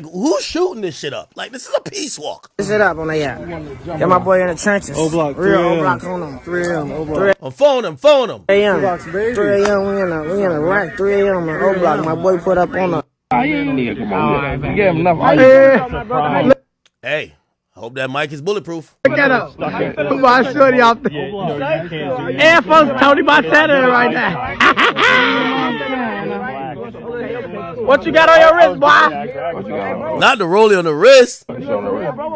who's shooting this shit up? Like, this is a peace walk. This shit up on the yacht. Got my boy in the trenches. O-Block. Real O-Block on them. 3 a.m. O-Block. I'm phone him. 3 a.m. 3 a.m. We in a rack. 3 a.m. on O-Block. My boy put up on the. Hey, I hope that mic is bulletproof. Check that out. My shorty out there. Air Force Tony Montana right now. What you got on your wrist, boy? Not the rollie on the wrist.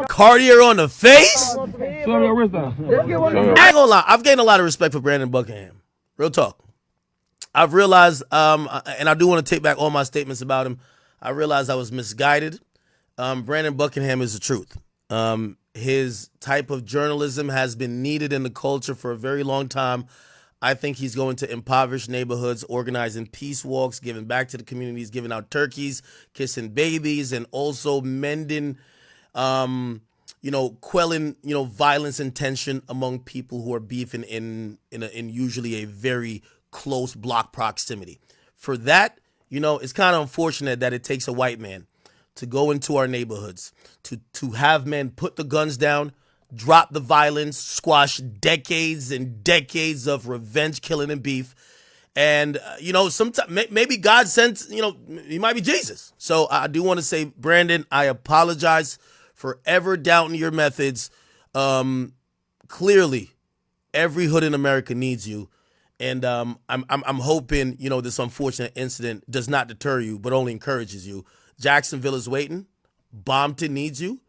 Cartier on the face. Show me your wrist down. I ain't gonna lie. I've gained a lot of respect for Brandon Buckingham. Real talk. I've realized, and I do want to take back all my statements about him. I realized I was misguided. Brandon Buckingham is the truth. His type of journalism has been needed in the culture for a very long time. I think he's going to impoverished neighborhoods, organizing peace walks, giving back to the communities, giving out turkeys, kissing babies, and also mending, quelling, violence and tension among people who are beefing in usually a very close block proximity. For that, it's kind of unfortunate that it takes a white man to go into our neighborhoods, to have men put the guns down, drop the violence, squash decades and decades of revenge, killing, and beef. And, sometimes maybe God sent, he might be Jesus. So I do want to say, Brandon, I apologize for ever doubting your methods. Clearly, every hood in America needs you. And I'm hoping, this unfortunate incident does not deter you, but only encourages you. Jacksonville is waiting. Bompton needs you.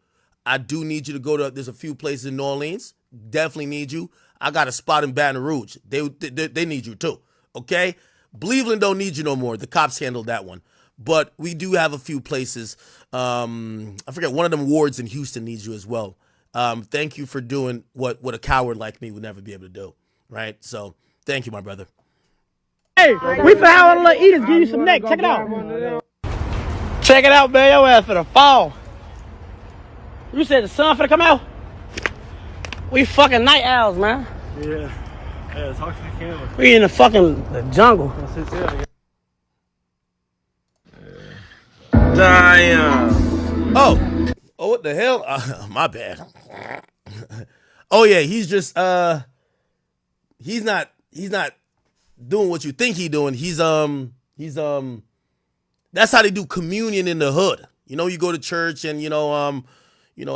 I do need you to go to, there's a few places in New Orleans. Definitely need you. I got a spot in Baton Rouge. They need you too, okay? Cleveland don't need you no more. The cops handled that one. But we do have a few places. I forget, one of them wards in Houston needs you as well. Thank you for doing what a coward like me would never be able to do, right? So thank you, my brother. Hey, we finna have a little eaters. Give you some neck. Check it out. Check it out, man. Your ass finna fall. You said the sun finna come out? We fucking night owls, man. Yeah. Yeah, talk to the camera. We in the fucking jungle. Damn. Oh, what the hell? My bad. Oh yeah, he's just he's not doing what you think he's doing. He's that's how they do communion in the hood. You know, you go to church and you know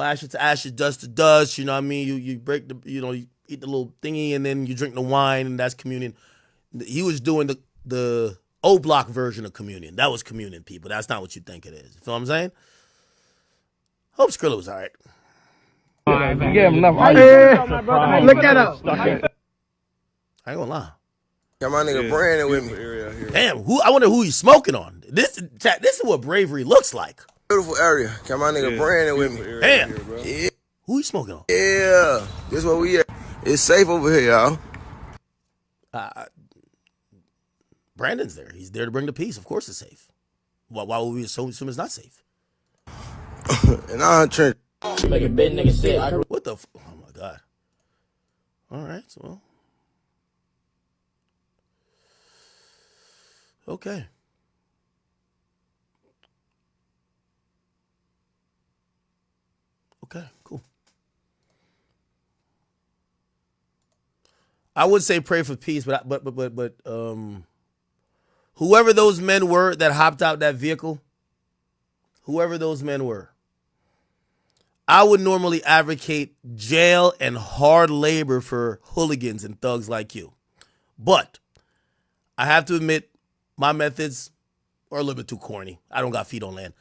ashes to ashes, dust to dust. You know what I mean? You break the you eat the little thingy and then you drink the wine and that's communion. He was doing the O Block version of communion. That was communion, people. That's not what you think it is. You feel what I'm saying? Hope Skrilla was all right. Give him enough. Look at us. I ain't gonna lie. Got my nigga Brandon with me. Damn, I wonder who he's smoking on. This is what bravery looks like. Beautiful area. Got my nigga Brandon with me. Damn. Yeah. Who you smoking on? Yeah. This is what we at. It's safe over here, y'all. Brandon's there. He's there to bring the peace. Of course it's safe. Why would we assume it's not safe? And I'm trying. Like a big nigga sick. What the? Oh my god. All right. So. Okay. Okay. Cool. I would say pray for peace, but whoever those men were that hopped out that vehicle, whoever those men were, I would normally advocate jail and hard labor for hooligans and thugs like you. But I have to admit, my methods are a little bit too corny. I don't got feet on land.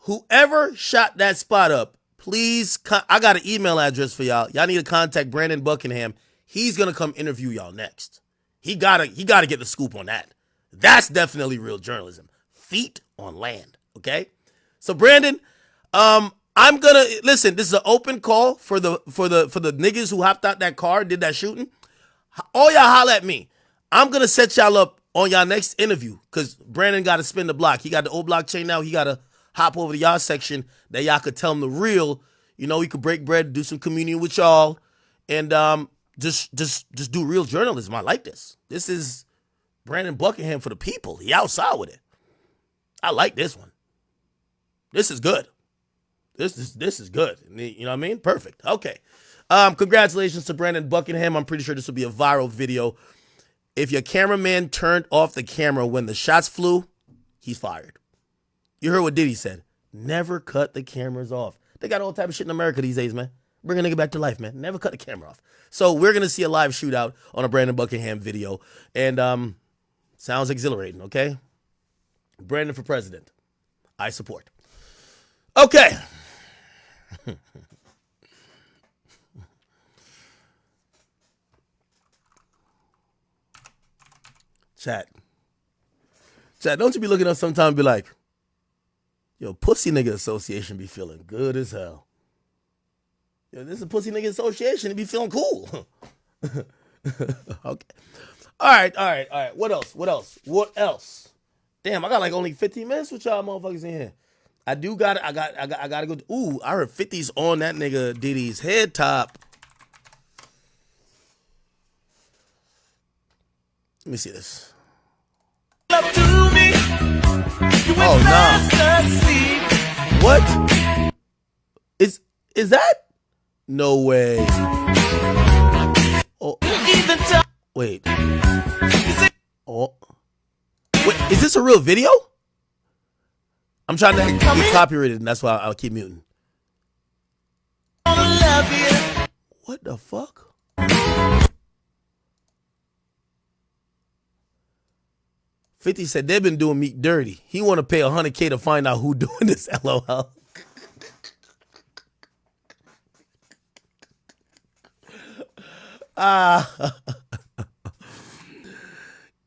Whoever shot that spot up, please, I got an email address for y'all. Y'all need to contact Brandon Buckingham. He's going to come interview y'all next. He gotta get the scoop on that. That's definitely real journalism. Feet on land, okay? So Brandon, I'm gonna listen. This is an open call for the niggas who hopped out that car, did that shooting. All y'all holla at me. I'm gonna set y'all up on y'all next interview because Brandon got to spin the block. He got the old blockchain now. He got to hop over to y'all section that y'all could tell him the real. You know, he could break bread, do some communion with y'all, and just do real journalism. I like this. This is Brandon Buckingham for the people. He outside with it. I like this one. This is good. This is good. You know what I mean? Perfect. Okay. Congratulations to Brandon Buckingham. I'm pretty sure this will be a viral video. If your cameraman turned off the camera when the shots flew, he's fired. You heard what Diddy said. Never cut the cameras off. They got all type of shit in America these days, man. Bring a nigga back to life, man. Never cut the camera off. So we're going to see a live shootout on a Brandon Buckingham video. And sounds exhilarating, okay? Brandon for president. I support. Okay. Chat, don't you be looking up sometime and be like, yo, Pussy Nigga Association be feeling good as hell. Yo, this is a Pussy Nigga Association. It be feeling cool. Okay. All right. What else? Damn, I got like only 15 minutes with y'all motherfuckers in here. I gotta go. Ooh, I heard 50's on that nigga Diddy's head top. Let me see this. Oh, nah. What? Is that? No way. Oh. Wait. Oh. Wait, is this a real video? I'm trying to get copyrighted, and that's why I'll keep muting. What the fuck? $50 said they've been doing me dirty. He want to pay $100K to find out who doing this. LOL.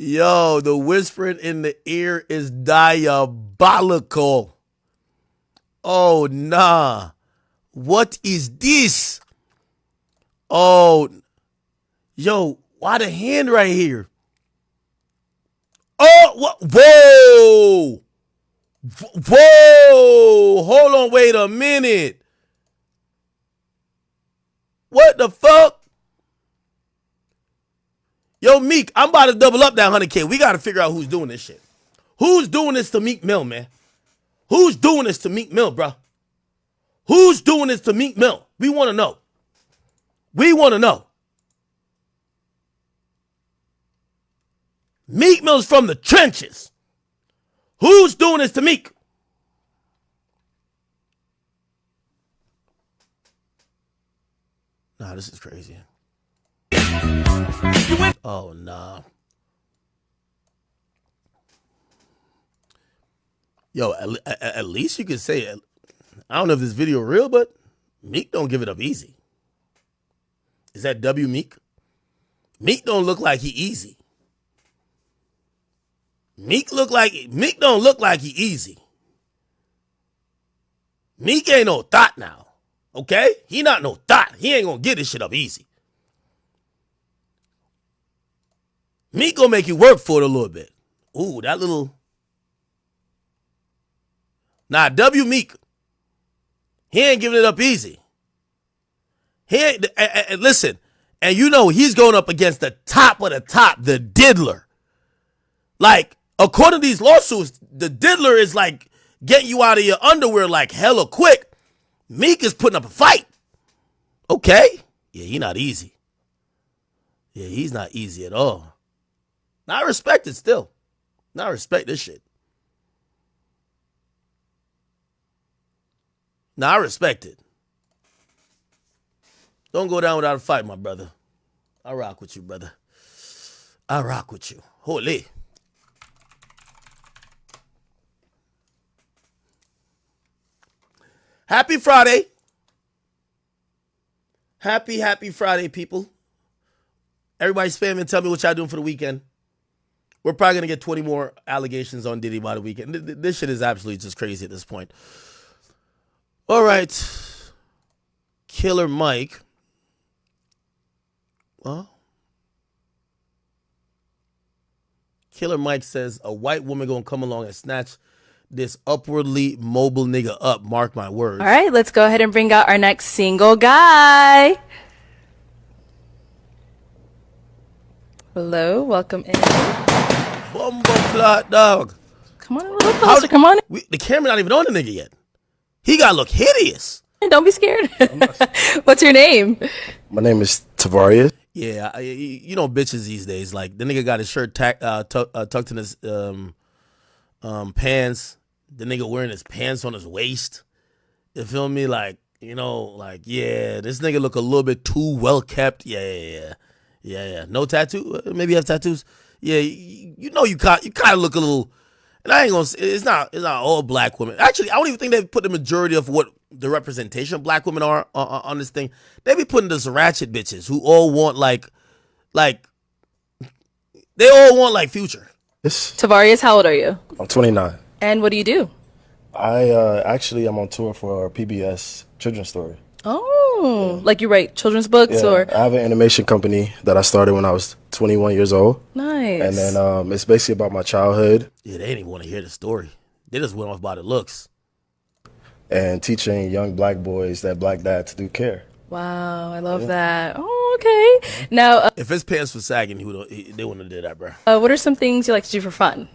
Yo, the whispering in the ear is diabolical. Oh, nah. What is this? Oh, yo, why the hand right here? Oh, what? Whoa. Whoa. Hold on, wait a minute. What the fuck? Yo, Meek, I'm about to double up that 100K. We got to figure out who's doing this shit. Who's doing this to Meek Mill, man? Who's doing this to Meek Mill, bro? Who's doing this to Meek Mill? We want to know. We want to know. Meek Mill's from the trenches. Who's doing this to Meek? Nah, this is crazy. Oh, nah. Yo, at least you can say it. I don't know if this video real, but Meek don't give it up easy. Is that W Meek? Meek don't look like he easy. Meek don't look like he easy. Meek ain't no thought now. Okay? He not no thought. He ain't gonna get this shit up easy. Meek gonna make you work for it a little bit. Ooh, that little. Nah, W Meek. He ain't giving it up easy. He ain't. Listen, and you know he's going up against the top of the top, the diddler. Like, according to these lawsuits, the diddler is like getting you out of your underwear like hella quick. Meek is putting up a fight. Okay. Yeah, he not easy. Yeah, he's not easy at all. Now, I respect it still. Now, I respect this shit. Now, I respect it. Don't go down without a fight, my brother. I rock with you, brother. I rock with you. Holy. Happy Friday. Happy Friday, people. Everybody spam and tell me what y'all doing for the weekend. We're probably going to get 20 more allegations on Diddy by the weekend. This shit is absolutely just crazy at this point. All right. Killer Mike. Well, Killer Mike says a white woman going to come along and snatch this upwardly mobile nigga up. Mark my words. All right, let's go ahead and bring out our next single guy. Hello, welcome in. Bumbo clot, dog. Come on a little closer, come on. The camera not even on the nigga yet. He got to look hideous. Don't be scared. What's your name? My name is Tavarius. Yeah, you know bitches these days. Like, the nigga got his shirt tucked in his pants. The nigga wearing his pants on his waist. You feel me? Like, you know, like, yeah, this nigga look a little bit too well kept. Yeah. No tattoo? Maybe you have tattoos? Yeah, you know you kind of look a little, and I ain't gonna say, it's not all black women. Actually, I don't even think they put the majority of what the representation of black women are on this thing. They be putting this ratchet bitches who all want like they all want like Future. Tavarius, how old are you? I'm 29. And what do you do? I'm on tour for PBS Children's Story. Oh, like you write children's books or? I have an animation company that I started when I was 21 years old. Nice. And then it's basically about my childhood. Yeah, they didn't even want to hear the story. They just went off by the looks. And teaching young black boys that black dads do care. Wow, I love that. Oh, okay. Now, if his pants were sagging, they wouldn't have did that, bro. What are some things you like to do for fun?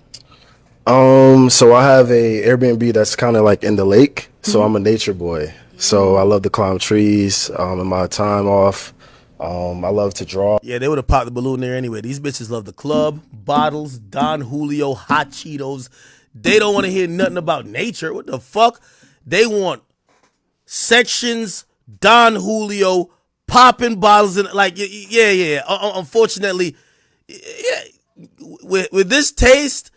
So I have a Airbnb that's kind of like in the lake. So I'm a nature boy. So I love to climb trees in my time off. I love to draw. Yeah, they would have popped the balloon there anyway. These bitches love the club, bottles, Don Julio, hot Cheetos. They don't want to hear nothing about nature. What the fuck? They want sections, Don Julio, popping bottles, and like, yeah. Unfortunately, yeah, with this taste,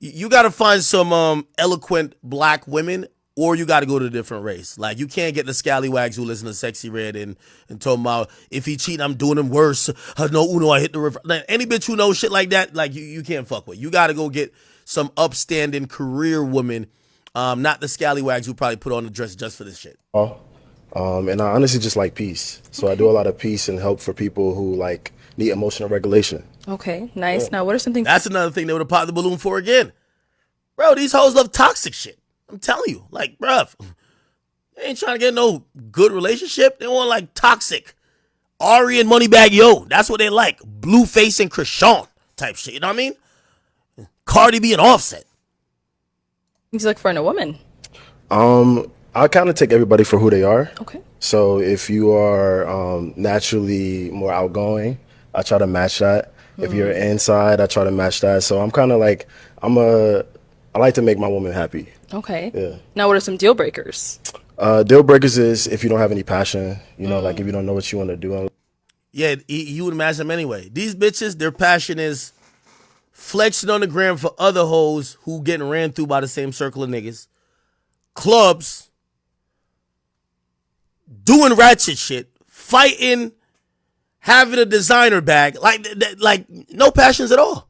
you got to find some eloquent black women or you got to go to a different race. Like, you can't get the scallywags who listen to Sexy Red and talking about, if he cheating, I'm doing him worse. No, Uno, I hit the river. Like, any bitch who knows shit like that, like, you can't fuck with. You got to go get some upstanding career woman, not the scallywags who probably put on the dress just for this shit. And I honestly just like peace. So I do a lot of peace and help for people who like need emotional regulation. Okay, nice. Yeah. Now, what are some things? That's another thing they would have popped the balloon for again. Bro, these hoes love toxic shit. I'm telling you. Like, bruv, they ain't trying to get no good relationship. They want, like, toxic. Ari and Moneybag Yo. That's what they like. Blueface and Krishan type shit. You know what I mean? Cardi B and Offset. Things you look for in a woman. I kind of take everybody for who they are. Okay. So if you are naturally more outgoing, I try to match that. If you're inside, I try to match that. So I'm kind of like, I like to make my woman happy. Okay. Yeah. Now, what are some deal breakers? Deal breakers is if you don't have any passion, you know, like if you don't know what you want to do. Yeah, you would match them anyway. These bitches, their passion is flexing on the gram for other hoes who getting ran through by the same circle of niggas. Clubs, doing ratchet shit, fighting, having a designer bag, like no passions at all.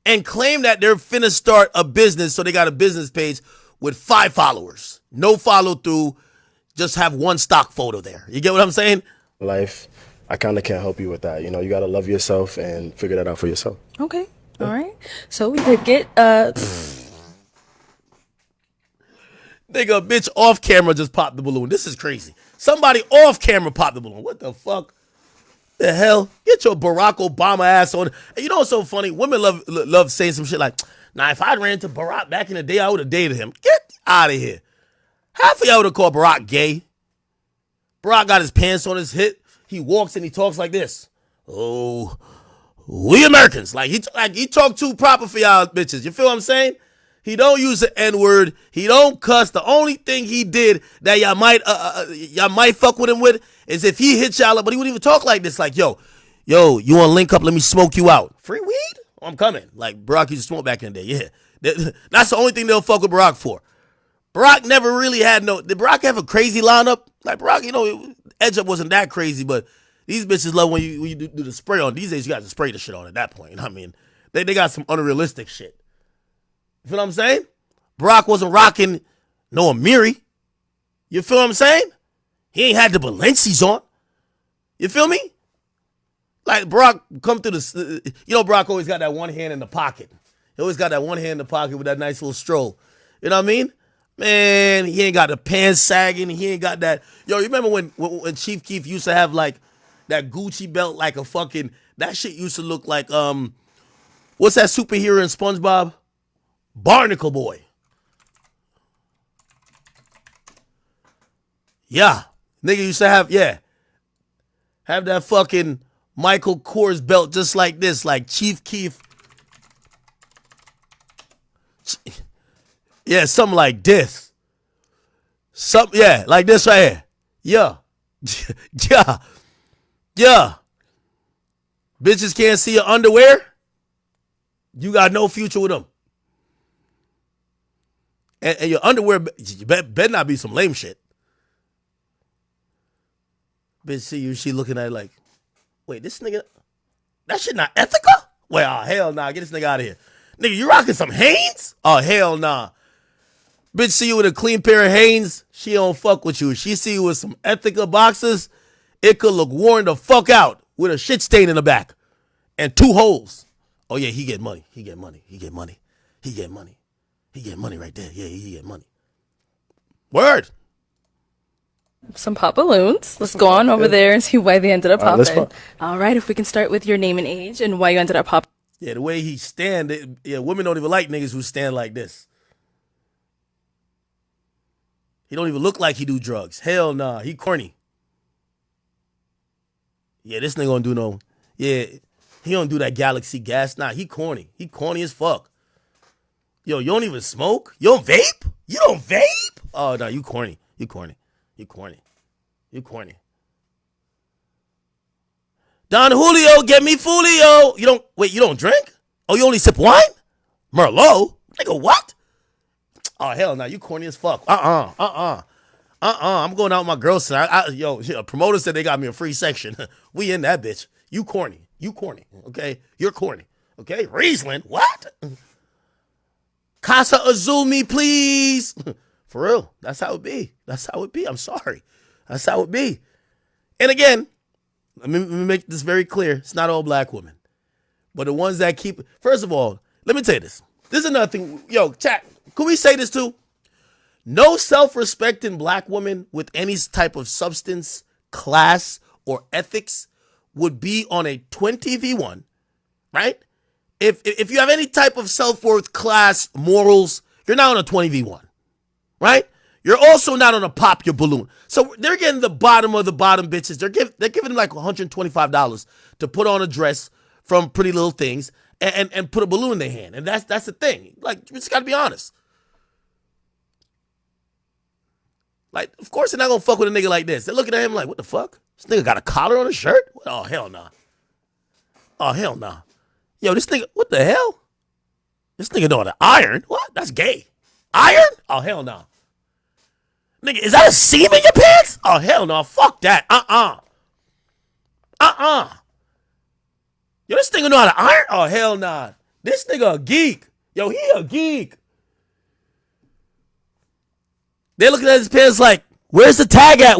And claim that they're finna start a business, so they got a business page with 5 followers. No follow through, just have one stock photo there. You get what I'm saying? Life, I kind of can't help you with that. You know, you got to love yourself and figure that out for yourself. Okay. All right. So we could get Nigga, bitch off camera just popped the balloon. This is crazy. Somebody off camera popped the balloon. What the fuck? The hell? Get your Barack Obama ass on. And you know what's so funny? Women love saying some shit like, nah, if I ran into Barack back in the day, I would have dated him. Get out of here. Half of y'all would have called Barack gay. Barack got his pants on his hip. He walks and he talks like this. Oh, we Americans. Like he talk too proper for y'all bitches. You feel what I'm saying? He don't use the N-word. He don't cuss. The only thing he did that y'all might fuck with him with is if he hit y'all up, but he wouldn't even talk like this. Like, yo, you want to link up? Let me smoke you out. Free weed? Oh, I'm coming. Like, Barack used to smoke back in the day. Yeah. That's the only thing they'll fuck with Barack for. Barack never really had did Barack have a crazy lineup? Like, Barack, you know, Edge Up wasn't that crazy, but these bitches love when you do the spray on. These days, you got to spray the shit on at that point. I mean, they got some unrealistic shit. You feel what I'm saying? Barack wasn't rocking no Amiri. You feel what I'm saying? He ain't had the Balenci's on. You feel me? Like, Barack come through the, you know, Barack always got that one hand in the pocket. He always got that one hand in the pocket with that nice little stroll. You know what I mean? Man, he ain't got the pants sagging. He ain't got that. Yo, you remember when Chief Keef used to have like that Gucci belt, like a fucking, that shit used to look like, what's that superhero in SpongeBob? Barnacle Boy. Yeah. Nigga used to have that fucking Michael Kors belt just like this, like Chief Keef. Yeah, something like this. Like this right here. Yeah. Yeah. Bitches can't see your underwear. You got no future with them. And your underwear, you better not be some lame shit. Bitch see you, she looking at it like, wait, this nigga, that shit not ethical? Well, hell nah, get this nigga out of here. Nigga, you rocking some Hanes? Oh, hell nah. Bitch see you with a clean pair of Hanes, she don't fuck with you. She see you with some ethical boxes, it could look worn the fuck out with a shit stain in the back and 2 holes. Oh yeah, he get money. He get money. He get money. He get money. He get money right there. Yeah, he get money. Word. Some pop balloons. Let's go on over there and see why they ended up popping. All right, if we can start with your name and age and why you ended up popping. Yeah, the way he stand, women don't even like niggas who stand like this. He don't even look like he do drugs. Hell nah, he corny. Yeah, this nigga don't do no, he don't do that Galaxy gas. Nah, he corny. He corny as fuck. Yo, you don't even smoke? You don't vape? You don't vape? Oh, no, you corny. You corny. You corny. You corny. Don Julio, get me Fulio. You don't drink? Oh, you only sip wine? Merlot? Nigga, what? Oh, hell no. You corny as fuck. I'm going out with my girls tonight. Yo, promoter said they got me a free section. We in that bitch. You corny. Okay? You're corny. Okay? Riesling. What? Casa Azul please. For real. That's how it be. I'm sorry. That's how it be. And again, let me make this very clear. It's not all black women. But the ones that keep... First of all, let me tell you this. This is another thing. Yo, chat, could we say this too? No self-respecting black woman with any type of substance, class, or ethics would be on a 20v1, right? If you have any type of self-worth, class, morals, you're not on a 20v1, right? You're also not on a pop your balloon. So they're getting the bottom of the bottom bitches. They're giving them like $125 to put on a dress from Pretty Little Things and put a balloon in their hand. And that's the thing. Like, you just gotta be honest. Like, of course they're not gonna fuck with a nigga like this. They're looking at him like, what the fuck? This nigga got a collar on his shirt? Oh, hell nah. Yo, this nigga, what the hell? This nigga know how to iron? What? That's gay. Iron? Oh, hell nah. Nigga, is that a seam in your pants? Oh, hell no. Fuck that. Yo, this nigga know how to iron? Oh, hell nah. This nigga a geek. Yo, he a geek. They're looking at his pants like, where's the tag at?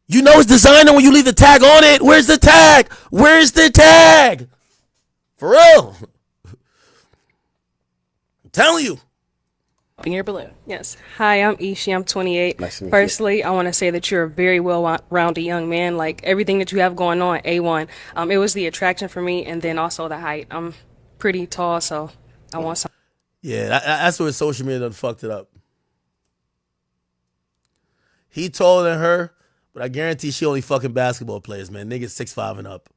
You know it's designer when you leave the tag on it. Where's the tag? For real. I'm telling you. Popping your balloon. Yes. Hi, I'm Ishi. I'm 28. Nice to meet you. Firstly, I want to say that you're a very well-rounded young man. Like, everything that you have going on, A1. It was the attraction for me, and then also the height. I'm pretty tall, so I want some. Yeah, that's where social media done fucked it up. He taller than her, but I guarantee she only fucking basketball players, man. Niggas 6'5" and up.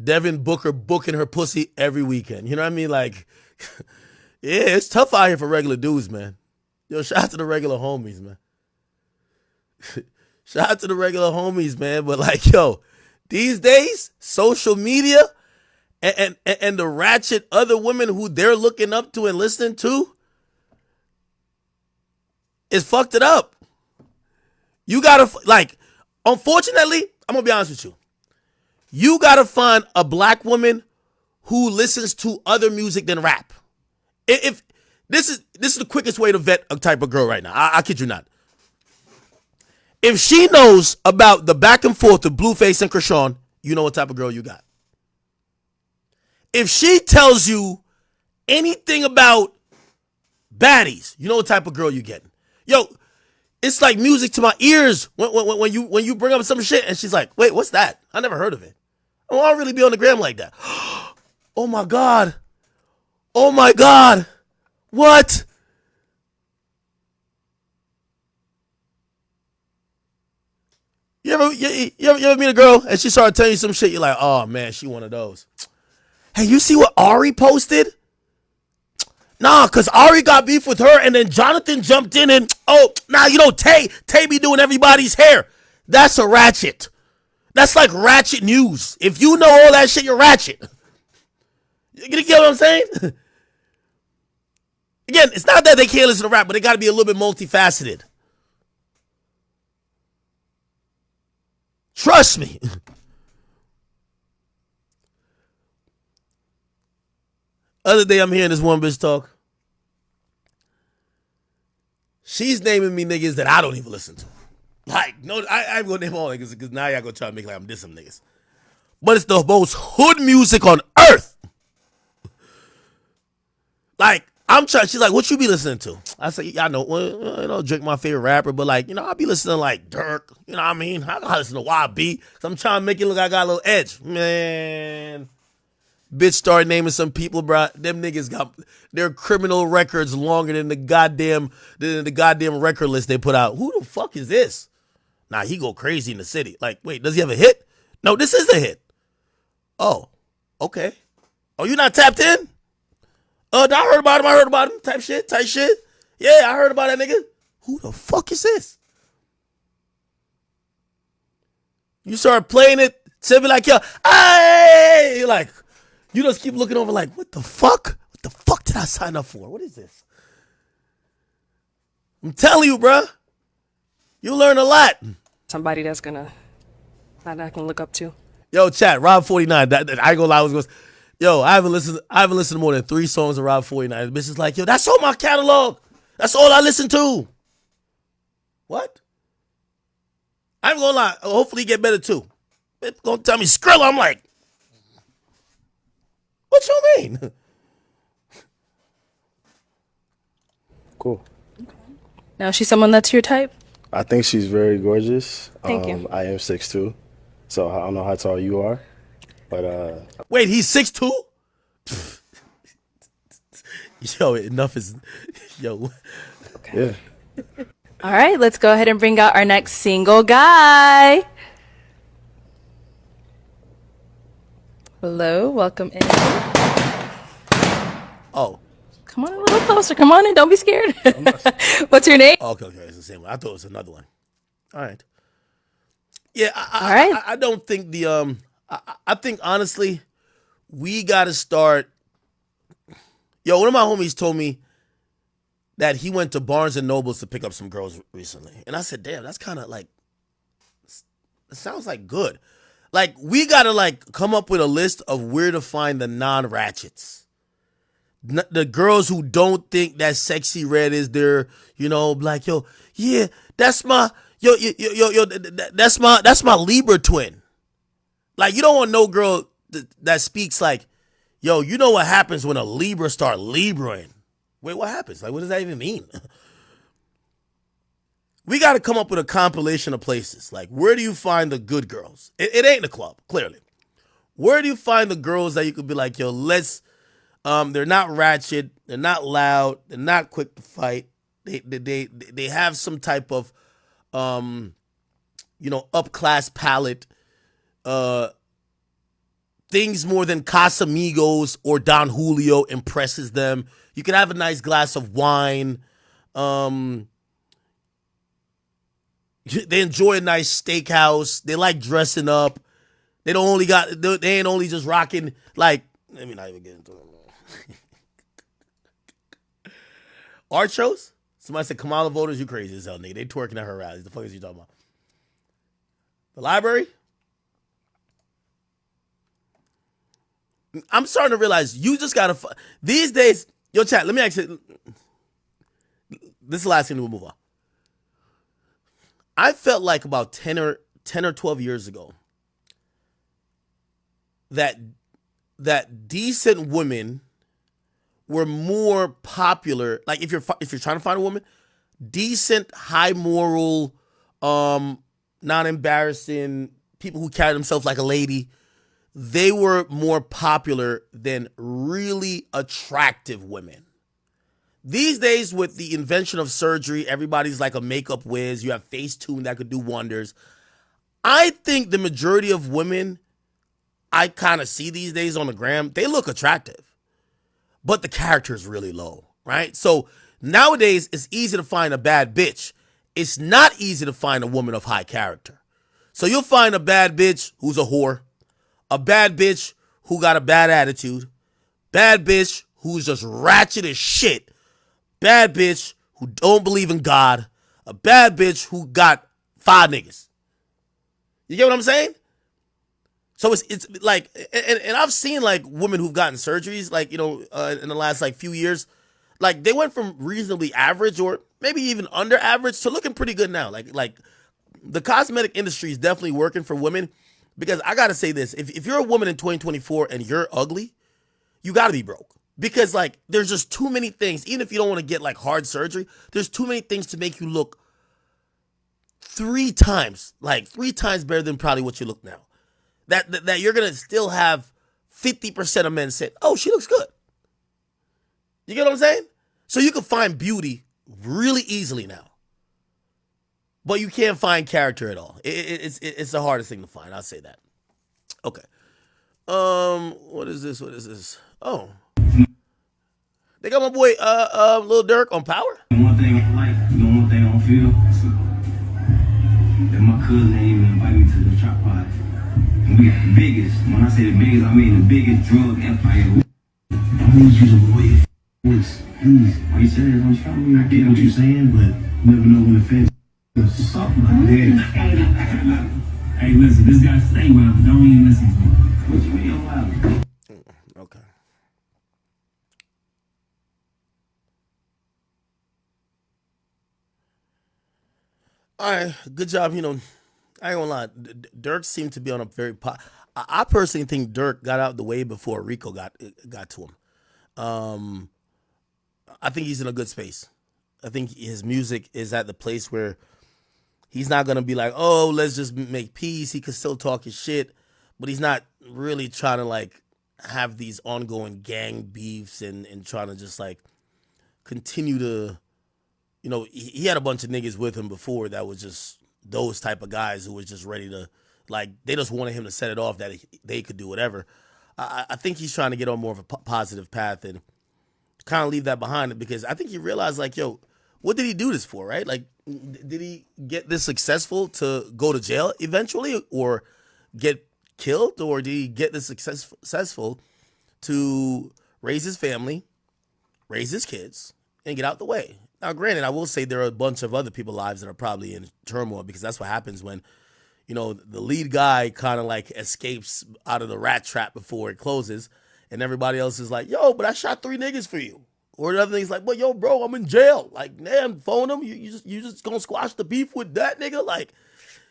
Devin Booker booking her pussy every weekend. You know what I mean? Like, yeah, it's tough out here for regular dudes, man. Yo, shout out to the regular homies, man. Shout out to the regular homies, man. But like, yo, these days, social media and the ratchet other women who they're looking up to and listening to is fucked it up. You gotta, like, unfortunately, I'm gonna be honest with you. You gotta find a black woman who listens to other music than rap. If this is the quickest way to vet a type of girl right now. I kid you not. If she knows about the back and forth of Blueface and Krishan, you know what type of girl you got. If she tells you anything about baddies, you know what type of girl you getting. Yo, it's like music to my ears when you bring up some shit and she's like, wait, what's that? I never heard of it. I don't really be on the gram like that. Oh my God. What? You ever meet a girl and she started telling you some shit? You're like, oh man, she one of those. Hey, you see what Ari posted? Nah, because Ari got beef with her and then Jonathan jumped in and, Tay be doing everybody's hair. That's a ratchet. That's like ratchet news. If you know all that shit, you're ratchet. You get what I'm saying? Again, it's not that they can't listen to rap, but they got to be a little bit multifaceted. Trust me. Other day, I'm hearing this one bitch talk. She's naming me niggas that I don't even listen to. Like, no, I ain't gonna name all niggas because now y'all gonna try to make like I'm dissing niggas. But it's the most hood music on earth. Like, I'm trying, she's like, what you be listening to? I say, y'all know, Drake my favorite rapper, but like, I be listening to like Dirk, you know what I mean? I gotta listen to YB, because I'm trying to make it look like I got a little edge. Man. Bitch started naming some people, bro. Them niggas got their criminal records longer than the goddamn record list they put out. Who the fuck is this? Nah, he go crazy in the city. Like, wait, does he have a hit? No, this is a hit. Oh, okay. Oh, you not tapped in? I heard about him. Type shit. Yeah, I heard about that nigga. Who the fuck is this? You start playing it, to be like, yo, hey, like, you just keep looking over like, what the fuck? What the fuck did I sign up for? What is this? I'm telling you, bruh. You learn a lot. Somebody that I can look up to. Yo, chat, Rob 49. I ain't gonna lie. I haven't listened to more than 3 songs of Rob 49. The bitch is like, yo, that's all my catalog. That's all I listen to. What? I'm gonna lie. Hopefully, he get better too. Bitch gonna tell me Skrilla. I'm like, what you mean? Cool. Now, is she someone that's your type? I think she's very gorgeous. Thank you. I am 6'2", so I don't know how tall you are, but wait, he's 6'2"? Yo, enough is yo. Yeah. All right, let's go ahead and bring out our next single guy. Hello, welcome in. Oh. Come on a little closer. Come on in. Don't be scared. What's your name? Okay, it's the same one. I thought it was another one. All right. Yeah, I don't think the I think honestly, we gotta start. Yo, one of my homies told me that he went to Barnes and Nobles to pick up some girls recently. And I said, damn, that's kind of like, it sounds like good. Like, we gotta like come up with a list of where to find the non-ratchets. The girls who don't think that Sexy Red is their, like, yo, yeah, that's my, that's my Libra twin. Like, you don't want no girl that speaks like, yo, you know what happens when a Libra start Libraing? Wait, what happens? Like, what does that even mean? We got to come up with a compilation of places. Like, where do you find the good girls? It ain't the club, clearly. Where do you find the girls that you could be like, yo, they're not ratchet, they're not loud, they're not quick to fight. They have some type of, up-class palate. Things more than Casamigos or Don Julio impresses them. You can have a nice glass of wine. They enjoy a nice steakhouse. They like dressing up. They ain't only just rocking like. Let me not even get into it. Art shows? Somebody said Kamala voters, you crazy as hell, nigga. They twerking at her rallies. The fuck is you talking about? The library? I'm starting to realize you just gotta. These days, yo, chat. Let me ask you. This is the last thing we'll move on. I felt like about 10 or 12 years ago that decent women were more popular. Like if you're trying to find a woman, decent, high moral, non-embarrassing people who carry themselves like a lady. They were more popular than really attractive women. These days, with the invention of surgery, everybody's like a makeup whiz. You have Facetune that could do wonders. I think the majority of women I kind of see these days on the gram, they look attractive, but the character is really low, right? So nowadays, it's easy to find a bad bitch. It's not easy to find a woman of high character. So you'll find a bad bitch who's a whore. A bad bitch who got a bad attitude. Bad bitch who's just ratchet as shit. Bad bitch who don't believe in God. A bad bitch who got 5 niggas. You get what I'm saying? So it's like, and I've seen like women who've gotten surgeries, like, in the last like few years, like they went from reasonably average or maybe even under average to looking pretty good now. Like the cosmetic industry is definitely working for women. Because I got to say this, if you're a woman in 2024 and you're ugly, you got to be broke. Because, like, there's just too many things. Even if you don't want to get, like, hard surgery, there's too many things to make you look 3 times better than probably what you look now. That you're going to still have 50% of men say, oh, she looks good. You get what I'm saying? So you can find beauty really easily now. But you can't find character at all. It's the hardest thing to find. I'll say that. Okay. What is this? Oh. They got my boy Lil Durk on Power. One thing I like, one thing I don't feel, that my cousin ain't even invite me to the trap party. And we got the biggest, when I say the biggest, I mean the biggest drug empire. I need you to wait Please, why you saying it? Don't try me. I get what you're saying, but you never know when the fence is soft. Hey, listen, this guy stay wild, but don't even listen to me. What you mean wild? Okay. All right, good job. You know, I ain't gonna lie. Dirk seemed to be on a very. I personally think Dirk got out the way before Rico got to him. I think he's in a good space. I think his music is at the place where he's not gonna be like, oh, let's just make peace. He could still talk his shit, but he's not really trying to like have these ongoing gang beefs and trying to just like continue to, you know, he had a bunch of niggas with him before that was just those type of guys who was just ready to, like, they just wanted him to set it off that they could do whatever. I think he's trying to get on more of a positive path and kind of leave that behind, because I think he realized, like, yo, what did he do this for, right? Like, did he get this successful to go to jail eventually or get killed, or did he get this successful to raise his family, raise his kids, and get out the way? Now, granted, I will say there are a bunch of other people's lives that are probably in turmoil, because that's what happens when, you know, the lead guy kind of like escapes out of the rat trap before it closes, and everybody else is like, yo, but I shot 3 niggas for you. Or the other thing's like, but yo, bro, I'm in jail. Like, damn, phone him. You just gonna squash the beef with that nigga? Like,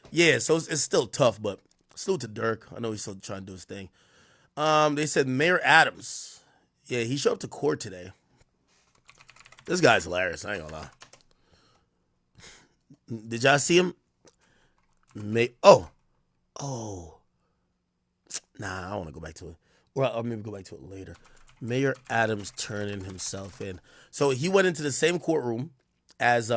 yeah, so it's still tough, but salute to Dirk. I know he's still trying to do his thing. They said Mayor Adams. Yeah, he showed up to court today. This guy's hilarious. I ain't gonna lie. Did y'all see him? Oh. Nah, I don't want to go back to it. Or I'll maybe go back to it later. Mayor Adams turning himself in. So he went into the same courtroom as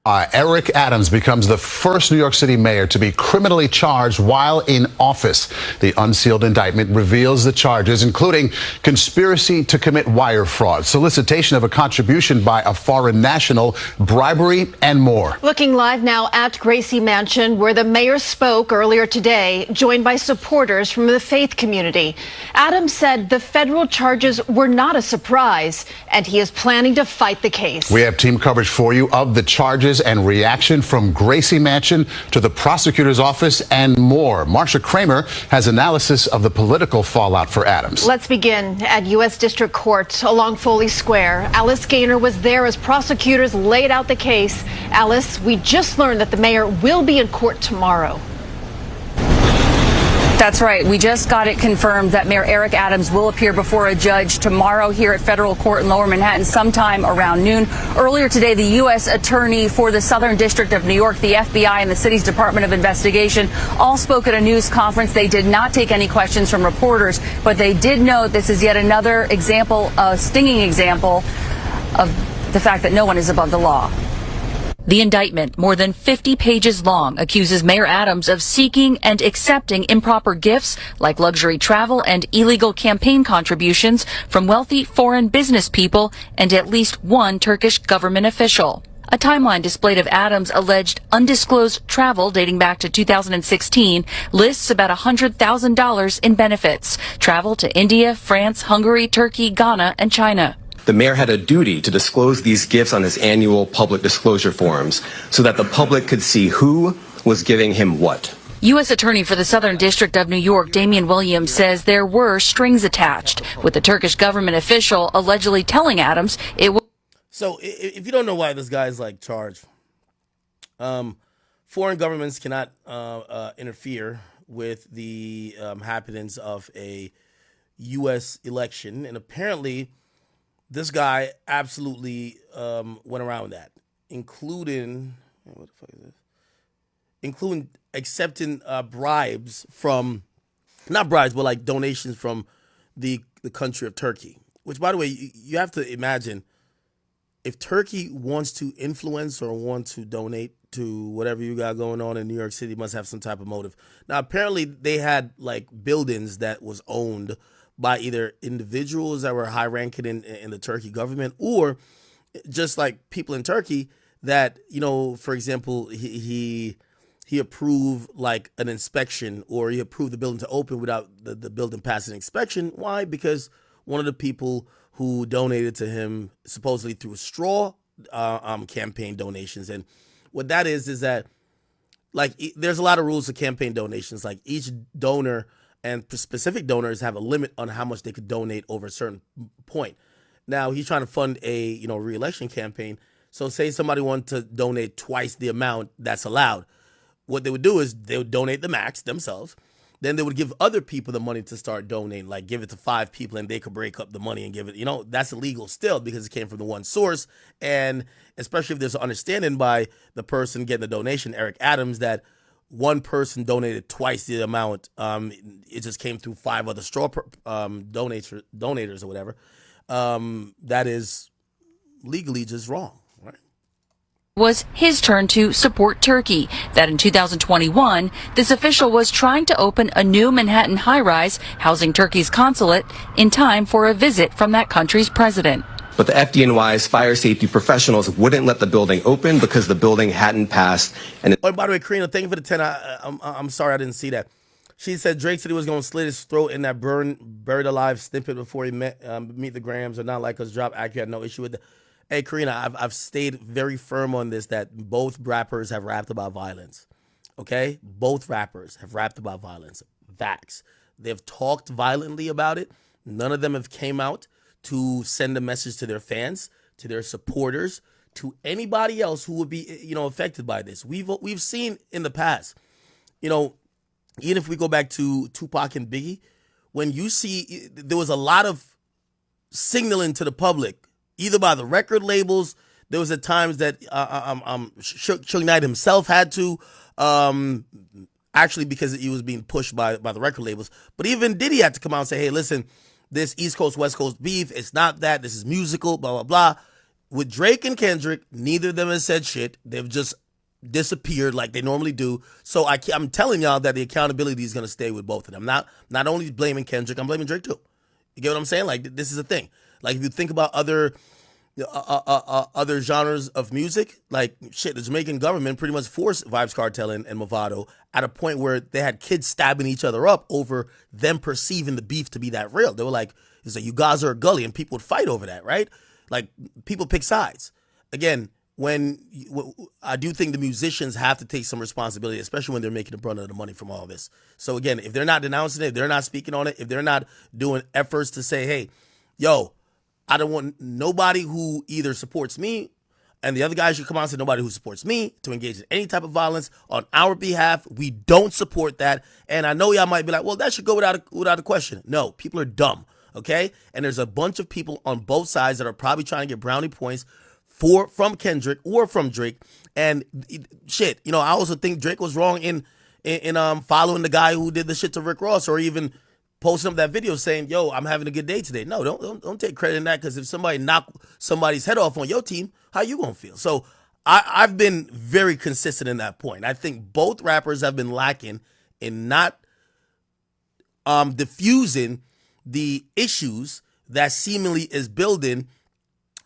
Eric Adams becomes the first New York City mayor to be criminally charged while in office. The unsealed indictment reveals the charges, including conspiracy to commit wire fraud, solicitation of a contribution by a foreign national, bribery, and more. Looking live now at Gracie Mansion, where the mayor spoke earlier today, joined by supporters from the faith community. Adams said the federal charges were not a surprise, and he is planning to fight the case. We have team coverage for you of the charges and reaction from Gracie Mansion to the prosecutor's office and more. Marsha Kramer has analysis of the political fallout for Adams. Let's begin at U.S. District Court along Foley Square. Alice Gaynor was there as prosecutors laid out the case. Alice, we just learned that the mayor will be in court tomorrow. That's right. We just got it confirmed that Mayor Eric Adams will appear before a judge tomorrow here at federal court in Lower Manhattan sometime around noon. Earlier today, the U.S. Attorney for the Southern District of New York, the FBI, and the city's Department of Investigation all spoke at a news conference. They did not take any questions from reporters, but they did note this is yet another example, a stinging example of the fact that no one is above the law. The indictment, more than 50 pages long, accuses Mayor Adams of seeking and accepting improper gifts like luxury travel and illegal campaign contributions from wealthy foreign business people and at least one Turkish government official. A timeline displayed of Adams' alleged undisclosed travel dating back to 2016 lists about $100,000 in benefits. Travel to India, France, Hungary, Turkey, Ghana, and China. The mayor had a duty to disclose these gifts on his annual public disclosure forms so that the public could see who was giving him what. U.S. Attorney for the Southern District of New York, Damian Williams, says there were strings attached, with the Turkish government official allegedly telling Adams it was. So if you don't know why this guy's like charged, foreign governments cannot interfere with the happenings of a U.S. election, and apparently this guy absolutely went around that, including what the fuck is this? Including accepting bribes from, not bribes, but like donations from the country of Turkey. Which, by the way, you have to imagine, if Turkey wants to influence or want to donate to whatever you got going on in New York City, must have some type of motive. Now, apparently they had like buildings that was owned by either individuals that were high ranking in the Turkey government, or just like people in Turkey that, you know, for example, he approved like an inspection, or he approved the building to open without the building passing inspection. Why? Because one of the people who donated to him supposedly through straw campaign donations. And what that is that, like, there's a lot of rules to campaign donations. Like, each donor and specific donors have a limit on how much they could donate over a certain point. Now, he's trying to fund a re-election campaign. So say somebody wanted to donate twice the amount that's allowed. What they would do is they would donate the max themselves. Then they would give other people the money to start donating, like give it to 5 people and they could break up the money and give it. That's illegal still because it came from the one source. And especially if there's an understanding by the person getting the donation, Eric Adams, that one person donated twice the amount. It just came through 5 other straw donators or whatever. That is legally just wrong. Was his turn to support Turkey. That in 2021, this official was trying to open a new Manhattan high-rise housing Turkey's consulate in time for a visit from that country's president. But the FDNY's fire safety professionals wouldn't let the building open because the building hadn't passed. And by the way, Karina, thank you for the 10. I'm sorry I didn't see that. She said Drake said he was going to slit his throat in that buried alive snippet before he meet the Grams, or not like us drop. I had no issue with that. Hey, Karina, I've stayed very firm on this, that both rappers have rapped about violence, okay? Both rappers have rapped about violence. Vax. They've talked violently about it. None of them have came out to send a message to their fans, to their supporters, to anybody else who would be, affected by this. We've seen in the past, even if we go back to Tupac and Biggie, when you see there was a lot of signaling to the public, either by the record labels. There was at times that Suge Knight himself had to, actually because he was being pushed by the record labels. But even Diddy had to come out and say, hey, listen, this East Coast, West Coast beef, it's not that. This is musical, blah, blah, blah. With Drake and Kendrick, neither of them has said shit. They've just disappeared like they normally do. So I'm telling y'all that the accountability is going to stay with both of them. Not only blaming Kendrick, I'm blaming Drake too. You get what I'm saying? Like, this is a thing. Like, if you think about other genres of music, like shit, the Jamaican government pretty much forced Vybz Kartel and Mavado at a point where they had kids stabbing each other up over them perceiving the beef to be that real. They were like, it's like, you guys are a gully, and people would fight over that, right? Like, people pick sides. Again, I do think the musicians have to take some responsibility, especially when they're making the brunt of the money from all this. So again, if they're not denouncing it, if they're not speaking on it, if they're not doing efforts to say, hey, yo, I don't want nobody who either supports me, and the other guys should come out and say nobody who supports me to engage in any type of violence on our behalf. We don't support that. And I know y'all might be like, well, that should go without a question. No, people are dumb, okay? And there's a bunch of people on both sides that are probably trying to get brownie points from Kendrick or from Drake. And shit, I also think Drake was wrong in following the guy who did the shit to Rick Ross, or even posting up that video saying, yo, I'm having a good day today. No, don't take credit in that, because if somebody knocked somebody's head off on your team, how you gonna feel? So I've been very consistent in that point. I think both rappers have been lacking in not diffusing the issues that seemingly is building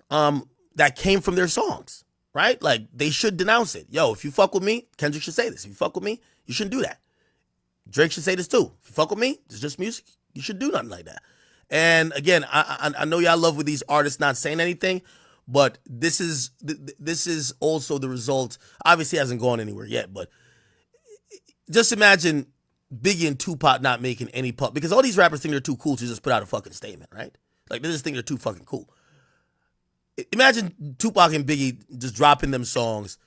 that came from their songs, right? Like, they should denounce it. Yo, if you fuck with me, Kendrick should say this. If you fuck with me, you shouldn't do that. Drake should say this too. If you fuck with me, it's just music. You should do nothing like that. And again, I know y'all love with these artists not saying anything, but this is also the result. Obviously, it hasn't gone anywhere yet, but just imagine Biggie and Tupac not making any because all these rappers think they're too cool to just put out a fucking statement, right? Like, they just think they're too fucking cool. Imagine Tupac and Biggie just dropping them songs.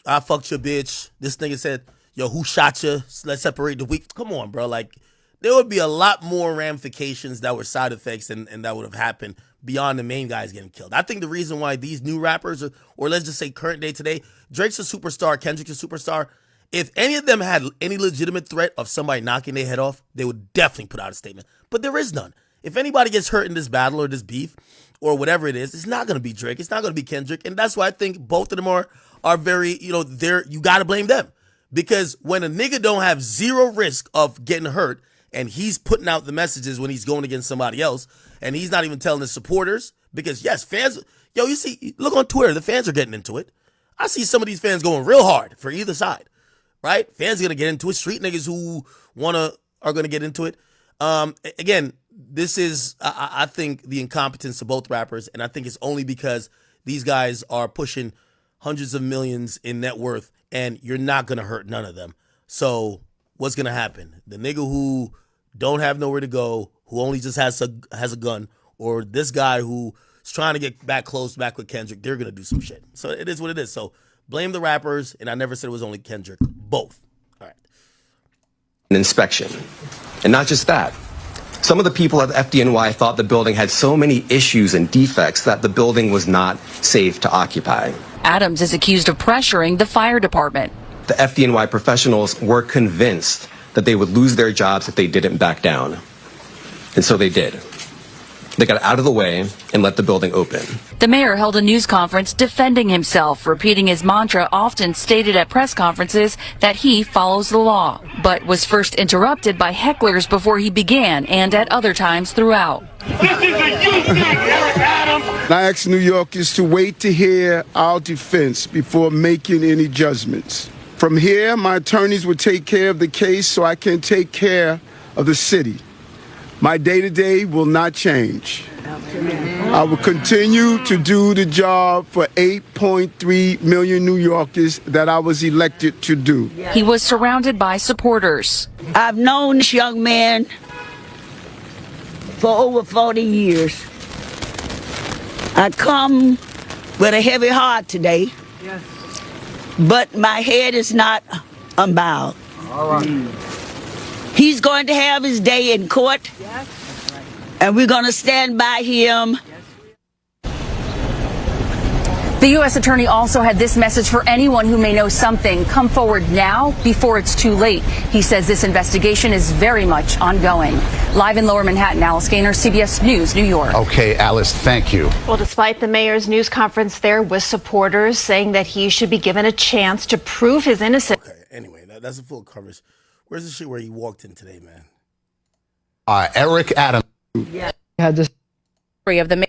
I fucked your bitch. This nigga said, yo, who shot you? Let's separate the weak. Come on, bro. Like, there would be a lot more ramifications that were side effects and that would have happened beyond the main guys getting killed. I think the reason why these new rappers, or let's just say current day today, Drake's a superstar, Kendrick's a superstar. If any of them had any legitimate threat of somebody knocking their head off, they would definitely put out a statement. But there is none. If anybody gets hurt in this battle or this beef or whatever it is, it's not going to be Drake. It's not going to be Kendrick. And that's why I think both of them are very, you got to blame them. Because when a nigga don't have zero risk of getting hurt, and he's putting out the messages when he's going against somebody else, and he's not even telling his supporters, because yes, fans, you see, look on Twitter, the fans are getting into it. I see some of these fans going real hard for either side, right? Fans are going to get into it. Street niggas who are going to get into it. Again, this is, I think, the incompetence of both rappers, and I think it's only because these guys are pushing hundreds of millions in net worth, and you're not going to hurt none of them. So what's going to happen? The nigga who don't have nowhere to go, who only just has a gun, or this guy who's trying to get back with Kendrick, they're going to do some shit. So it is what it is. So blame the rappers, and I never said it was only Kendrick. Both. All right. An inspection. And not just that. Some of the people at the FDNY thought the building had so many issues and defects that the building was not safe to occupy. Adams is accused of pressuring the fire department. The FDNY professionals were convinced that they would lose their jobs if they didn't back down. And so they did. They got out of the way and let the building open. The mayor held a news conference defending himself, repeating his mantra often stated at press conferences that he follows the law, but was first interrupted by hecklers before he began and at other times throughout. This is a youth thing, Eric Adams. I ask New Yorkers to wait to hear our defense before making any judgments. From here, my attorneys will take care of the case so I can take care of the city. My day-to-day will not change. I will continue to do the job for 8.3 million New Yorkers that I was elected to do. He was surrounded by supporters. I've known this young man for over 40 years. I come with a heavy heart today, but my head is not unbowed. All right. He's going to have his day in court, and we're going to stand by him. The U.S. Attorney also had this message for anyone who may know something. Come forward now before it's too late. He says this investigation is very much ongoing. Live in Lower Manhattan, Alice Gaynor, CBS News, New York. Okay, Alice, thank you. Well, despite the mayor's news conference there with supporters saying that he should be given a chance to prove his innocence. Okay, anyway, that's a full coverage. Where's the shit where he walked in today, man? Eric Adams. Had this Story of the mayor.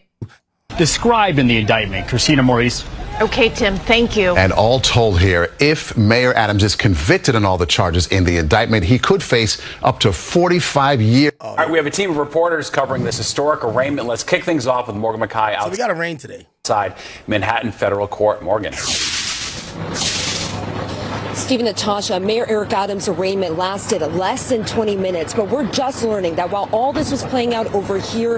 described in the indictment. Christina Maurice. Okay, Tim, thank you. And all told here, if Mayor Adams is convicted on all the charges in the indictment, he could face up to 45 years. All right, we have a team of reporters covering this historic arraignment. Let's kick things off with Morgan Mackay So we got a rain today. Outside Manhattan Federal Court. Morgan. Stephen, Natasha, Mayor Eric Adams' arraignment lasted less than 20 minutes, but we're just learning that while all this was playing out over here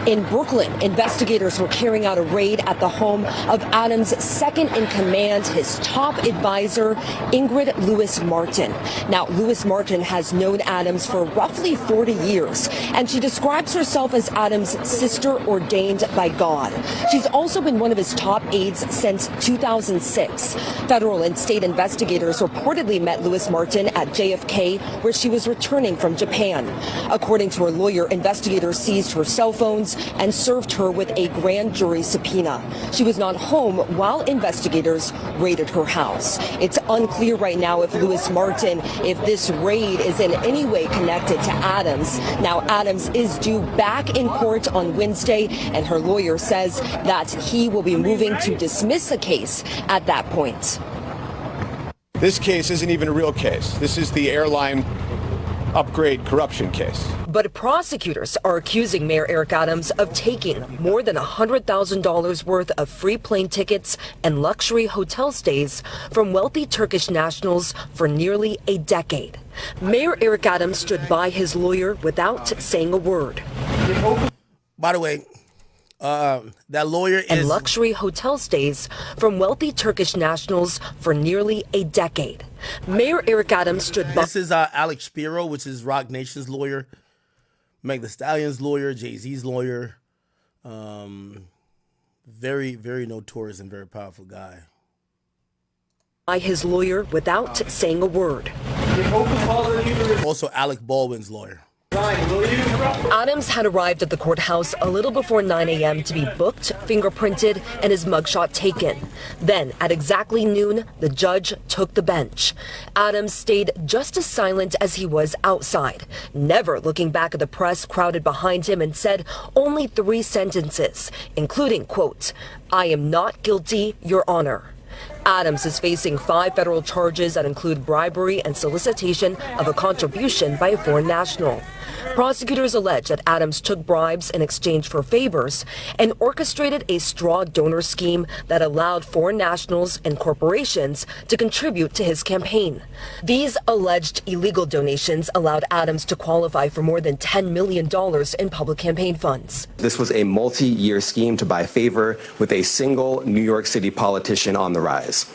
in Brooklyn, investigators were carrying out a raid at the home of Adams' second in command, his top advisor, Ingrid Lewis Martin. Now, Lewis Martin has known Adams for roughly 40 years, and she describes herself as Adams' sister ordained by God. She's also been one of his top aides since 2006. Federal and state investigators reportedly met Lewis Martin at JFK, where she was returning from Japan. According to her lawyer, investigators seized her cell phones and served her with a grand jury subpoena. She was not home while investigators raided her house. It's unclear right now if Lewis Martin, if this raid is in any way connected to Adams. Now, Adams is due back in court on Wednesday, and her lawyer says that he will be moving to dismiss the case at that point. This case isn't even a real case. This is the airline upgrade corruption case. But prosecutors are accusing Mayor Eric Adams of taking more than $100,000 worth of free plane tickets and luxury hotel stays from wealthy Turkish nationals for nearly a decade. Mayor Eric Adams stood by his lawyer without saying a word. By the way, that lawyer and luxury hotel stays from wealthy Turkish nationals for nearly a decade. Mayor Eric Adams stood by. This is Alex Spiro, which is Rock Nation's lawyer, Meg Thee Stallion's lawyer, Jay-Z's lawyer. Very, very notorious and very powerful guy. By his lawyer without saying a word. Also, Alec Baldwin's lawyer. Adams had arrived at the courthouse a little before 9 a.m. to be booked, fingerprinted, and his mugshot taken. Then, at exactly noon, the judge took the bench. Adams stayed just as silent as he was outside, never looking back at the press crowded behind him, and said only 3 sentences, including, quote, "I am not guilty, Your Honor." Adams is facing 5 federal charges that include bribery and solicitation of a contribution by a foreign national. Prosecutors allege that Adams took bribes in exchange for favors and orchestrated a straw donor scheme that allowed foreign nationals and corporations to contribute to his campaign. These alleged illegal donations allowed Adams to qualify for more than $10 million in public campaign funds. This was a multi-year scheme to buy favor with a single New York City politician on the rise,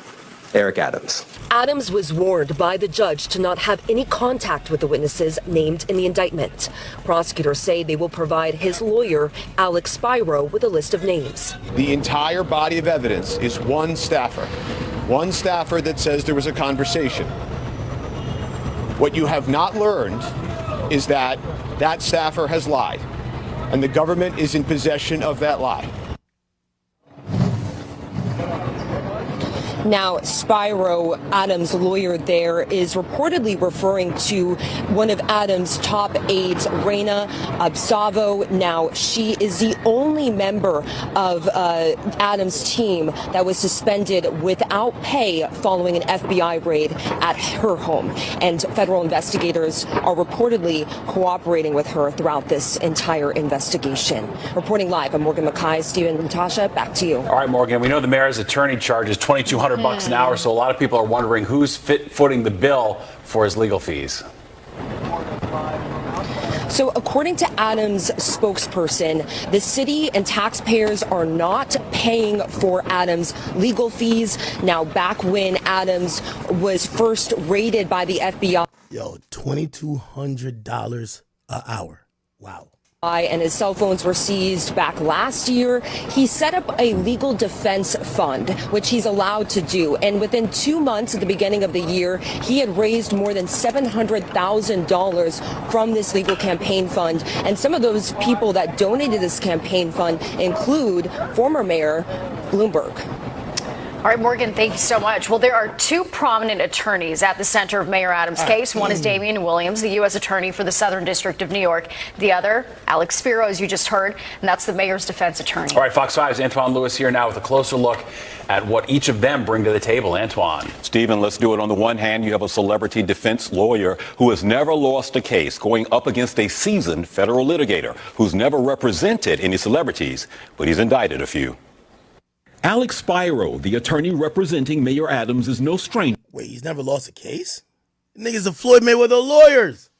Eric Adams. Adams was warned by the judge to not have any contact with the witnesses named in the indictment. Prosecutors say they will provide his lawyer, Alex Spiro, with a list of names. The entire body of evidence is one staffer that says there was a conversation. What you have not learned is that that staffer has lied, and the government is in possession of that lie. Now, Spiro, Adams' lawyer there, is reportedly referring to one of Adams' top aides, Reina Absavo. Now, she is the only member of Adams' team that was suspended without pay following an FBI raid at her home. And federal investigators are reportedly cooperating with her throughout this entire investigation. Reporting live, I'm Morgan Mackay. Stephen and Natasha, back to you. All right, Morgan, we know the mayor's attorney charges $2,200 an hour, so a lot of people are wondering who's footing the bill for his legal fees. So according to Adams' spokesperson, the city and taxpayers are not paying for Adams' legal fees. Now, back when Adams was first raided by the FBI. Yo, $2,200 an hour. Wow. And his cell phones were seized back last year. He set up a legal defense fund, which he's allowed to do. And within 2 months at the beginning of the year, he had raised more than $700,000 from this legal campaign fund. And some of those people that donated this campaign fund include former Mayor Bloomberg. All right, Morgan, thank you so much. Well, there are 2 prominent attorneys at the center of Mayor Adams' case. One is Damian Williams, the U.S. Attorney for the Southern District of New York. The other, Alex Spiro, as you just heard, and that's the mayor's defense attorney. All right, Fox 5's Antoine Lewis here now with a closer look at what each of them bring to the table. Antoine. Stephen, let's do it. On the one hand, you have a celebrity defense lawyer who has never lost a case, going up against a seasoned federal litigator who's never represented any celebrities, but he's indicted a few. Alex Spiro, the attorney representing Mayor Adams, is no stranger. Wait, he's never lost a case? The nigga's a Floyd Mayweather lawyers.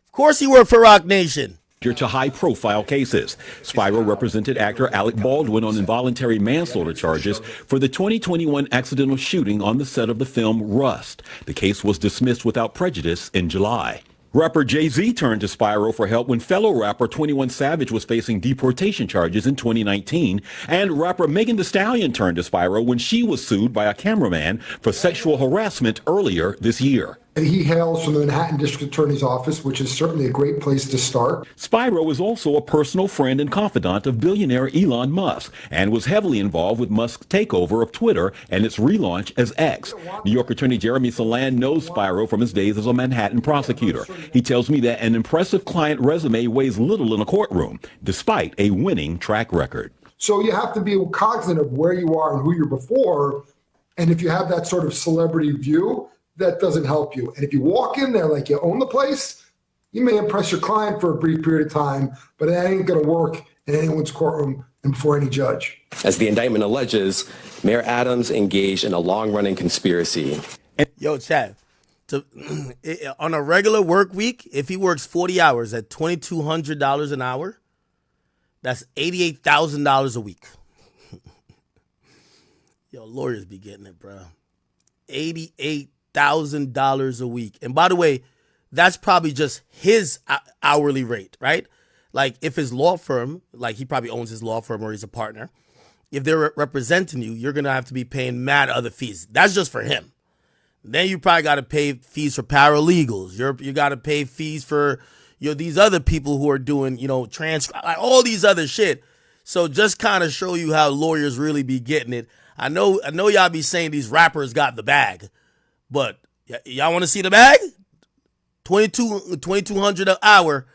Of course he worked for Rock Nation. To high-profile cases. Spiro represented actor Alec Baldwin on involuntary manslaughter charges for the 2021 accidental shooting on the set of the film Rust. The case was dismissed without prejudice in July. Rapper Jay-Z turned to Spiro for help when fellow rapper 21 Savage was facing deportation charges in 2019. And rapper Megan Thee Stallion turned to Spiro when she was sued by a cameraman for sexual harassment earlier this year. He hails from the Manhattan District Attorney's Office, which is certainly a great place to start. Spiro is also a personal friend and confidant of billionaire Elon Musk and was heavily involved with Musk's takeover of Twitter and its relaunch as X. New York Attorney Jeremy Saland knows Spiro from his days as a Manhattan prosecutor. He tells me that an impressive client resume weighs little in a courtroom, despite a winning track record. So you have to be cognizant of where you are and who you're before. And if you have that sort of celebrity view, that doesn't help you. And if you walk in there like you own the place, you may impress your client for a brief period of time, but it ain't going to work in anyone's courtroom and before any judge. As the indictment alleges, Mayor Adams engaged in a long-running conspiracy. Yo, Chad, on a regular work week, if he works 40 hours at $2,200 an hour, that's $88,000 a week. Yo, lawyers be getting it, bro. $88,000 a week. And by the way, that's probably just his hourly rate, right? Like if his law firm, like he probably owns his law firm or he's a partner, if they're representing you, you're going to have to be paying mad other fees. That's just for him. Then you probably got to pay fees for paralegals. You got to pay fees for these other people who are doing, like all these other shit. So just kind of show you how lawyers really be getting it. I know y'all be saying these rappers got the bag, but y'all want to see the bag? $2,200 an hour,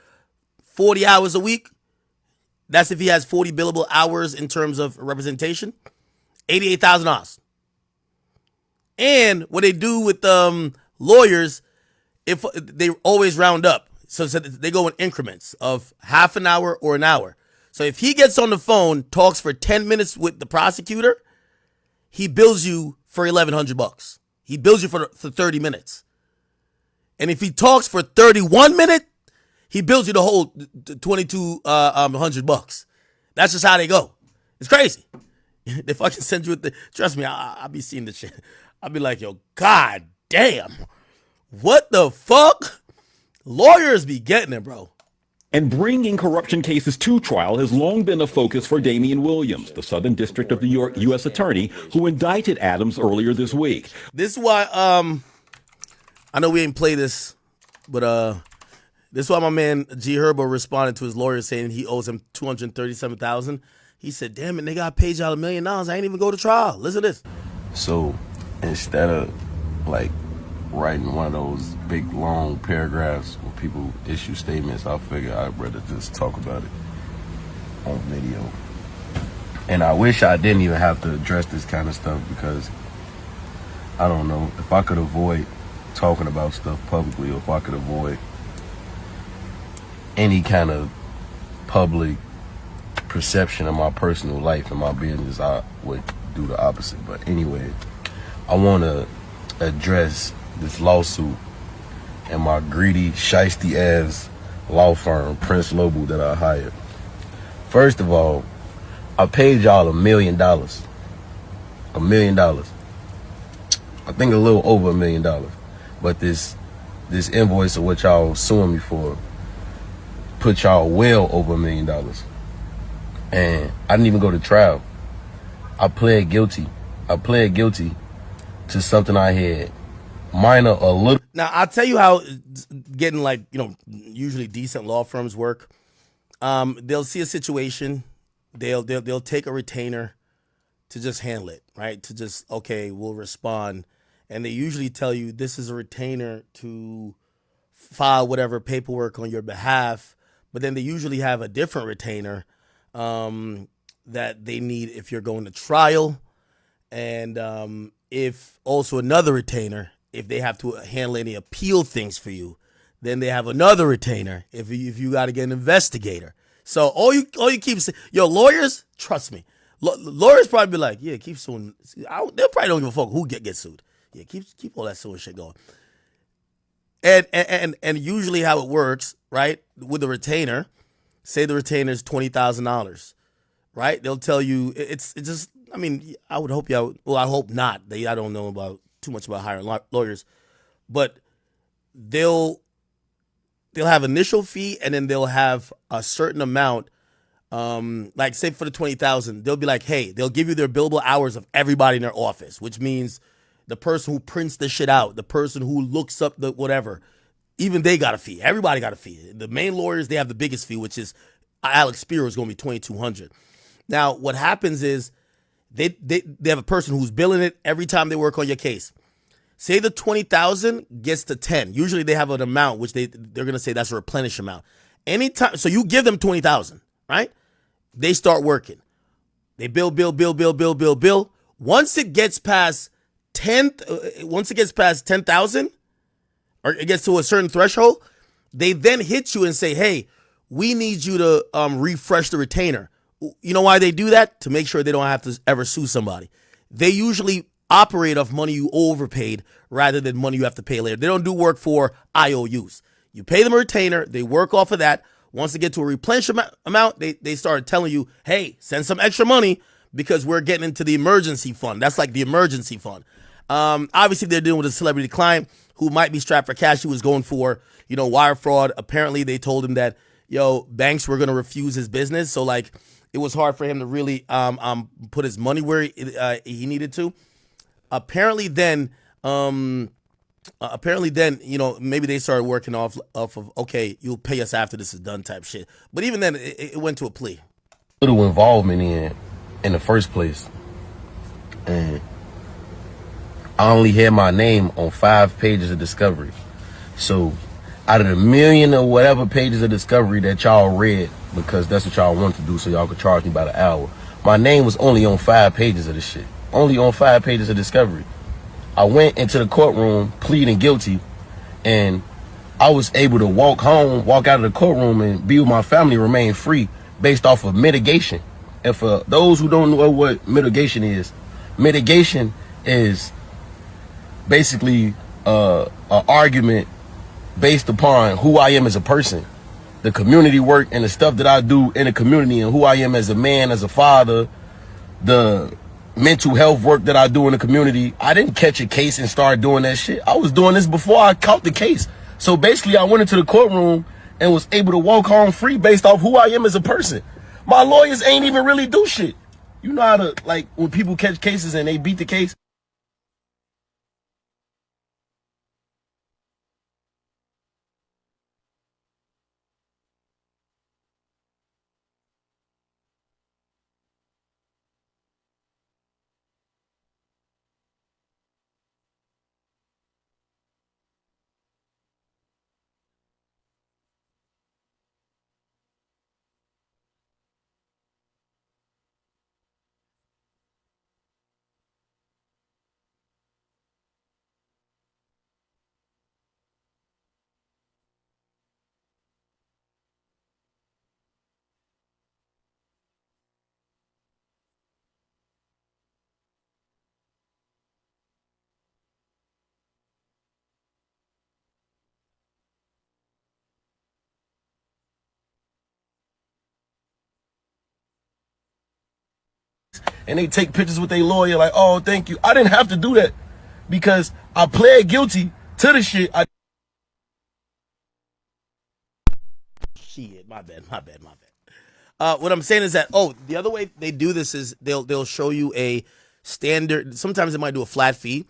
40 hours a week. That's if he has 40 billable hours in terms of representation. $88,000. And what they do with lawyers, if they always round up, so they go in increments of half an hour or an hour. So if he gets on the phone, talks for 10 minutes with the prosecutor, he bills you for $1,100. He bills you for 30 minutes. And if he talks for 31 minutes, he bills you the whole $2,200. That's just how they go. It's crazy. They fucking send you trust me, I'll be seeing this shit. I'll be like, yo, god damn. What the fuck? Lawyers be getting it, bro. And bringing corruption cases to trial has long been a focus for Damian Williams, the Southern District of New York U.S. Attorney who indicted Adams earlier this week. This is why, I know we ain't play this, but this is why my man G Herbo responded to his lawyer saying he owes him $237,000. He said, damn it, nigga, I paid y'all $1 million. I ain't even go to trial. Listen to this. So instead of like writing one of those big long paragraphs when people issue statements, I figure I'd rather just talk about it on video. And I wish I didn't even have to address this kind of stuff because I don't know if I could avoid talking about stuff publicly, or if I could avoid any kind of public perception of my personal life and my business, I would do the opposite. But anyway, I want to address this lawsuit and my greedy, shiesty ass law firm, Prince Lobo, that I hired. First of all, I paid y'all $1 million. $1 million. I think a little over $1 million. But this invoice of what y'all suing me for put y'all well over $1 million. And I didn't even go to trial. I pled guilty. I pled guilty to something I had minor a little. Now, I'll tell you how getting like, usually decent law firms work. They'll see a situation. They'll take a retainer to just handle it, right? To just, okay, we'll respond. And they usually tell you this is a retainer to file whatever paperwork on your behalf. But then they usually have a different retainer that they need if you're going to trial. And if also another retainer, if they have to handle any appeal things for you, then they have another retainer if you got to get an investigator. So all you keep saying, yo, lawyers, trust me, lawyers probably be like, yeah, keep suing. They'll probably don't give a fuck who gets sued. Yeah, keep all that suing shit going. And usually how it works, right, with the retainer, say the retainer is $20,000, right? They'll tell you it's just. I mean, I would hope y'all. Well, I hope not. I don't know too much about hiring lawyers, but they'll have initial fee and then they'll have a certain amount. Like say for the $20,000, they'll be like, hey, they'll give you their billable hours of everybody in their office, which means the person who prints the shit out, the person who looks up the whatever, even they got a fee. Everybody got a fee. The main lawyers, they have the biggest fee, which is Alex Spiro is going to be $2,200. Now, what happens is they have a person who's billing it every time they work on your case. Say the $20,000 gets to 10. Usually they have an amount which they're going to say that's a replenish amount. Anytime, so you give them $20,000, right? They start working. They bill. Once it gets past 10,000, or it gets to a certain threshold, they then hit you and say, hey, we need you to refresh the retainer. You know why they do that? To make sure they don't have to ever sue somebody. They usually operate off money you overpaid rather than money you have to pay later. They don't do work for IOUs. You pay them a retainer, they work off of that. Once they get to a replenishment amount, they start telling you, hey, send some extra money because we're getting into the emergency fund. That's like the emergency fund. Obviously, they're dealing with a celebrity client who might be strapped for cash, who was going for, wire fraud. Apparently, they told him that, banks were going to refuse his business. So, like, it was hard for him to really put his money where he needed to. Apparently, then, maybe they started working off of, okay, you'll pay us after this is done type shit. But even then, it went to a plea. Little involvement in the first place. And I only had my name on 5 pages of discovery. So out of the million or whatever pages of discovery that y'all read, because that's what y'all want to do so y'all could charge me by the hour, my name was only on 5 pages of this shit. Only on 5 pages of discovery. I went into the courtroom pleading guilty, and I was able to walk out of the courtroom and be with my family, remain free based off of mitigation. And for those who don't know what mitigation is basically an argument based upon who I am as a person, the community work and the stuff that I do in the community, and who I am as a man, as a father, the mental health work that I do in the community. I didn't catch a case and start doing that shit. I was doing this before I caught the case. So basically, I went into the courtroom and was able to walk home free based off who I am as a person. My lawyers ain't even really do shit. You know how to, like, when people catch cases and they beat the case? And they take pictures with their lawyer like, oh, thank you. I didn't have to do that because I pled guilty to the shit. Shit, my bad. What I'm saying is that, the other way they do this is they'll show you a standard. Sometimes they might do a flat fee.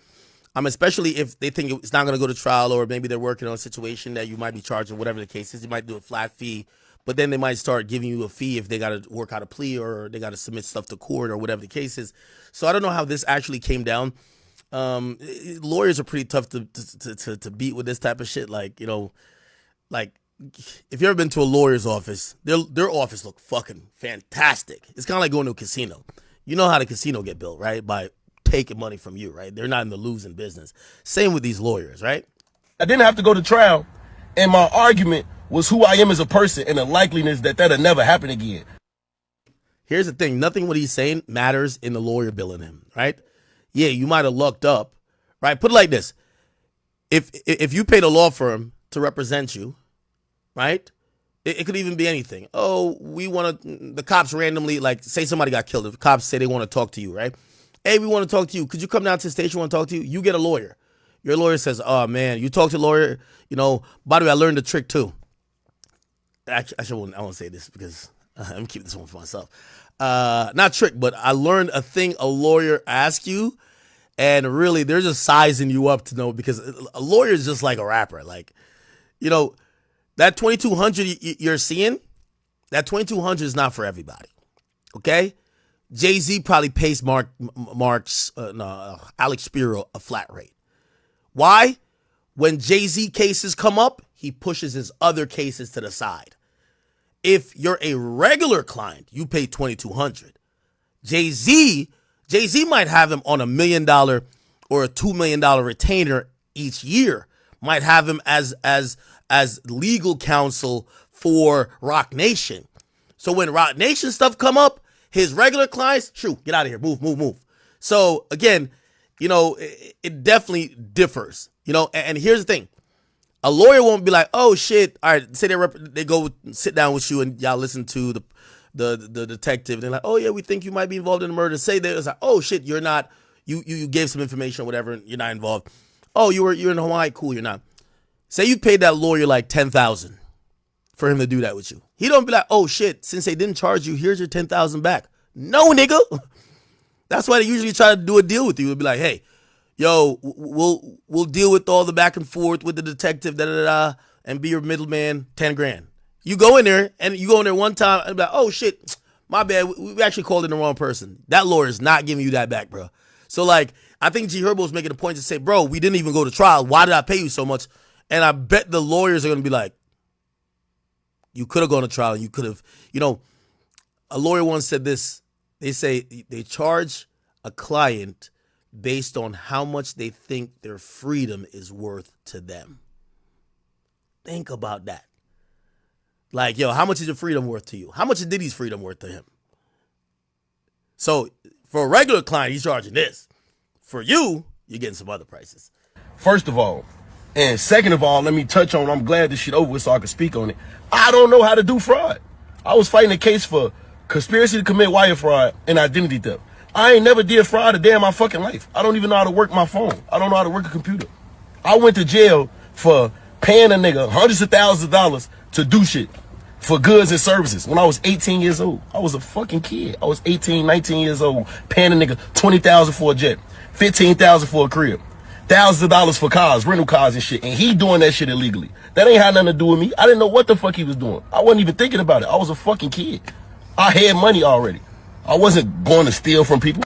Especially if they think it's not going to go to trial, or maybe they're working on a situation that you might be charged, or whatever the case is. You might do a flat fee, but then they might start giving you a fee if they got to work out a plea, or they got to submit stuff to court, or whatever the case is. So I don't know how this actually came down. Lawyers are pretty tough to beat with this type of shit. Like, if you ever been to a lawyer's office, their office look fucking fantastic. It's kind of like going to a casino. You know how the casino get built, right? By taking money from you, right? They're not in the losing business. Same with these lawyers, right? I didn't have to go to trial, and my argument was who I am as a person and the likeliness that that'll never happen again. Here's the thing. Nothing what he's saying matters in the lawyer billing him, right? Yeah, you might have lucked up, right? Put it like this. If you paid a law firm to represent you, right? It could even be anything. Oh, the cops randomly, like, say somebody got killed. If the cops say they want to talk to you, right? Hey, we want to talk to you. Could you come down to the station? We want to talk to you. You get a lawyer. Your lawyer says, oh, man, you talk to a lawyer. By the way, I learned a trick, too. Actually, I won't say this because I'm keeping this one for myself. Not trick, but I learned a thing a lawyer asks you, and really, they're just sizing you up to know, because a lawyer is just like a rapper. Like, that 2,200 you're seeing, that 2,200 is not for everybody, okay? Jay-Z probably pays Alex Spiro a flat rate. Why? When Jay-Z cases come up, he pushes his other cases to the side. If you're a regular client, you pay $2,200. Jay-Z might have him on $1 million or a $2 million retainer each year. Might have him as legal counsel for Rock Nation. So when Rock Nation stuff come up, his regular clients, get out of here, move. So again, it definitely differs. And here's the thing. A lawyer won't be like, oh shit, all right, say they go sit down with you and y'all listen to the detective. They're like, oh yeah, we think you might be involved in a murder. Say there's like, oh shit, you're not, you gave some information or whatever, and you're not involved. Oh, you're in Hawaii, cool, you're not. Say you paid that lawyer like $10,000 for him to do that with you. He don't be like, oh shit, since they didn't charge you, here's your $10,000 back. No, nigga. That's why they usually try to do a deal with you. It'll be like, hey, yo, we'll deal with all the back and forth with the detective, and be your middleman, 10 grand. You go in there one time and be like, oh shit, my bad, we actually called in the wrong person. That lawyer is not giving you that back, bro. So like, I think G Herbo's making a point to say, bro, we didn't even go to trial. Why did I pay you so much? And I bet the lawyers are going to be like, you could have gone to trial and you could have, a lawyer once said this. They say they charge a client based on how much they think their freedom is worth to them. Think about that. Like, yo, how much is your freedom worth to you? How much is Diddy's freedom worth to him? So for a regular client, he's charging this. For you, you're getting some other prices. First of all, and second of all, let me touch on, I'm glad this shit over with so I can speak on it. I don't know how to do fraud. I was fighting a case for conspiracy to commit wire fraud and identity theft. I ain't never did fraud a day in my fucking life. I don't even know how to work my phone. I don't know how to work a computer. I went to jail for paying a nigga hundreds of thousands of dollars to do shit for goods and services when I was 18 years old. I was a fucking kid. I was 18, 19 years old, paying a nigga $20,000 for a jet, $15,000 for a crib, thousands of dollars for cars, rental cars and shit, and he doing that shit illegally. That ain't had nothing to do with me. I didn't know what the fuck he was doing. I wasn't even thinking about it. I was a fucking kid. I had money already. I wasn't going to steal from people.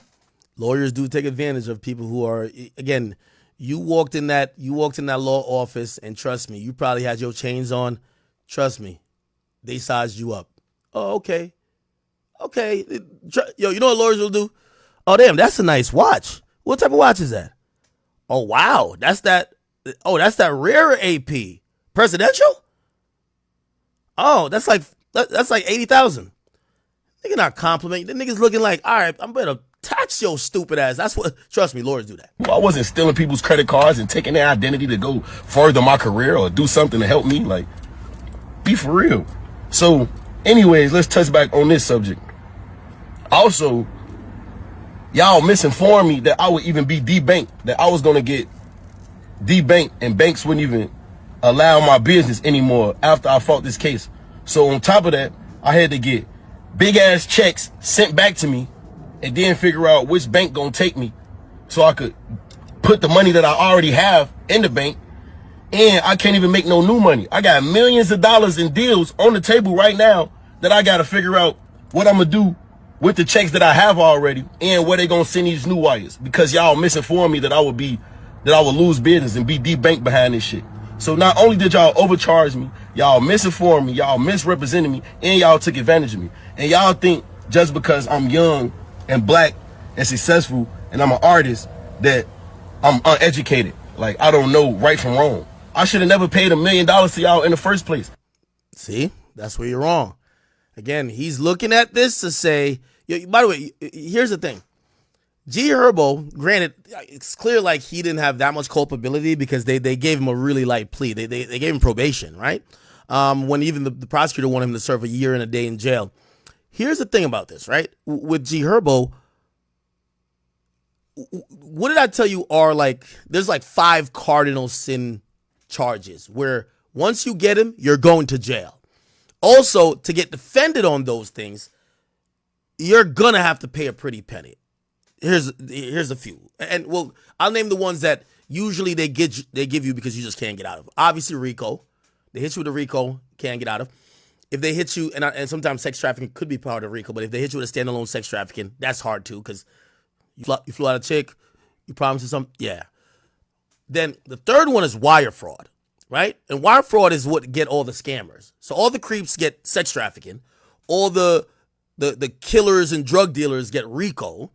Lawyers do take advantage of people who are, again, you walked in that law office, and trust me, you probably had your chains on. Trust me, they sized you up. Oh, okay. Okay. Yo, you know what lawyers will do? Oh, damn, that's a nice watch. What type of watch is that? Oh, wow. That's that rare AP. Presidential? Oh, that's like 80,000. Nigga not complimenting. The nigga's looking like, all right, I'm better tax your stupid ass. That's what, trust me, lawyers do that. I wasn't stealing people's credit cards and taking their identity to go further my career or do something to help me. Like, be for real. So, anyways, let's touch back on this subject. Also, y'all misinformed me that I would even be debanked, that I was going to get debanked and banks wouldn't even allow my business anymore after I fought this case. So on top of that, I had to get big ass checks sent back to me and then figure out which bank gonna take me so I could put the money that I already have in the bank. And I can't even make no new money. I got millions of dollars in deals on the table right now that I gotta figure out what I'm gonna do with the checks that I have already and where they gonna send these new wires, because y'all misinformed me that I would lose business and be debanked behind this shit. So not only did y'all overcharge me, y'all misinformed me, y'all misrepresented me, and y'all took advantage of me. And y'all think just because I'm young and black and successful and I'm an artist that I'm uneducated. Like, I don't know right from wrong. I should have never paid $1 million to y'all in the first place. See, that's where you're wrong. Again, he's looking at this to say, by the way, here's the thing. G Herbo, granted, it's clear like he didn't have that much culpability because they gave him a really light plea. They gave him probation, right? When even the prosecutor wanted him to serve a year and a day in jail. Here's the thing about this, right? With G Herbo, what did I tell you are like, there's like 5 cardinal sin charges where once you get him, you're going to jail. Also, to get defended on those things, you're going to have to pay a pretty penny. Here's a few. And well, I'll name the ones that usually they give you because you just can't get out of. Obviously, RICO. They hit you with a RICO, can't get out of. If they hit you, and sometimes sex trafficking could be part of RICO, but if they hit you with a standalone sex trafficking, that's hard too, because you flew out a chick, you promised her something, yeah. Then the third one is wire fraud, right? And wire fraud is what get all the scammers. So all the creeps get sex trafficking, all the killers and drug dealers get RICO,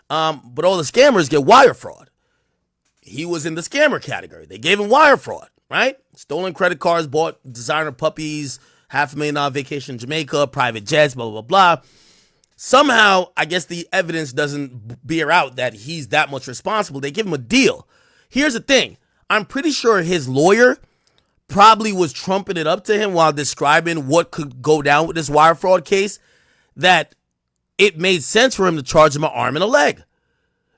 but all the scammers get wire fraud. He was in the scammer category. They gave him wire fraud, right? Stolen credit cards, bought designer puppies, $500,000 vacation in Jamaica, private jets, blah, blah, blah. Somehow, I guess the evidence doesn't bear out that he's that much responsible. They give him a deal. Here's the thing. I'm pretty sure his lawyer probably was trumping it up to him while describing what could go down with this wire fraud case, that it made sense for him to charge him an arm and a leg.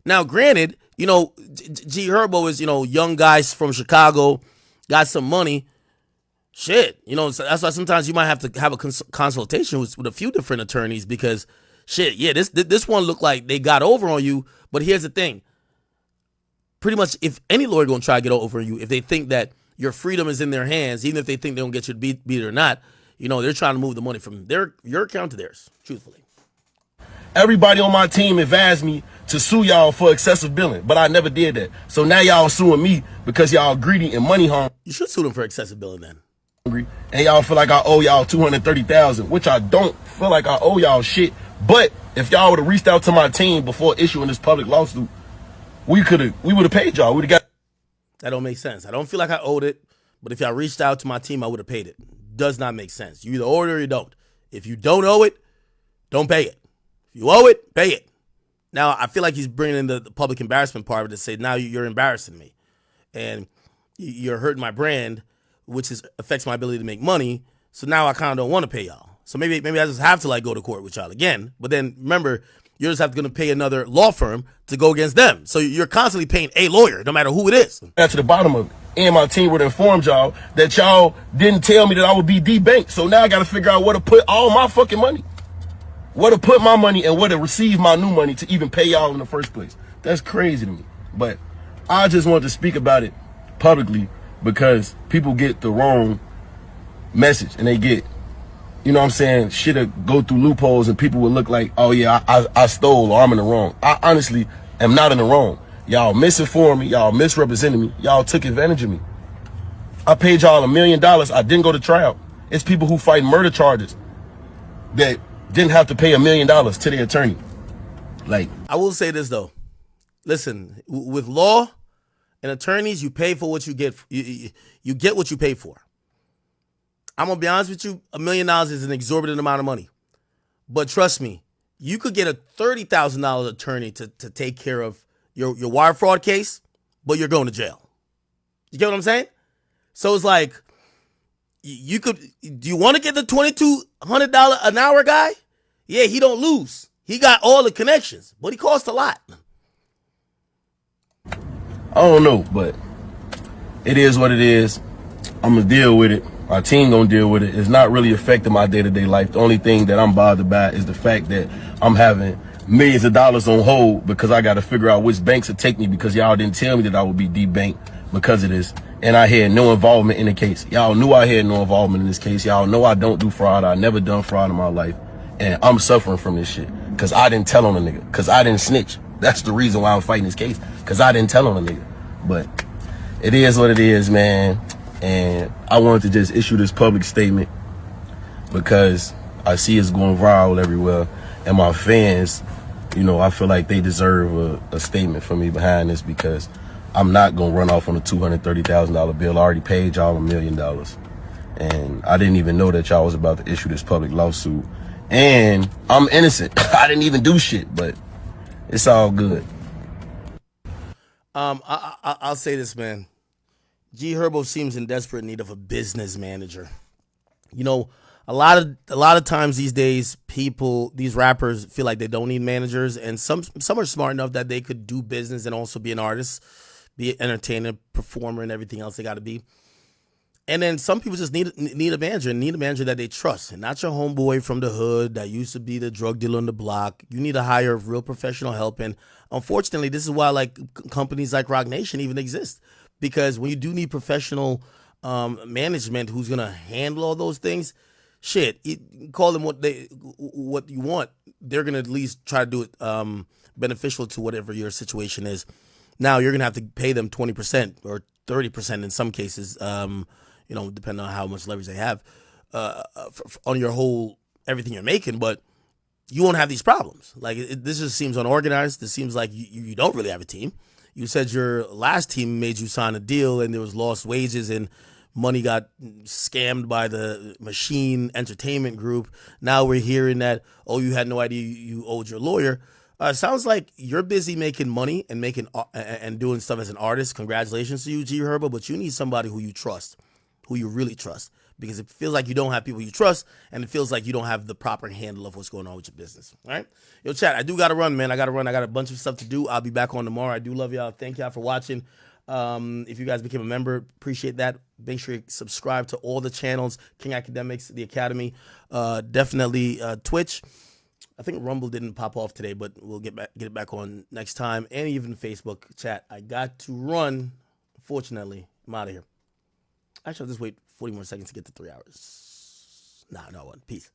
Now, granted, G Herbo is, young guys from Chicago, got some money. Shit, so that's why sometimes you might have to have a consultation with a few different attorneys because, shit, yeah, this one looked like they got over on you. But here's the thing. Pretty much if any lawyer going to try to get over you, if they think that your freedom is in their hands, even if they think they don't get you to beat it or not, they're trying to move the money from your account to theirs, truthfully. Everybody on my team advised me to sue y'all for excessive billing, but I never did that. So now y'all suing me because y'all greedy and money hungry. You should sue them for excessive billing then. And y'all feel like I owe y'all $230,000, which I don't feel like I owe y'all shit. But if y'all would have reached out to my team before issuing this public lawsuit, we would have paid y'all. We'd have got. That don't make sense. I don't feel like I owed it, but if y'all reached out to my team, I would have paid it. Does not make sense. You either owe it or you don't. If you don't owe it, don't pay it. If you owe it, pay it. Now, I feel like he's bringing in the public embarrassment part of it to say, now you're embarrassing me. And you're hurting my brand, which affects my ability to make money. So now I kind of don't want to pay y'all. So maybe I just have to go to court with y'all again. But then remember, you're just going to pay another law firm to go against them. So you're constantly paying a lawyer, no matter who it is. Got to the bottom of it. And my team would have informed y'all that y'all didn't tell me that I would be debanked. So now I got to figure out where to put all my fucking money. Where to put my money and where to receive my new money to even pay y'all in the first place. That's crazy to me. But I just wanted to speak about it publicly because people get the wrong message and they get, you know what I'm saying, shit'll go through loopholes and people will look like, oh yeah, I stole or I'm in the wrong. I honestly am not in the wrong. Y'all misinformed me. Y'all misrepresented me. Y'all took advantage of me. I paid y'all $1 million. I didn't go to trial. It's people who fight murder charges that didn't have to pay $1 million to their attorney. Like, I will say this though. Listen, with law and attorneys, you pay for what you get. You get what you pay for. I'm gonna be honest with you, $1 million is an exorbitant amount of money. But trust me, you could get a $30,000 attorney to take care of your wire fraud case, but you're going to jail. You get what I'm saying? So it's like, you could. Do you want to get the $2,200 an hour guy? Yeah, he don't lose. He got all the connections, but he costs a lot. I don't know, but it is what it is. I'm gonna deal with it. My team gonna deal with it. It's not really affecting my day-to-day life. The only thing that I'm bothered by is the fact that I'm having millions of dollars on hold because I got to figure out which banks will take me because y'all didn't tell me that I would be debanked because of this. And I had no involvement in the case. Y'all knew I had no involvement in this case. Y'all know I don't do fraud. I never done fraud in my life. And I'm suffering from this shit because I didn't tell on a nigga, because I didn't snitch. That's the reason why I'm fighting this case, because I didn't tell on a nigga. But it is what it is, man. And I wanted to just issue this public statement because I see it's going viral everywhere. And my fans, you know, I feel like they deserve a statement from me behind this because I'm not going to run off on a $230,000 bill. I already paid y'all $1 million. And I didn't even know that y'all was about to issue this public lawsuit. And I'm innocent. I didn't even do shit, but it's all good. I'll say this, man. G Herbo seems in desperate need of a business manager. You know, a lot of times these days, these rappers feel like they don't need managers, and some are smart enough that they could do business and also be an artist, be an entertainer, performer, and everything else they got to be. And then some people just need a manager, and need a manager that they trust, and not your homeboy from the hood that used to be the drug dealer on the block. You need to hire real professional help, and unfortunately, this is why companies like Roc Nation even exist, because when you do need professional management who's gonna handle all those things, shit, call them what you want. They're gonna at least try to do it beneficial to whatever your situation is. Now you're gonna have to pay them 20% or 30% in some cases. You know, depending on how much leverage they have on your whole everything you're making, but you won't have these problems. This just seems unorganized. This seems like you don't really have a team. You said your last team made you sign a deal and there was lost wages and money got scammed by the Machine Entertainment Group. Now we're hearing that, oh, you had no idea you owed your lawyer. Sounds like you're busy making money and doing stuff as an artist. Congratulations to you, G Herbo, but you need somebody who you trust, who you really trust, because it feels like you don't have people you trust, and it feels like you don't have the proper handle of what's going on with your business. All right? Yo, chat, I do got to run, man. I got to run. I got a bunch of stuff to do. I'll be back on tomorrow. I do love y'all. Thank y'all for watching. If you guys became a member, appreciate that. Make sure you subscribe to all the channels, King Akademiks, the Academy, definitely Twitch. I think Rumble didn't pop off today, but we'll get it back on next time, and even Facebook. Chat, I got to run. Unfortunately, I'm out of here. Actually, I'll just wait 40 more seconds to get to 3 hours. Nah, no one. Peace.